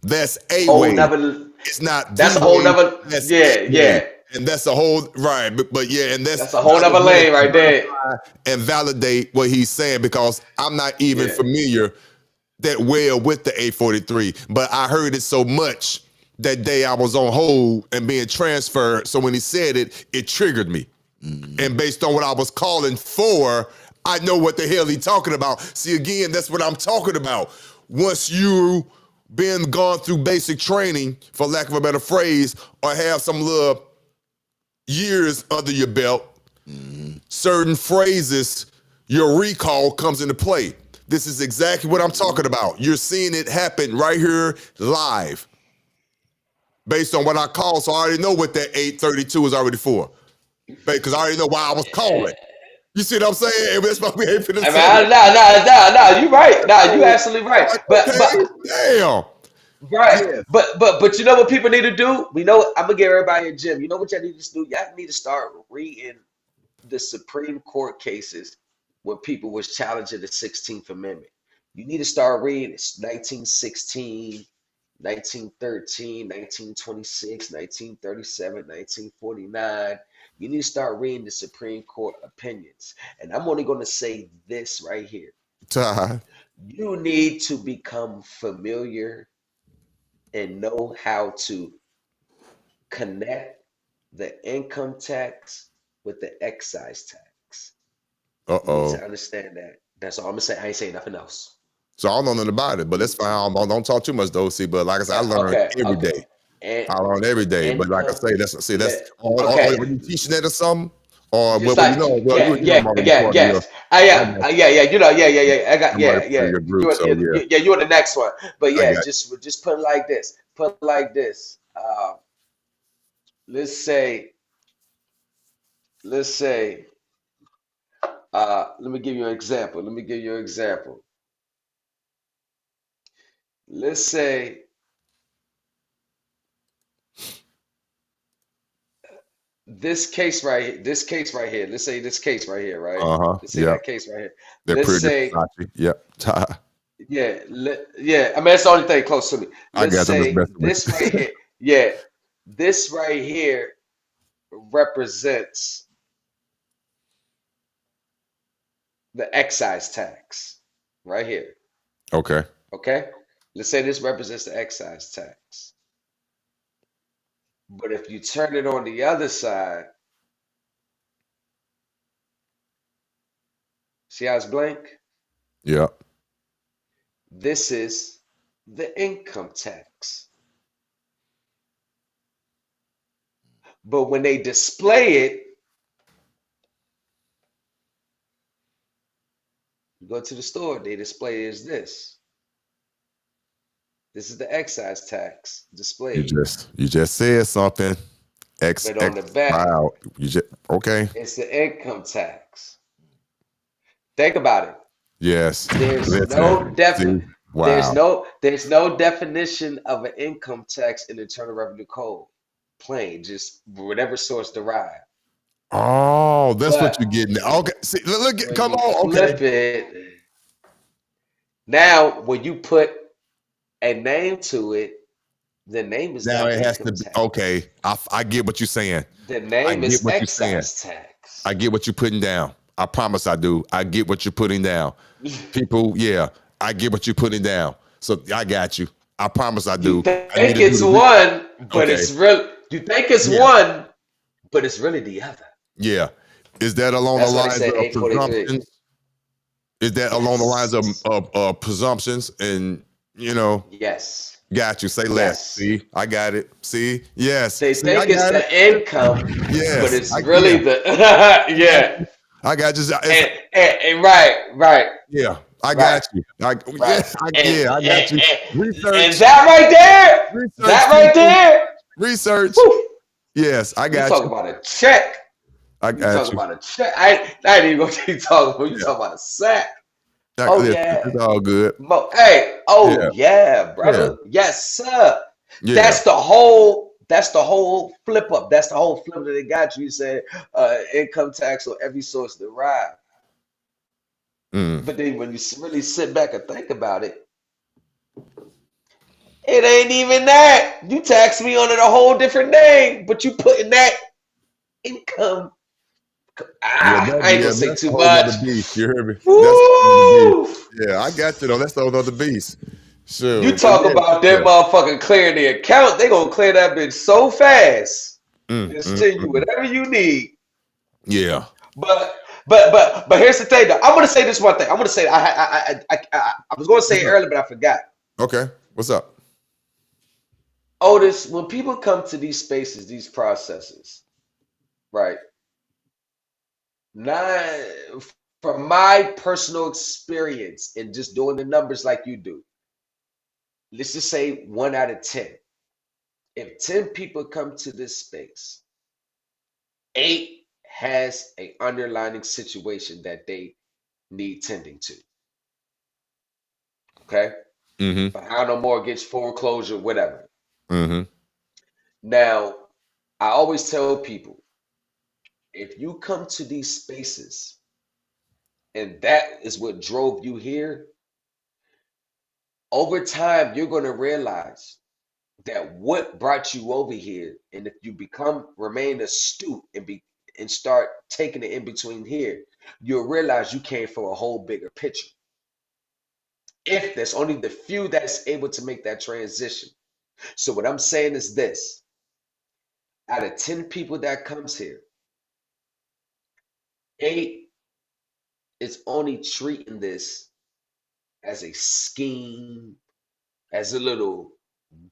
That's a Whole way. nother. It's not That's the a whole way. nother. That's Yeah, a way. yeah. And that's a whole right, but yeah, and That's a whole I nother just wanted lane to right there. verify and validate what he's saying because I'm not even Yeah. familiar that well with the 843, but I heard it so much that day I was on hold and being transferred. So when he said it, it triggered me. And based on what I was calling for, I know what the hell he's talking about. See, again, that's what I'm talking about. Once you been gone through basic training, for lack of a better phrase, or have some little years under your belt, certain phrases, your recall comes into play. This is exactly what I'm talking about. You're seeing it happen right here live. Based on what I call, so I already know what that 832 is already for. Because I already know why I was calling. You see what I'm saying? That's what we ain't finna say. No, you right. No, you absolutely right. But damn. Right. Yes. But you know what people need to do? We know I'm gonna give everybody a gym. You know what y'all need to do? Y'all need to start reading the Supreme Court cases when people was challenging the 16th Amendment. You need to start reading 1916, 1913, 1926, 1937, 1949. You need to start reading the Supreme Court opinions. And I'm only going to say this right here. You need to become familiar and know how to connect the income tax with the excise tax. You need to understand that. That's all I'm gonna say. I ain't saying nothing else. So I don't know nothing about it, but that's fine. Don't talk too much though, see. But like I said, I learn every day. And I learn every day. But like I say, that's okay. when you teaching that or something, or Just well, like you I'm already part of your. yes. I am. Yeah. You know, I got I'm already part of your You group, so yeah, you on the next one. But I yeah, got just put it like this. Put it like this. Let's say, let's say, let me give you an example. Let's say this case right here, let's say this case right here, right? Let's say yeah. that case right here. They're Let's pretty good. say, Yep. yeah, I mean that's the only thing close to me. I Let's got them just say messing with this you. right here, yeah, this right here represents the excise tax right here. Okay. Okay? Let's say this represents the excise tax. But if you turn it on the other side, see how it's blank? Yeah. This is the income tax. But when they display it, you go to the store, they display it as this. This is the excise tax displayed. You just said something. But on the back, Wow. You just okay. it's the income tax. Think about it. Yes. There's Listen. See? Wow. there's no definition of an income tax in the Internal Revenue Code. Plain, just whatever source derived. Oh, that's what But you're getting. Okay. See, look, when come you on. Okay. flip it, now when you put a name to it, the name is Now not it has to income be tax. okay. I get what you're saying. The I name get is what you're saying. excise tax. I get what you're putting down. I promise I do. I get what you're putting down. People, yeah, I get what you're putting down. So I got you. I promise I You do. think I need to do it's the one, but okay. it's real. You think it's Yeah. one, but it's really the other. Yeah. Is that along the That's why they lines said of 843. presumptions? Is that along the lines Yes. of presumptions and Yes. got you. Say less. Yes. See, I got it. See, yes. They See, I think it's got it. the income, but Yes. it's really the yeah. I got you. And right. Yeah, I Right. got you. Right. I got you. And Research. that right there, Research, that right people. there. Research. Whew, Yes, I you got talk you. about a check. I You got talk you. about a check. I ain't even gonna keep talking about you Yeah. talking about a sack. Oh Listen, yeah. it's all good. Hey, oh Yeah. yeah, Yeah. brother. Yes, sir. Yeah. That's the whole flip up. That's the whole flip that they got you. You said income tax or every source derived. Mm. But then when you really sit back and think about it, it ain't even that. You tax me on it a whole different name, but you putting that income. I ain't gonna say That's a too whole much. nother beast. You hear me? Woo! That's a whole nother beast. Yeah, I got you though. That's a whole nother beast. Sure. You But talk about them yeah. motherfucking clearing the account, they gonna clear that bitch so fast and Mm. send you whatever you need. Yeah. But here's the thing though. I'm gonna say this one thing. I'm gonna say I was gonna say it earlier, but I forgot. Okay. What's up? Otis, when people come to these spaces, these processes, right? From my personal experience in just doing the numbers like you do, let's just say 1 out of 10. If 10 people come to this space, 8 has an underlying situation that they need tending to. Okay? Mm-hmm. Behind on mortgage, foreclosure, whatever. Mm-hmm. Now, I always tell people, if you come to these spaces and that is what drove you here, over time, you're going to realize that what brought you over here, and if you remain astute and start taking it in between here, you'll realize you came for a whole bigger picture. If there's only the few that's able to make that transition. So what I'm saying is this: out of 10 people that comes here, 8 is only treating this as a scheme, as a little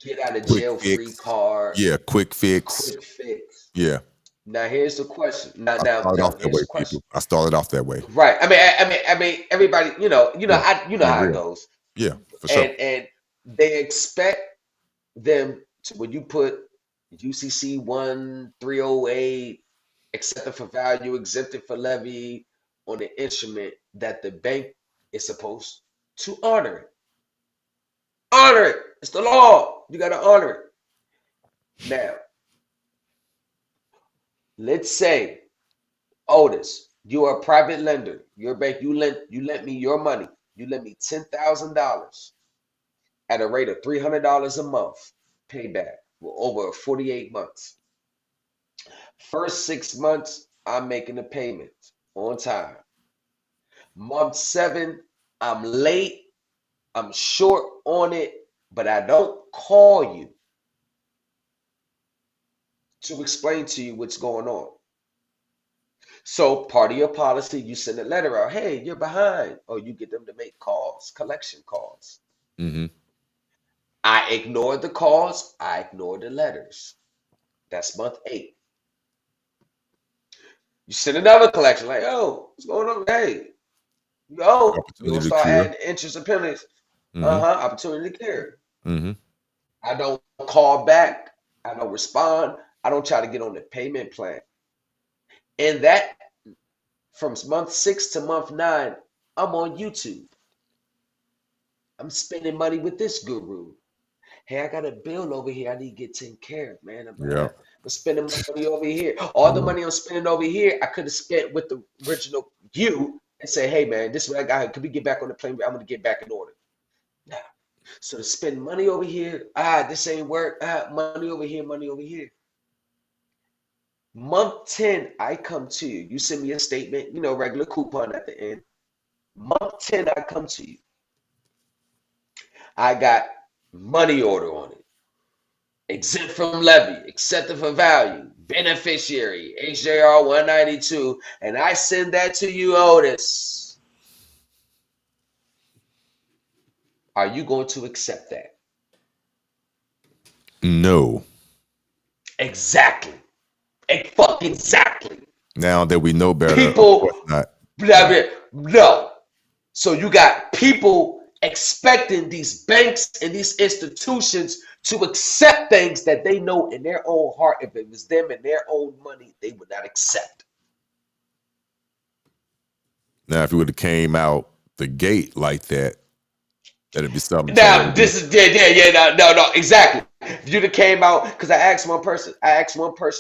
get out of Quick jail free fix. card, Yeah, quick fix. quick fix. Yeah. Now here's the question. Now I started off that here's way, the question. people. I started off that way. Right. I mean, everybody, Yeah. Being how it real. goes. Yeah, for sure. And they expect them to, when you put UCC 1308, accepted for value, exempted for levy on the instrument, that the bank is supposed to honor it. Honor it. It's the law. You got to honor it. Now, let's say, Otis, you are a private lender. Your bank, you lent me your money. You lent me $10,000 at a rate of $300 a month payback for over 48 months. First 6 months, I'm making the payments on time. Month 7, I'm late. I'm short on it, but I don't call you to explain to you what's going on. So part of your policy, you send a letter out, hey, you're behind, or you get them to make calls, collection calls. Mm-hmm. I ignored the calls. I ignored the letters. That's month 8. You send another collection, like, oh, what's going on? Hey, you'll start adding interest and penalties. Opportunity to cure. Mm-hmm. I don't call back. I don't respond. I don't try to get on the payment plan. And that, from month 6 to month 9, I'm on YouTube. I'm spending money with this guru. Hey, I got a bill over here. I need to get taken care of, man. I'm spending money over here. All the money I'm spending over here, I could have spent with the original you and say, hey, man, this is what I got. Could we get back on the plane? I'm going to get back in order. Now, so to spend money over here, this ain't work. Money over here, money over here. Month 10, I come to you. You send me a statement, regular coupon at the end. Month 10, I come to you. I got money order on it. Exempt from levy, accepted for value, beneficiary, HJR 192, and I send that to you, Otis. Are you going to accept that? No. Exactly. Exactly. Now that we know better, people, not. No. So you got people expecting these banks and these institutions to accept things that they know in their own heart, if it was them and their own money, they would not accept. Now, if it would have came out the gate like that, that'd be something. Now, this is no, exactly. If you'd have came out, because I asked one person,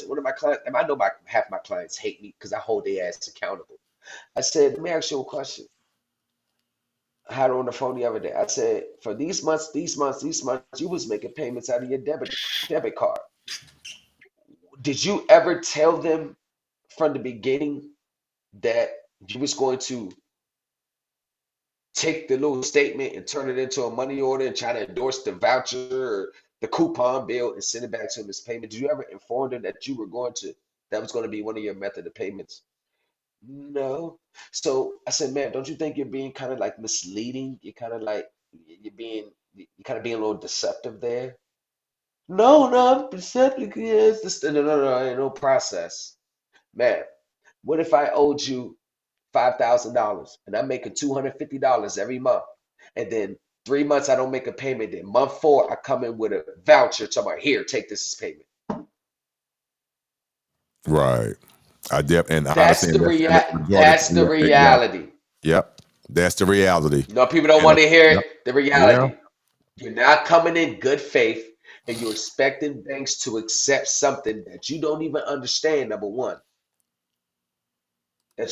one of my clients, and I know half my clients hate me because I hold their ass accountable. I said, let me ask you a question. I had her on the phone the other day. I said, for these months, you was making payments out of your debit card. Did you ever tell them from the beginning that you was going to take the little statement and turn it into a money order and try to endorse the voucher or the coupon bill and send it back to them as payment? Did you ever inform them that that was going to be one of your method of payments? No. So I said, man, don't you think you're being kind of like misleading? You're kind of being a little deceptive there. No, I'm deceptive. Yes, no process. Man, what if I owed you $5,000 and I'm making $250 every month, and then 3 months I don't make a payment, then month 4 I come in with a voucher talking about, here, take this as payment. Right. That's the reality. Yep. That's the reality. No, people don't want to hear it. The reality. Yeah. You're not coming in good faith and you're expecting banks to accept something that you don't even understand, number one. And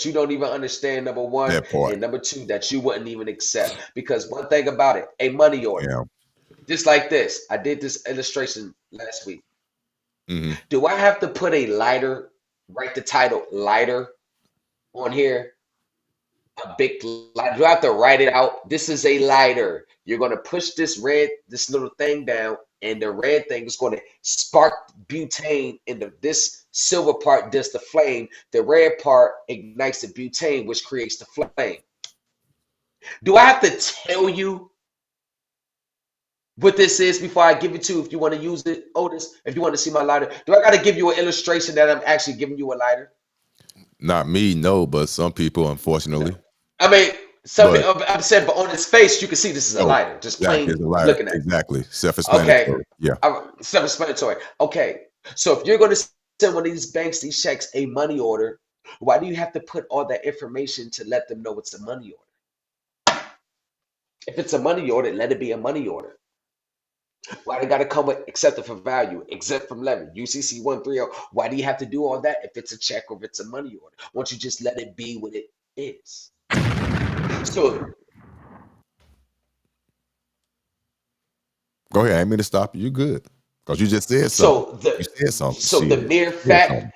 number 2, that you wouldn't even accept. Because one thing about it, a money order, just like this, I did this illustration last week. Mm-hmm. Do I have to put a lighter, write the title lighter on here? A big lighter. Do I have to write it out? This is a lighter. You're going to push this little thing down, and the red thing is going to spark butane into this silver part does the flame. The red part ignites the butane, which creates the flame. Do I have to tell you what this is before I give it to you if you want to use it, Otis? If you want to see my lighter, do I got to give you an illustration that I'm actually giving you a lighter? Not me, no, but some people, unfortunately. I mean, I'm saying, but on his face, you can see this is a Oh, lighter. Just exactly, plain it's a lighter. looking at it. Exactly. Self-explanatory. Okay. Yeah. Self-explanatory. Okay. So if you're going to send one of these banks, these checks, a money order, why do you have to put all that information to let them know it's a money order? If it's a money order, let it be a money order. Why they got to come with accepted for value, exempt from levy, UCC 130? Why do you have to do all that if it's a check or if it's a money order? Why don't you just let it be what it is? So go ahead. I ain't mean to stop you. You good. Because you just said something. You said something. So the mere fact,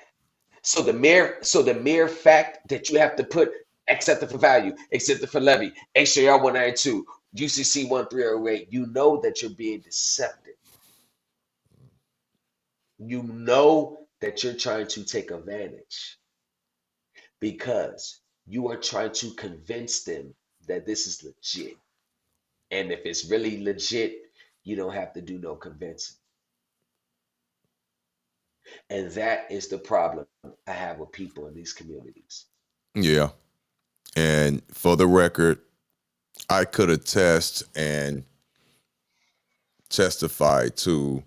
so the mere fact that you have to put accepted for value, accepted for levy, HJR 192, UCC 1308, you know that you're being deceptive. You know that you're trying to take advantage because you are trying to convince them that this is legit. And if it's really legit, you don't have to do no convincing. And that is the problem I have with people in these communities. Yeah. And for the record, I could attest and testify to.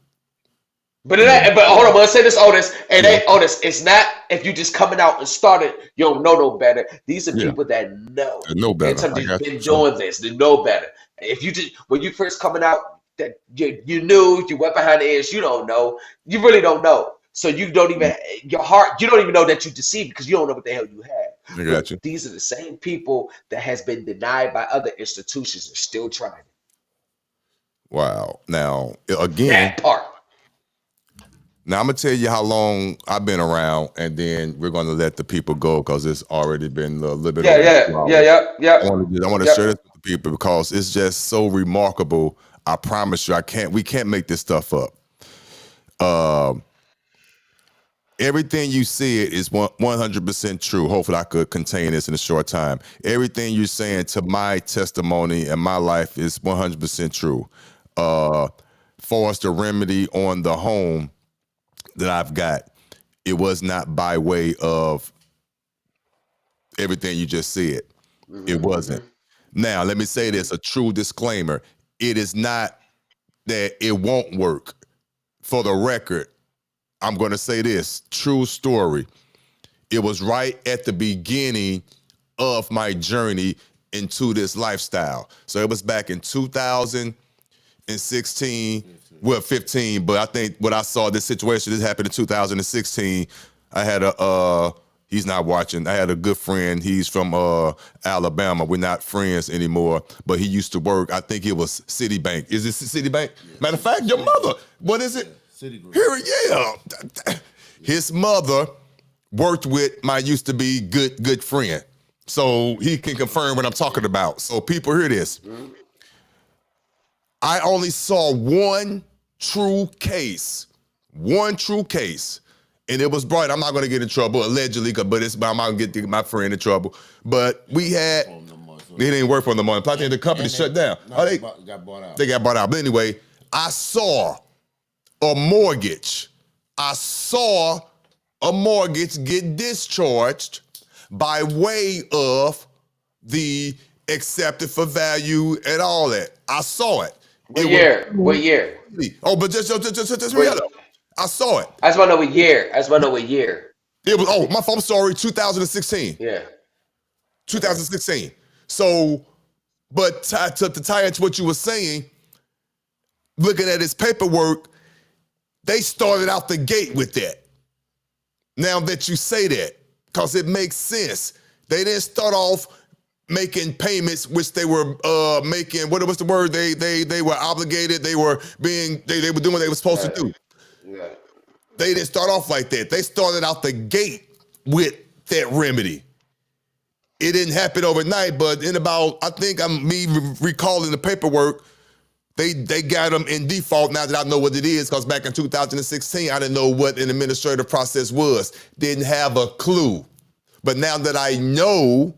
But hold on, I'm gonna say this, Otis. And Otis, it's not if you just coming out and started, you don't know no better. These are people that know. They know better. They've been doing this, they know better. If you just when you first coming out, that you knew, you went behind the ears, you don't know. You really don't know. So you don't even your heart, you don't even know that you deceived because you don't know what the hell you have. I got you. These are the same people that has been denied by other institutions and still trying. Wow. Now again, that part. Now I'm gonna tell you how long I've been around, and then we're gonna let the people go because it's already been a little bit. Yeah. I want to share this with the people because it's just so remarkable. I promise you, we can't make this stuff up. Everything you said is 100% true. Hopefully I could contain this in a short time. Everything you're saying to my testimony and my life is 100% true. For us, the remedy on the home that I've got, it was not by way of everything you just said. It wasn't. Now, let me say this, a true disclaimer. It is not that it won't work. For the record, I'm going to say this, true story. It was right at the beginning of my journey into this lifestyle. So it was back in 2016, well, 15, but I think what I saw, this situation, this happened in 2016. I had he's not watching, I had a good friend, he's from Alabama. We're not friends anymore, but he used to work, I think it was Citibank. Is it Citibank? Matter of fact, your mother, what is it? Here, yeah. His mother worked with my used to be good friend. So he can confirm what I'm talking about. So people hear this. I only saw one true case, and it was brought, I'm not going to get in trouble, allegedly, but I'm not going to get my friend in trouble. But we had, they didn't work for them on the the company shut down. They got bought out. They got bought out. But anyway, I saw a mortgage. Get discharged by way of the accepted for value and all that. I saw it. What year? Oh, but just read it. I saw it. I just want to know what year. It was, my fault, I'm sorry, 2016. Yeah. 2016. So, but to tie into what you were saying, looking at his paperwork, they started out the gate with that. Now that you say that, because it makes sense. They didn't start off making payments, which they were making. What was the word? They were obligated. They were doing what they were supposed to do. Yeah. They didn't start off like that. They started out the gate with that remedy. It didn't happen overnight, but in about, I think I'm recalling the paperwork. They got them in default now that I know what it is, because back in 2016, I didn't know what an administrative process was. Didn't have a clue. But now that I know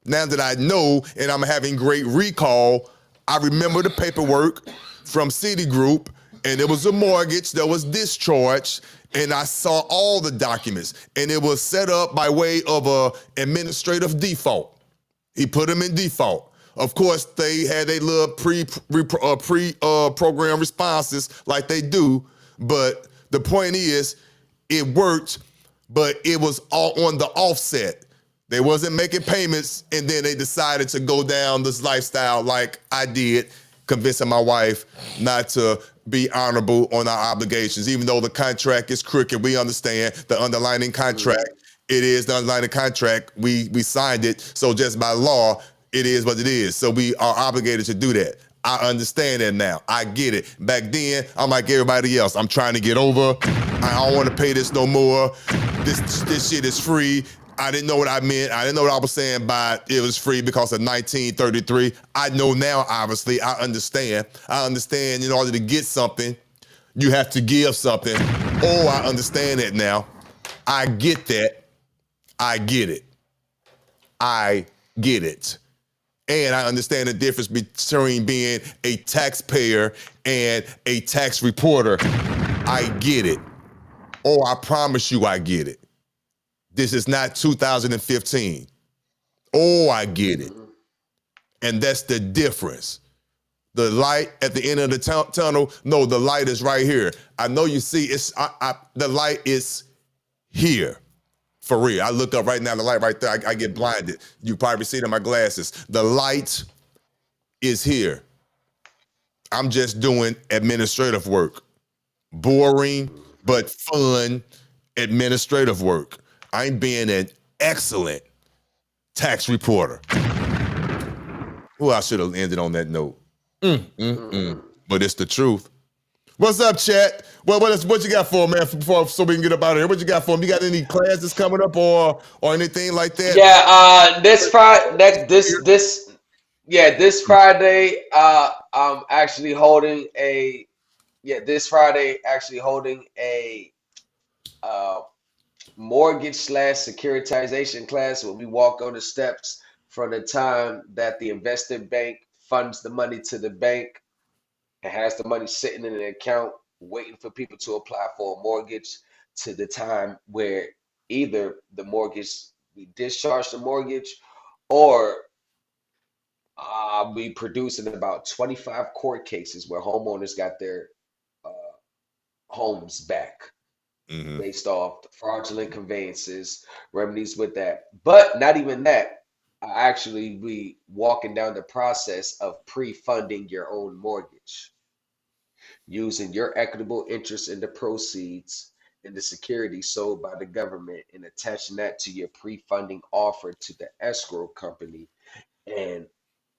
Now that I know and I'm having great recall, I remember the paperwork from Citigroup, and it was a mortgage that was discharged, and I saw all the documents, and it was set up by way of a administrative default. He put them in default. Of course, they had a little program responses like they do, but the point is, it worked, but it was all on the offset. They wasn't making payments, and then they decided to go down this lifestyle like I did, convincing my wife not to be honorable on our obligations, even though the contract is crooked. We understand the underlying contract. It is the underlying contract. We signed it, so just by law, it is what it is. So we are obligated to do that. I understand that now. I get it. Back then, I'm like everybody else. I'm trying to get over. I don't want to pay this no more. This shit is free. I didn't know what I meant. I didn't know what I was saying by it was free because of 1933. I know now, obviously. I understand. I understand in order to get something, you have to give something. Oh, I understand that now. I get that. I get it. I get it. And I understand the difference between being a taxpayer and a tax reporter. I get it. Oh, I promise you I get it. This is not 2015. Oh, I get it. And that's the difference. The light at the end of the tunnel, no, the light is right here. I know you see, the light is here. For real, I look up right now, the light right there, I get blinded. You probably see it in my glasses. The light is here. I'm just doing administrative work. Boring, but fun administrative work. I'm being an excellent tax reporter. Well, I should have ended on that note. But it's the truth. What's up, chat? Well, what you got for man? So we can get up out of here. What you got for him? You got any classes coming up or anything like that? Yeah, this Friday, this Friday, I'm actually holding a mortgage / securitization class where we walk on the steps from the time that the investor bank funds the money to the bank and has the money sitting in an account waiting for people to apply for a mortgage to the time where either we discharge the mortgage or we produce in about 25 court cases where homeowners got their homes back based off the fraudulent conveyances, remedies with that. But not even that. I actually be walking down the process of pre-funding your own mortgage, using your equitable interest in the proceeds and the security sold by the government and attaching that to your pre-funding offer to the escrow company and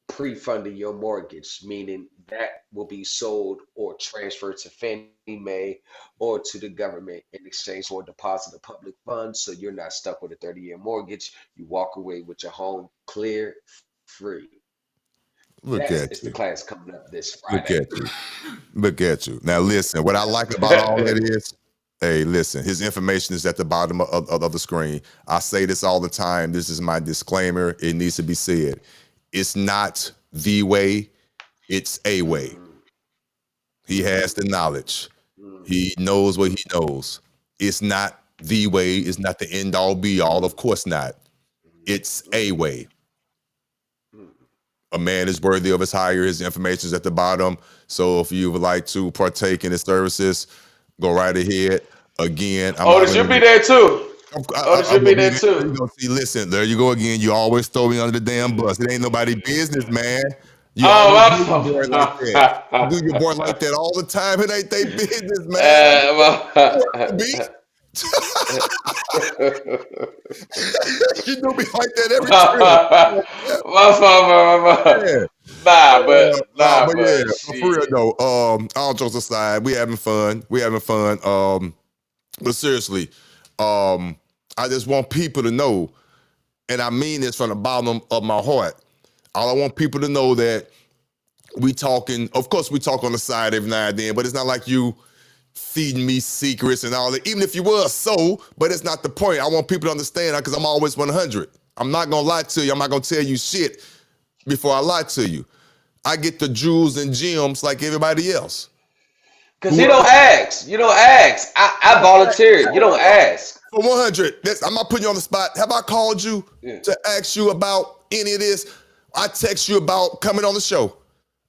pre-funding your mortgage, meaning that will be sold or transferred to Fannie Mae or to the government in exchange for a deposit of public funds. So you're not stuck with a 30-year mortgage. You walk away with your home clear, free. Look at It's you. the class coming up this Friday. Look at you. Look at you. Now listen, what I like about all that is, hey, listen, his information is at the bottom of the screen. I say this all the time. This is my disclaimer. It needs to be said. It's not the way, it's a way. He has the knowledge. He knows what he knows. It's not the way, it's not the end all be all, of course not. It's a way. A man is worthy of his hire. His information is at the bottom. So if you would like to partake in his services, go right ahead. Again, Otis, you'll be there too. Otis, you'll be there too. See, listen, there you go again. You always throw me under the damn bus. It ain't nobody business, man. You always do your boy like that. You do your boy like that all the time. It ain't they business, man. You do me like that every time. But yeah, for real though. All jokes aside, we having fun. But seriously, I just want people to know, and I mean this from the bottom of my heart. All I want people to know that we talking. Of course, we talk on the side every now and then, but it's not like you feeding me secrets and all that. Even if you were but it's not the point. I want people to understand because I'm always 100. I'm not gonna lie to you. I'm not gonna tell you shit before I lie to you. I get the jewels and gems like everybody else. Because you don't ask. You don't ask. I volunteer. You don't ask. For 100, I'm not putting you on the spot. Have I called you Yeah. to ask you about any of this? I text you about coming on the show.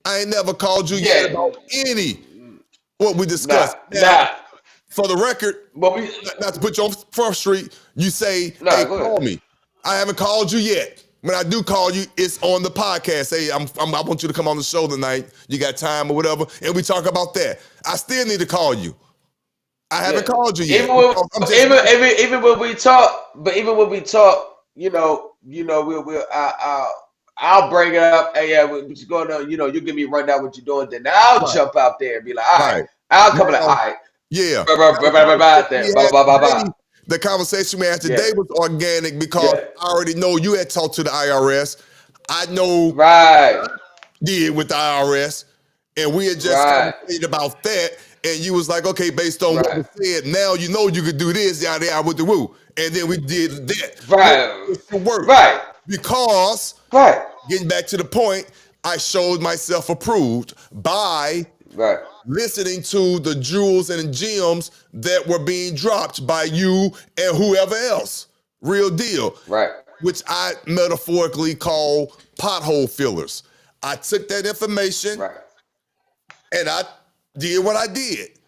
I ain't never called you yet about any what we discussed. Nah. For the record, But we not to put you on Front Street, you say, Nah, hey, go call ahead. me. I haven't called you yet. When I do call you, it's on the podcast. Hey, I want you to come on the show tonight. You got time or whatever, and we talk about that. I still need to call you. I haven't called you yet. Even when we talk, I'll bring it up. Hey, yeah, what's going on? You give me a rundown what you're doing. Then I'll jump out there and be like, all right. I'll come like, all right. Yeah. The conversation we had today was organic because I already know you had talked to the IRS. I know did with the IRS, and we had just conversated about that. And you was like, okay, based on what was said, now you know you could do this, yada yada with the woo. And then we did that. It worked. Because getting back to the point, I showed myself approved by listening to the jewels and gems that were being dropped by you and whoever else. Real deal. Which I metaphorically call pothole fillers. I took that information and I did what I did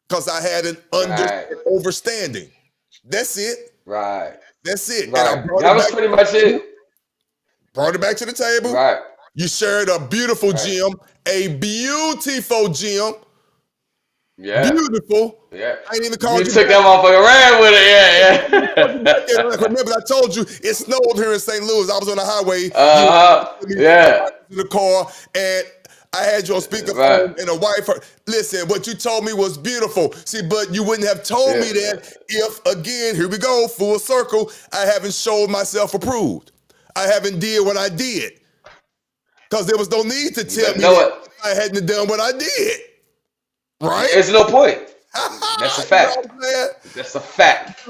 because I had an understanding. That's it. That's it. And I brought that was pretty much it. Brought it back to the table. You shared a beautiful gem, a beautiful gem. Beautiful. I ain't even called you. You took that motherfucker ran with it. Yeah. Remember, I told you it snowed here in St. Louis. I was on the highway. In the car, and I had you on speakerphone and a wife. Listen, what you told me was beautiful. See, but you wouldn't have told me that if, again, here we go, full circle, I haven't showed myself approved. I haven't did what I did. Because there was no need to tell me that if I hadn't done what I did. Right? There's no point. That's a fact. That's a fact.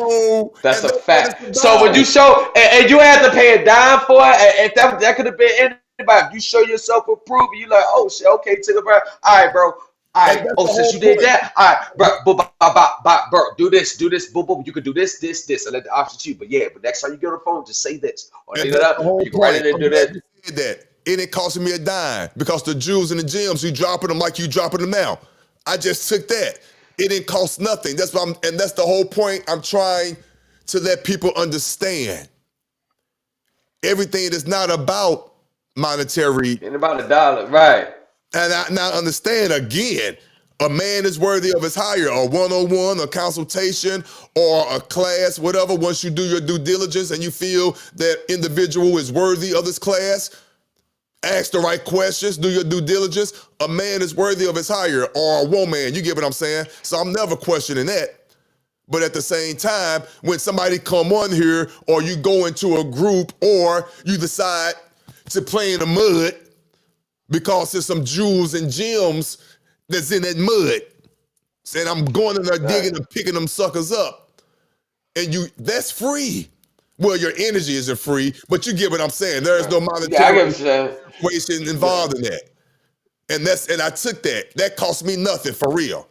That's a fact. So when you show, and you had to pay a dime for it, and that could have been anybody. If you show yourself approved, you like, oh shit, okay, take a breath. All right, bro. All right. Oh, since you did that, all right, bro, do this, boom, boom. You can do this, and let the option to you. But next time you get on the phone, just say this or say that. You can write it and do that. It ain't costing me a dime because the jewels and the gems, you dropping them like you dropping them now. I just took that. It didn't cost nothing. That's what and that's the whole point I'm trying to let people understand. Everything is not about monetary. Ain't about a dollar, right? And I now understand again, a man is worthy of his hire, a one-on-one, a consultation, or a class, whatever. Once you do your due diligence and you feel that individual is worthy of this class, ask the right questions, do your due diligence. A man is worthy of his hire, or a woman, you get what I'm saying? So I'm never questioning that. But at the same time, when somebody come on here, or you go into a group, or you decide to play in the mud because there's some jewels and gems that's in that mud, and I'm going in there digging and picking them suckers up, and that's free. Well, your energy isn't free, but you get what I'm saying. There is no monetary situation involved in that. And I took that. That cost me nothing for real.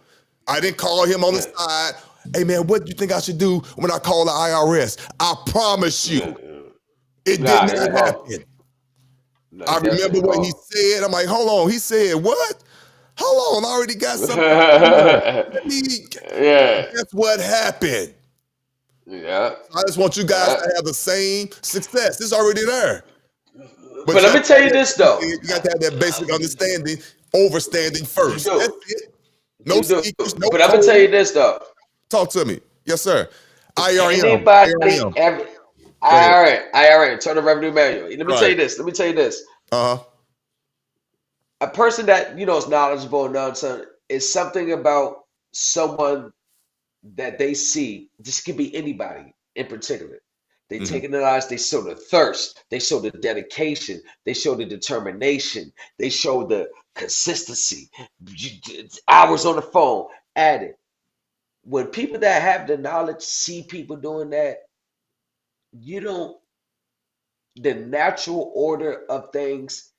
I didn't call him on the side. Hey man, what do you think I should do when I call the IRS? I promise you, it did not happen. I remember what he said. I'm like, hold on. He said, what? Hold on, I already got something. That's what happened. I just want you guys to have the same success. It's already there. But let me tell you this though. You got to have that basic understanding, overstanding first. That's it. No secrets, no. But I'm gonna tell you this though. Talk to me. Yes, sir. IRM. IRM, Internal Revenue Manual. Let me tell you this. A person that is knowledgeable is something about someone that they see. This could be anybody in particular. They take it in their eyes, they show the thirst, they show the dedication, they show the determination, they show the consistency, hours on the phone, at it. When people that have the knowledge see people doing that, you don't the natural order of things,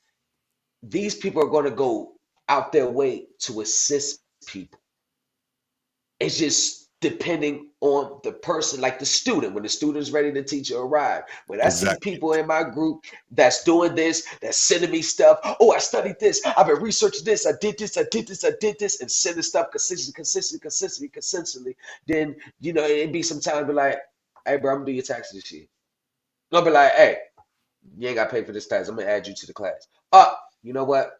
these people are going to go out their way to assist people. It's just depending on the person, like the student. When the student's ready, the teacher arrive. When I see people in my group that's doing this, that's sending me stuff. Oh, I studied this. I've been researching this. I did this. I did this. I did this, and sending stuff consistently. Then it'd be some time be like, hey, bro, I'm gonna do your taxes this year. I'll be like, hey, you ain't got to pay for this class. I'm gonna add you to the class. You know what?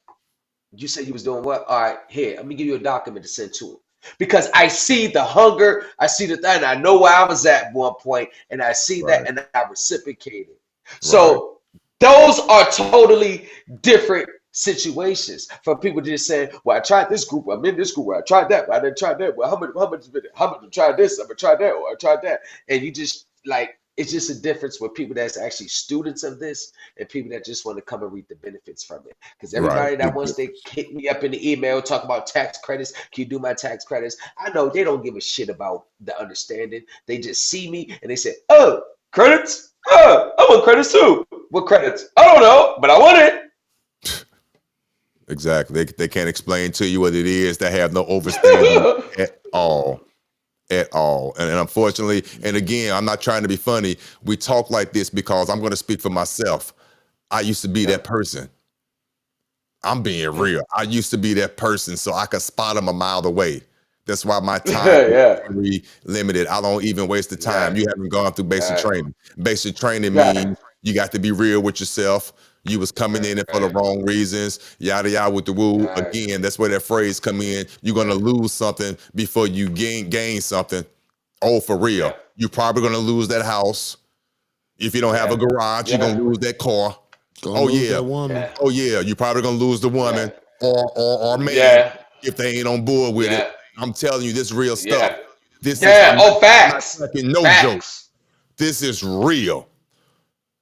You said you was doing what? All right, here, let me give you a document to send to him. Because I see the hunger, I see the thing, I know where I was at one point, and I see that, and I reciprocated. So those are totally different situations for people to just say, well, I tried this group, I'm in this group, I tried that, I didn't try that. Well, how much I tried this, I'm gonna try that, or I tried that. And you just like, it's just a difference with people that's actually students of this and people that just want to come and reap the benefits from it. Because everybody that wants to hit me up in the email, talk about tax credits, can you do my tax credits? I know they don't give a shit about the understanding. They just see me and they say, oh, credits? Oh, I want credits too. What credits? I don't know, but I want it. Exactly. They can't explain to you what it is. They have no overstanding at all. At all. And unfortunately, and again, I'm not trying to be funny. We talk like this because I'm going to speak for myself. I used to be that person. I'm being real. I used to be that person so I could spot them a mile away. That's why my time is very limited. I don't even waste the time. You haven't gone through basic training. Basic training means you got to be real with yourself. You was coming in for the wrong reasons, yada yada with the woo. Again, that's where that phrase come in. You're gonna lose something before you gain something. Oh, for real. You're probably gonna lose that house. If you don't have a garage, you're gonna lose that car. Oh yeah. Oh yeah. You're probably gonna lose the woman or man if they ain't on board with it. I'm telling you, this real stuff. This is facts. No joke. This is real.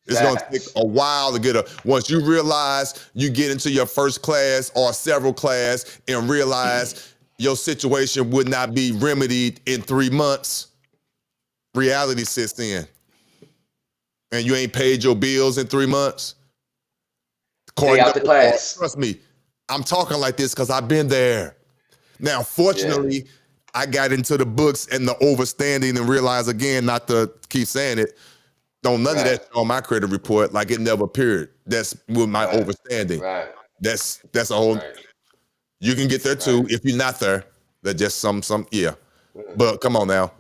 It's going to take a while to get once you realize you get into your first class or several class and realize your situation would not be remedied in 3 months, reality sets in. And you ain't paid your bills in 3 months. Stay out the class. Trust me, I'm talking like this because I've been there. Now, fortunately, I got into the books and the overstanding and realized again, not to keep saying it, don't none of that on my credit report, like it never appeared. That's with my overstanding. That's a whole. You can get there too if you're not there. That just some But come on now,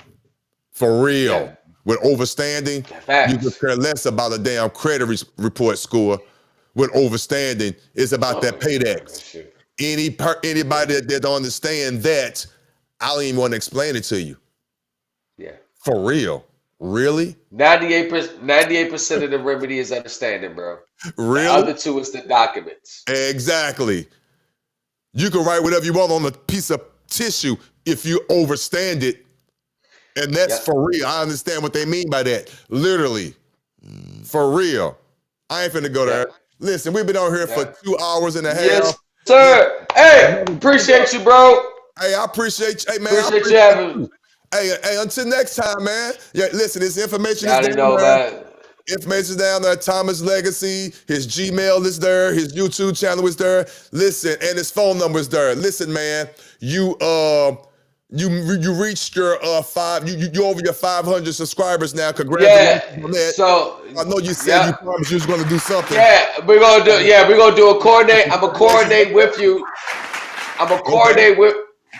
for real, with overstanding, you could care less about a damn credit report score. With overstanding, it's about that paydex. Anybody that don't understand that, I don't even want to explain it to you. Yeah, for real. Really? 98% of the remedy is understanding, bro. Really? The other two is the documents. Exactly. You can write whatever you want on a piece of tissue if you overstand it. And that's for real. I understand what they mean by that. Literally. For real. I ain't finna go there. Listen, we've been on here for 2 hours and a half. Yes, sir. Hey, appreciate you, bro. Hey, I appreciate you. Hey, man. Appreciate you having me. Hey, until next time, man. Yeah, listen, this information is down there. Information's down there. Thomas Legacy, his Gmail is there, his YouTube channel is there. Listen, and his phone number is there. Listen, man, you reached your you over your 500 subscribers now. Congratulations on that. So I know you said you promised you was gonna do something. We're gonna do a coordinate. I'm gonna coordinate with you. I'm gonna coordinate with.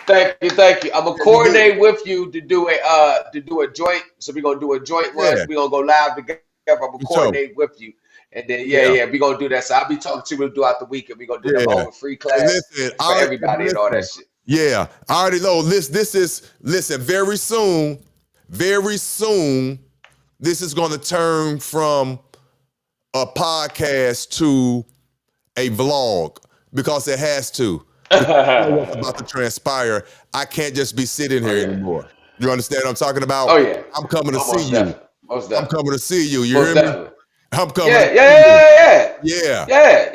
Thank you. I'm gonna coordinate with you to do a joint. So we're gonna do a joint one. We're gonna go live together. I'm gonna coordinate with you, and then we're gonna do that. So I'll be talking to you throughout the week, and we're gonna do them all free class for everybody and all that shit. Yeah, I already know. This is very soon. This is gonna turn from a podcast to a vlog because it has to. What's about to transpire. I can't just be sitting here anymore. You understand what I'm talking about? Oh yeah. I'm coming to see you. Most definitely. I'm coming to see you. You hear me? I'm coming. Yeah.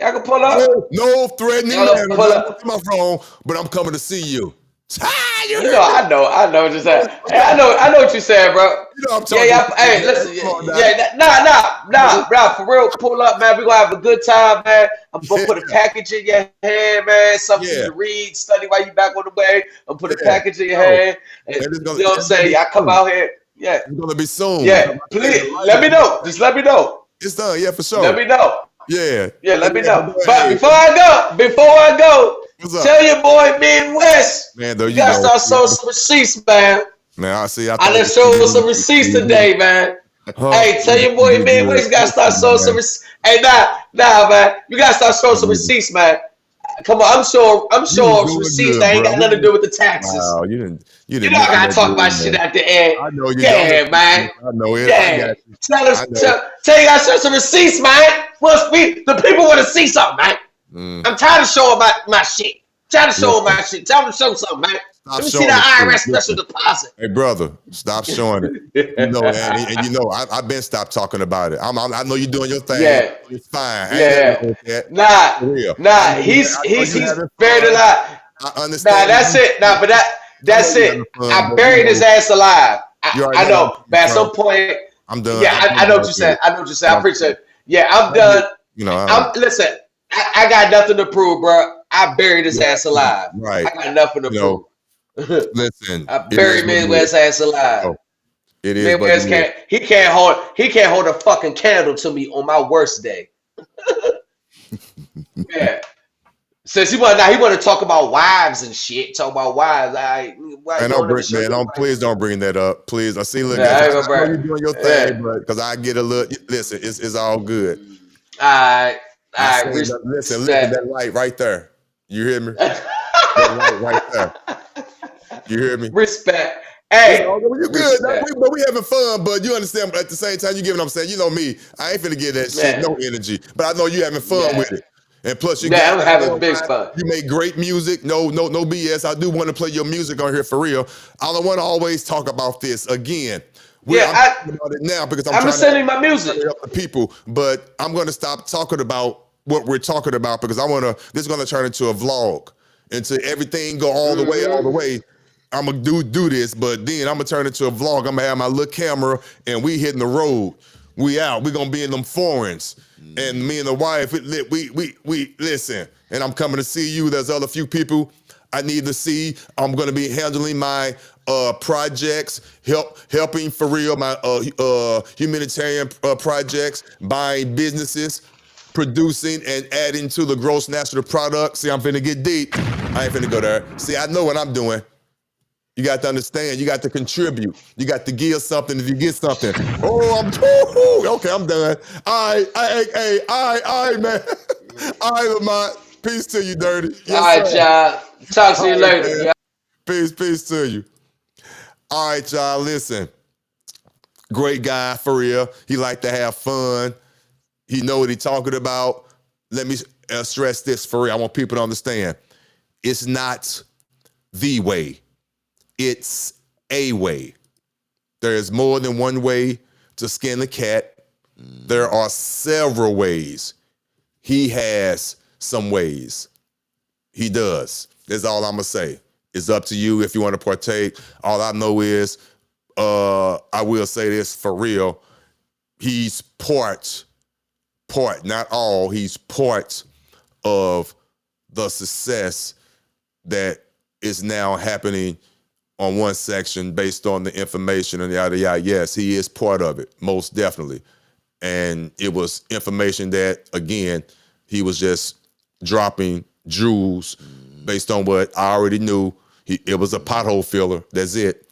I can pull up. No threatening. I'm on my phone, but I'm coming to see you. You know, I know what you're saying. Hey, I know what you're saying, bro. You know I'm talking. Hey, listen, nah, for real, pull up, man. We gonna have a good time, man. I'm gonna put a package in your hand, man. Something to read, study while you back on the way. I'm gonna put a package in your hand. And, you know what I'm saying? Y'all come out here. Yeah. It's gonna be soon. Yeah, please let me know. Just let me know. It's done, yeah, for sure. Let me know. Yeah. Yeah, let me know. But before I go, tell your boy Midwest. Man, though, you gotta start showing some receipts, man. Man, I see. I done showed some receipts today, man. Hey, tell your boy Midwest you gotta start showing some receipts. Hey, nah, man. You gotta start showing some receipts, man. Come on, I'm sure receipts that ain't got nothing to do with the taxes. Wow, you know I gotta talk about shit at the end. I know you. Yeah, man. I know it. Yeah. Tell you gotta show some receipts, man. The people want to see something, man. I'm tired of showing my shit. Trying to show my shit. Tell them to show something, man. Let me see that IRS special deposit. Hey, brother, stop showing it. You know, and you know, I've been stopped talking about it. I know you're doing your thing. Yeah, it's fine. Nah. He's buried alive. I understand. Nah, that's it. Nah, but that's it. I buried his ass alive. I know, but at some point, I'm done. Yeah, I know what you said. I appreciate it. Yeah, I'm done. You know, listen. I got nothing to prove, bro. I buried his ass alive. Right. I got nothing to prove. Listen, I buried Midwest ass alive. It is. Midwest can't hold a fucking candle to me on my worst day. Yeah. Since he want to talk about wives and shit, talk about wives. Please don't bring that up. Please. I see. Look, you're doing your thing, but because I get a little. Listen, it's all good. All right. Listen, that light right there. You hear me? That light right there. You hear me? Respect. Hey, you're good. But we having fun. But you understand? But at the same time, you giving. I'm saying, you know me. I ain't finna give that shit no energy. But I know you having fun with it. And plus, I'm having big fun. You make great music. No BS. I do want to play your music on here for real. I don't want to always talk about this again. I'm talking about it now because I'm sending my music to help the people. But I'm going to stop talking about what we're talking about because this is going to turn into a vlog. Until everything go all the way. I'm going to do this, but then I'm going to turn it into a vlog. I'm going to have my little camera and we hitting the road. We out. We're going to be in them foreigns. And me and the wife, we listen. And I'm coming to see you. There's other few people I need to see. I'm going to be handling my projects, helping for real, my humanitarian projects, buying businesses, producing and adding to the gross national product. See, I'm finna get deep. I ain't finna go there. See, I know what I'm doing. You got to understand. You got to contribute. You got to give something if you get something. Okay, I'm done. All right, man. All right, Lamont. Peace to you, Dirty. Yes, all right, y'all. Talk to you later. Man. Peace to you. All right, y'all. Listen. Great guy, for real. He like to have fun. He know what he talking about. Let me stress this for real. I want people to understand. It's not the way. It's a way. There is more than one way to skin a cat. There are several ways. He has some ways. He does. That's all I'm going to say. It's up to you if you want to partake. All I know is, I will say this for real. He's part, not all, he's part of the success that is now happening on one section based on the information and yada, yada. Yes, he is part of it, most definitely. And it was information that, again, he was just dropping jewels based on what I already knew. It was a pothole filler. That's it.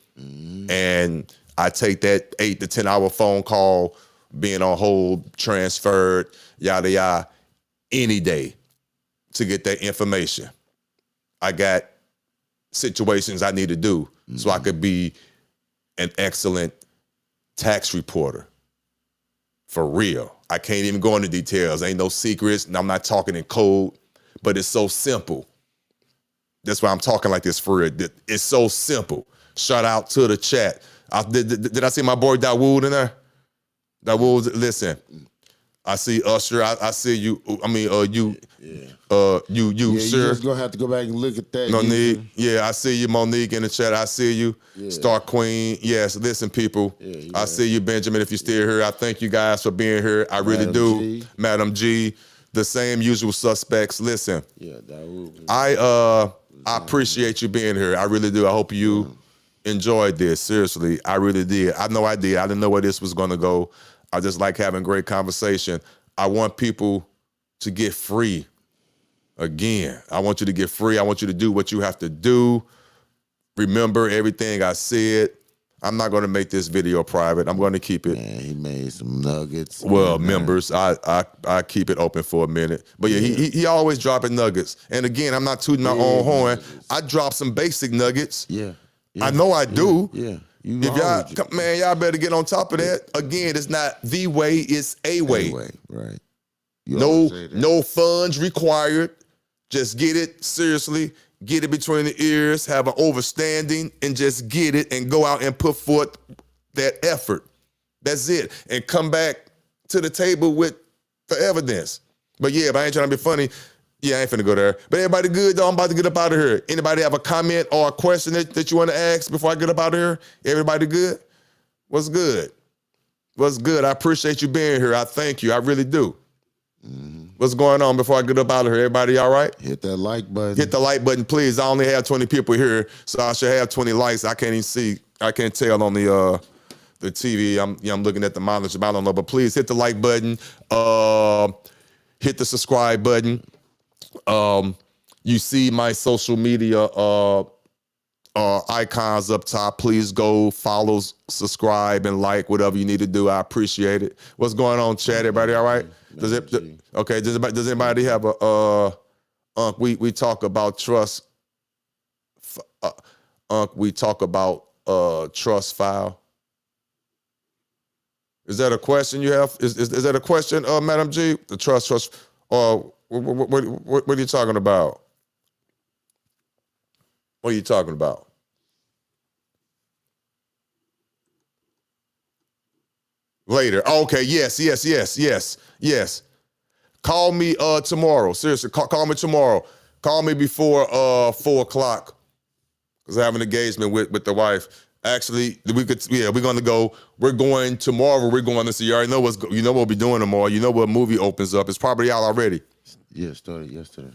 And I take that 8 to 10 hour phone call, being on hold, transferred, yada, yada, any day to get that information. I got situations I need to do so I could be an excellent tax reporter. For real. I can't even go into details. Ain't no secrets. And I'm not talking in code, but it's so simple. That's why I'm talking like this for real. It's so simple. Shout out to the chat. Did I see my boy Dawood in there? Dawood, listen. I see Usher. I see you. I mean, you, You sir. just gonna have to go back and look at that. Monique, yeah, I see you, Monique, in the chat. I see you. Star Queen, yes. Listen, people, I see you, Benjamin. If you're still here, I thank you guys for being here. I really Madam do. G. Madam G, the same usual suspects. Listen, I appreciate you being here. I really do. I hope you enjoyed this. Seriously, I really did. I know I did. I didn't know where this was gonna go. I just like having great conversation. I want people to get free. Again, I want you to get free. I want you to do what you have to do. Remember everything I said. I'm not going to make this video private. I'm going to keep it. Man, he made some nuggets. Well, members, I keep it open for a minute. But yeah, he always dropping nuggets. And again, I'm not tooting my own horn. Nuggets. I drop some basic nuggets. Yeah. I know I do. Yeah. If y'all, man, y'all better get on top of that. Again, it's not the way, it's a way. Right. No funds required. Just get it, seriously, get it between the ears, have an overstanding, and just get it and go out and put forth that effort. That's it. And come back to the table with the evidence. But yeah, if I ain't trying to be funny, yeah, I ain't finna go there. But everybody good, though? I'm about to get up out of here. Anybody have a comment or a question that you want to ask before I get up out of here? Everybody good? What's good? What's good? I appreciate you being here. I thank you. I really do. What's going on before I get up out of here? Everybody all right? Hit that like button. Hit the like button, please. I only have 20 people here, so I should have 20 likes. I can't even see. I can't tell on the TV. I'm looking at the monitor, but I don't know. But please hit the like button. Hit the subscribe button. You see my social media icons up top. Please go follow, subscribe, and like whatever you need to do. I appreciate it. What's going on, chat? Everybody all right? Does anybody have a we talk about trust. We talk about trust file. Is that a question you have? Is that a question, Madam G? The trust. What are you talking about? What are you talking about? Later. Okay, yes. Call me tomorrow. Seriously, call me tomorrow. Call me before 4 o'clock. Because I have an engagement with the wife. Actually, we're going tomorrow. We're going to see. You already know what we'll be doing tomorrow. You know what movie opens up. It's probably out already. Yeah, it started yesterday.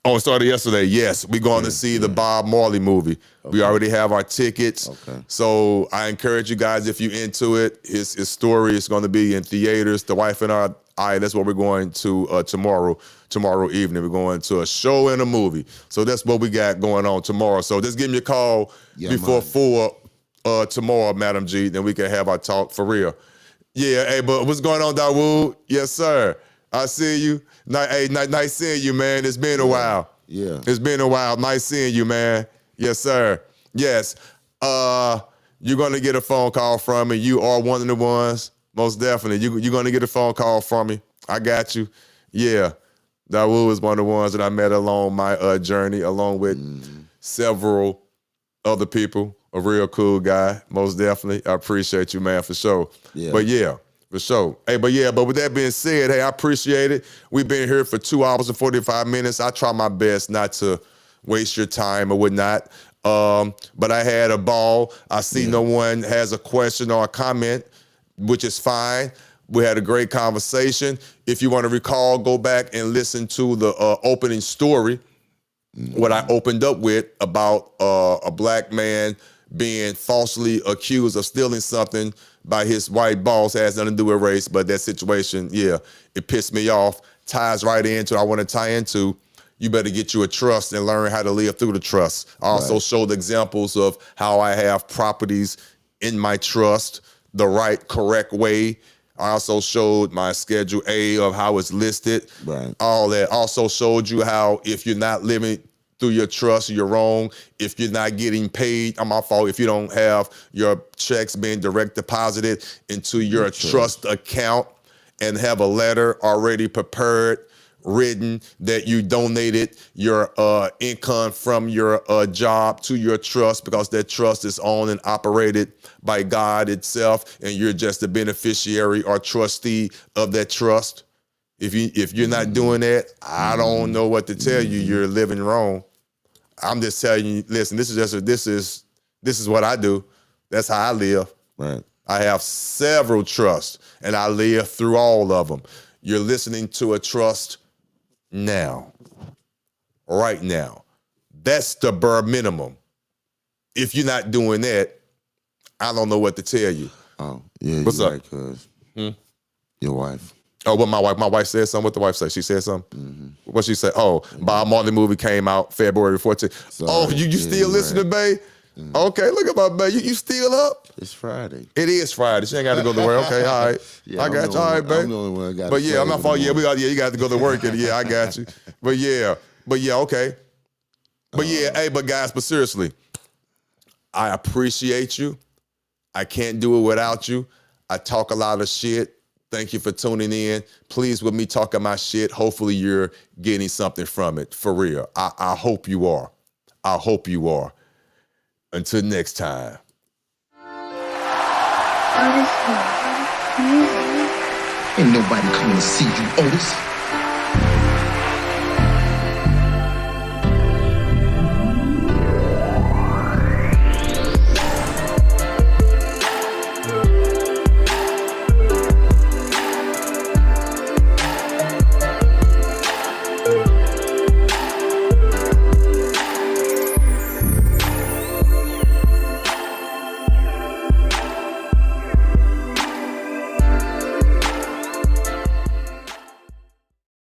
Oh, it started yesterday. Yes, we're going to see the Bob Marley movie. Okay. We already have our tickets. Okay. So I encourage you guys, if you're into it, his story is going to be in theaters. The wife and I, that's what we're going to tomorrow evening. We're going to a show and a movie. So that's what we got going on tomorrow. So just give me a call before 4 tomorrow, Madam G, then we can have our talk for real. Yeah, hey, but what's going on, Dawood? Yes, sir. I see you. Nice seeing you, man. It's been a while. Yeah. It's been a while. Nice seeing you, man. Yes, sir. Yes. You're going to get a phone call from me. You are one of the ones. Most definitely. You're going to get a phone call from me. I got you. Yeah. Dawood was one of the ones that I met along my journey, along with several other people. A real cool guy. Most definitely. I appreciate you, man, for sure. Yeah. But yeah. For sure. Hey, but with that being said, hey, I appreciate it. We've been here for 2 hours and 45 minutes. I try my best not to waste your time or whatnot. But I had a ball. I see no one has a question or a comment, which is fine. We had a great conversation. If you want to recall, go back and listen to the opening story, what I opened up with about a black man being falsely accused of stealing something by his white boss. It has nothing to do with race, but that situation, yeah, it pissed me off. Ties right into, I want to tie into, you better get you a trust and learn how to live through the trust. I also showed examples of how I have properties in my trust the right, correct way. I also showed my Schedule A of how it's listed. Right. All that. Also showed you how if you're not living through your trust, you're wrong. If you're not getting paid, I'm my fault. If you don't have your checks being direct deposited into your trust account and have a letter already prepared, written, that you donated your income from your job to your trust because that trust is owned and operated by God itself, and you're just a beneficiary or trustee of that trust. If you're not doing that, I don't know what to tell you. You're living wrong. I'm just telling you, listen, this is what I do. That's how I live. Right. I have several trusts, and I live through all of them. You're listening to a trust now, right now. That's the bare minimum. If you're not doing that, I don't know what to tell you. Oh, yeah. What's up? Right, cuz. Your wife. Oh, what my wife said something? What the wife say? She said something? Mm-hmm. What she say? Oh, Bob Marley movie came out February 14th. Sorry. Oh, you still listening, babe? Mm-hmm. Okay, look at my babe. You still up? It's Friday. It is Friday. She ain't got to go to work. Okay, all right. Yeah, I got you. All right, babe. I'm the only one that got But yeah, I'm not fault. Yeah, you got to go to work. And yeah, I got you. But yeah, okay. But yeah, but guys, but seriously, I appreciate you. I can't do it without you. I talk a lot of shit. Thank you for tuning in. Please, with me talking my shit, hopefully you're getting something from it. For real. I hope you are. I hope you are. Until next time. Ain't nobody coming to see you, Otis.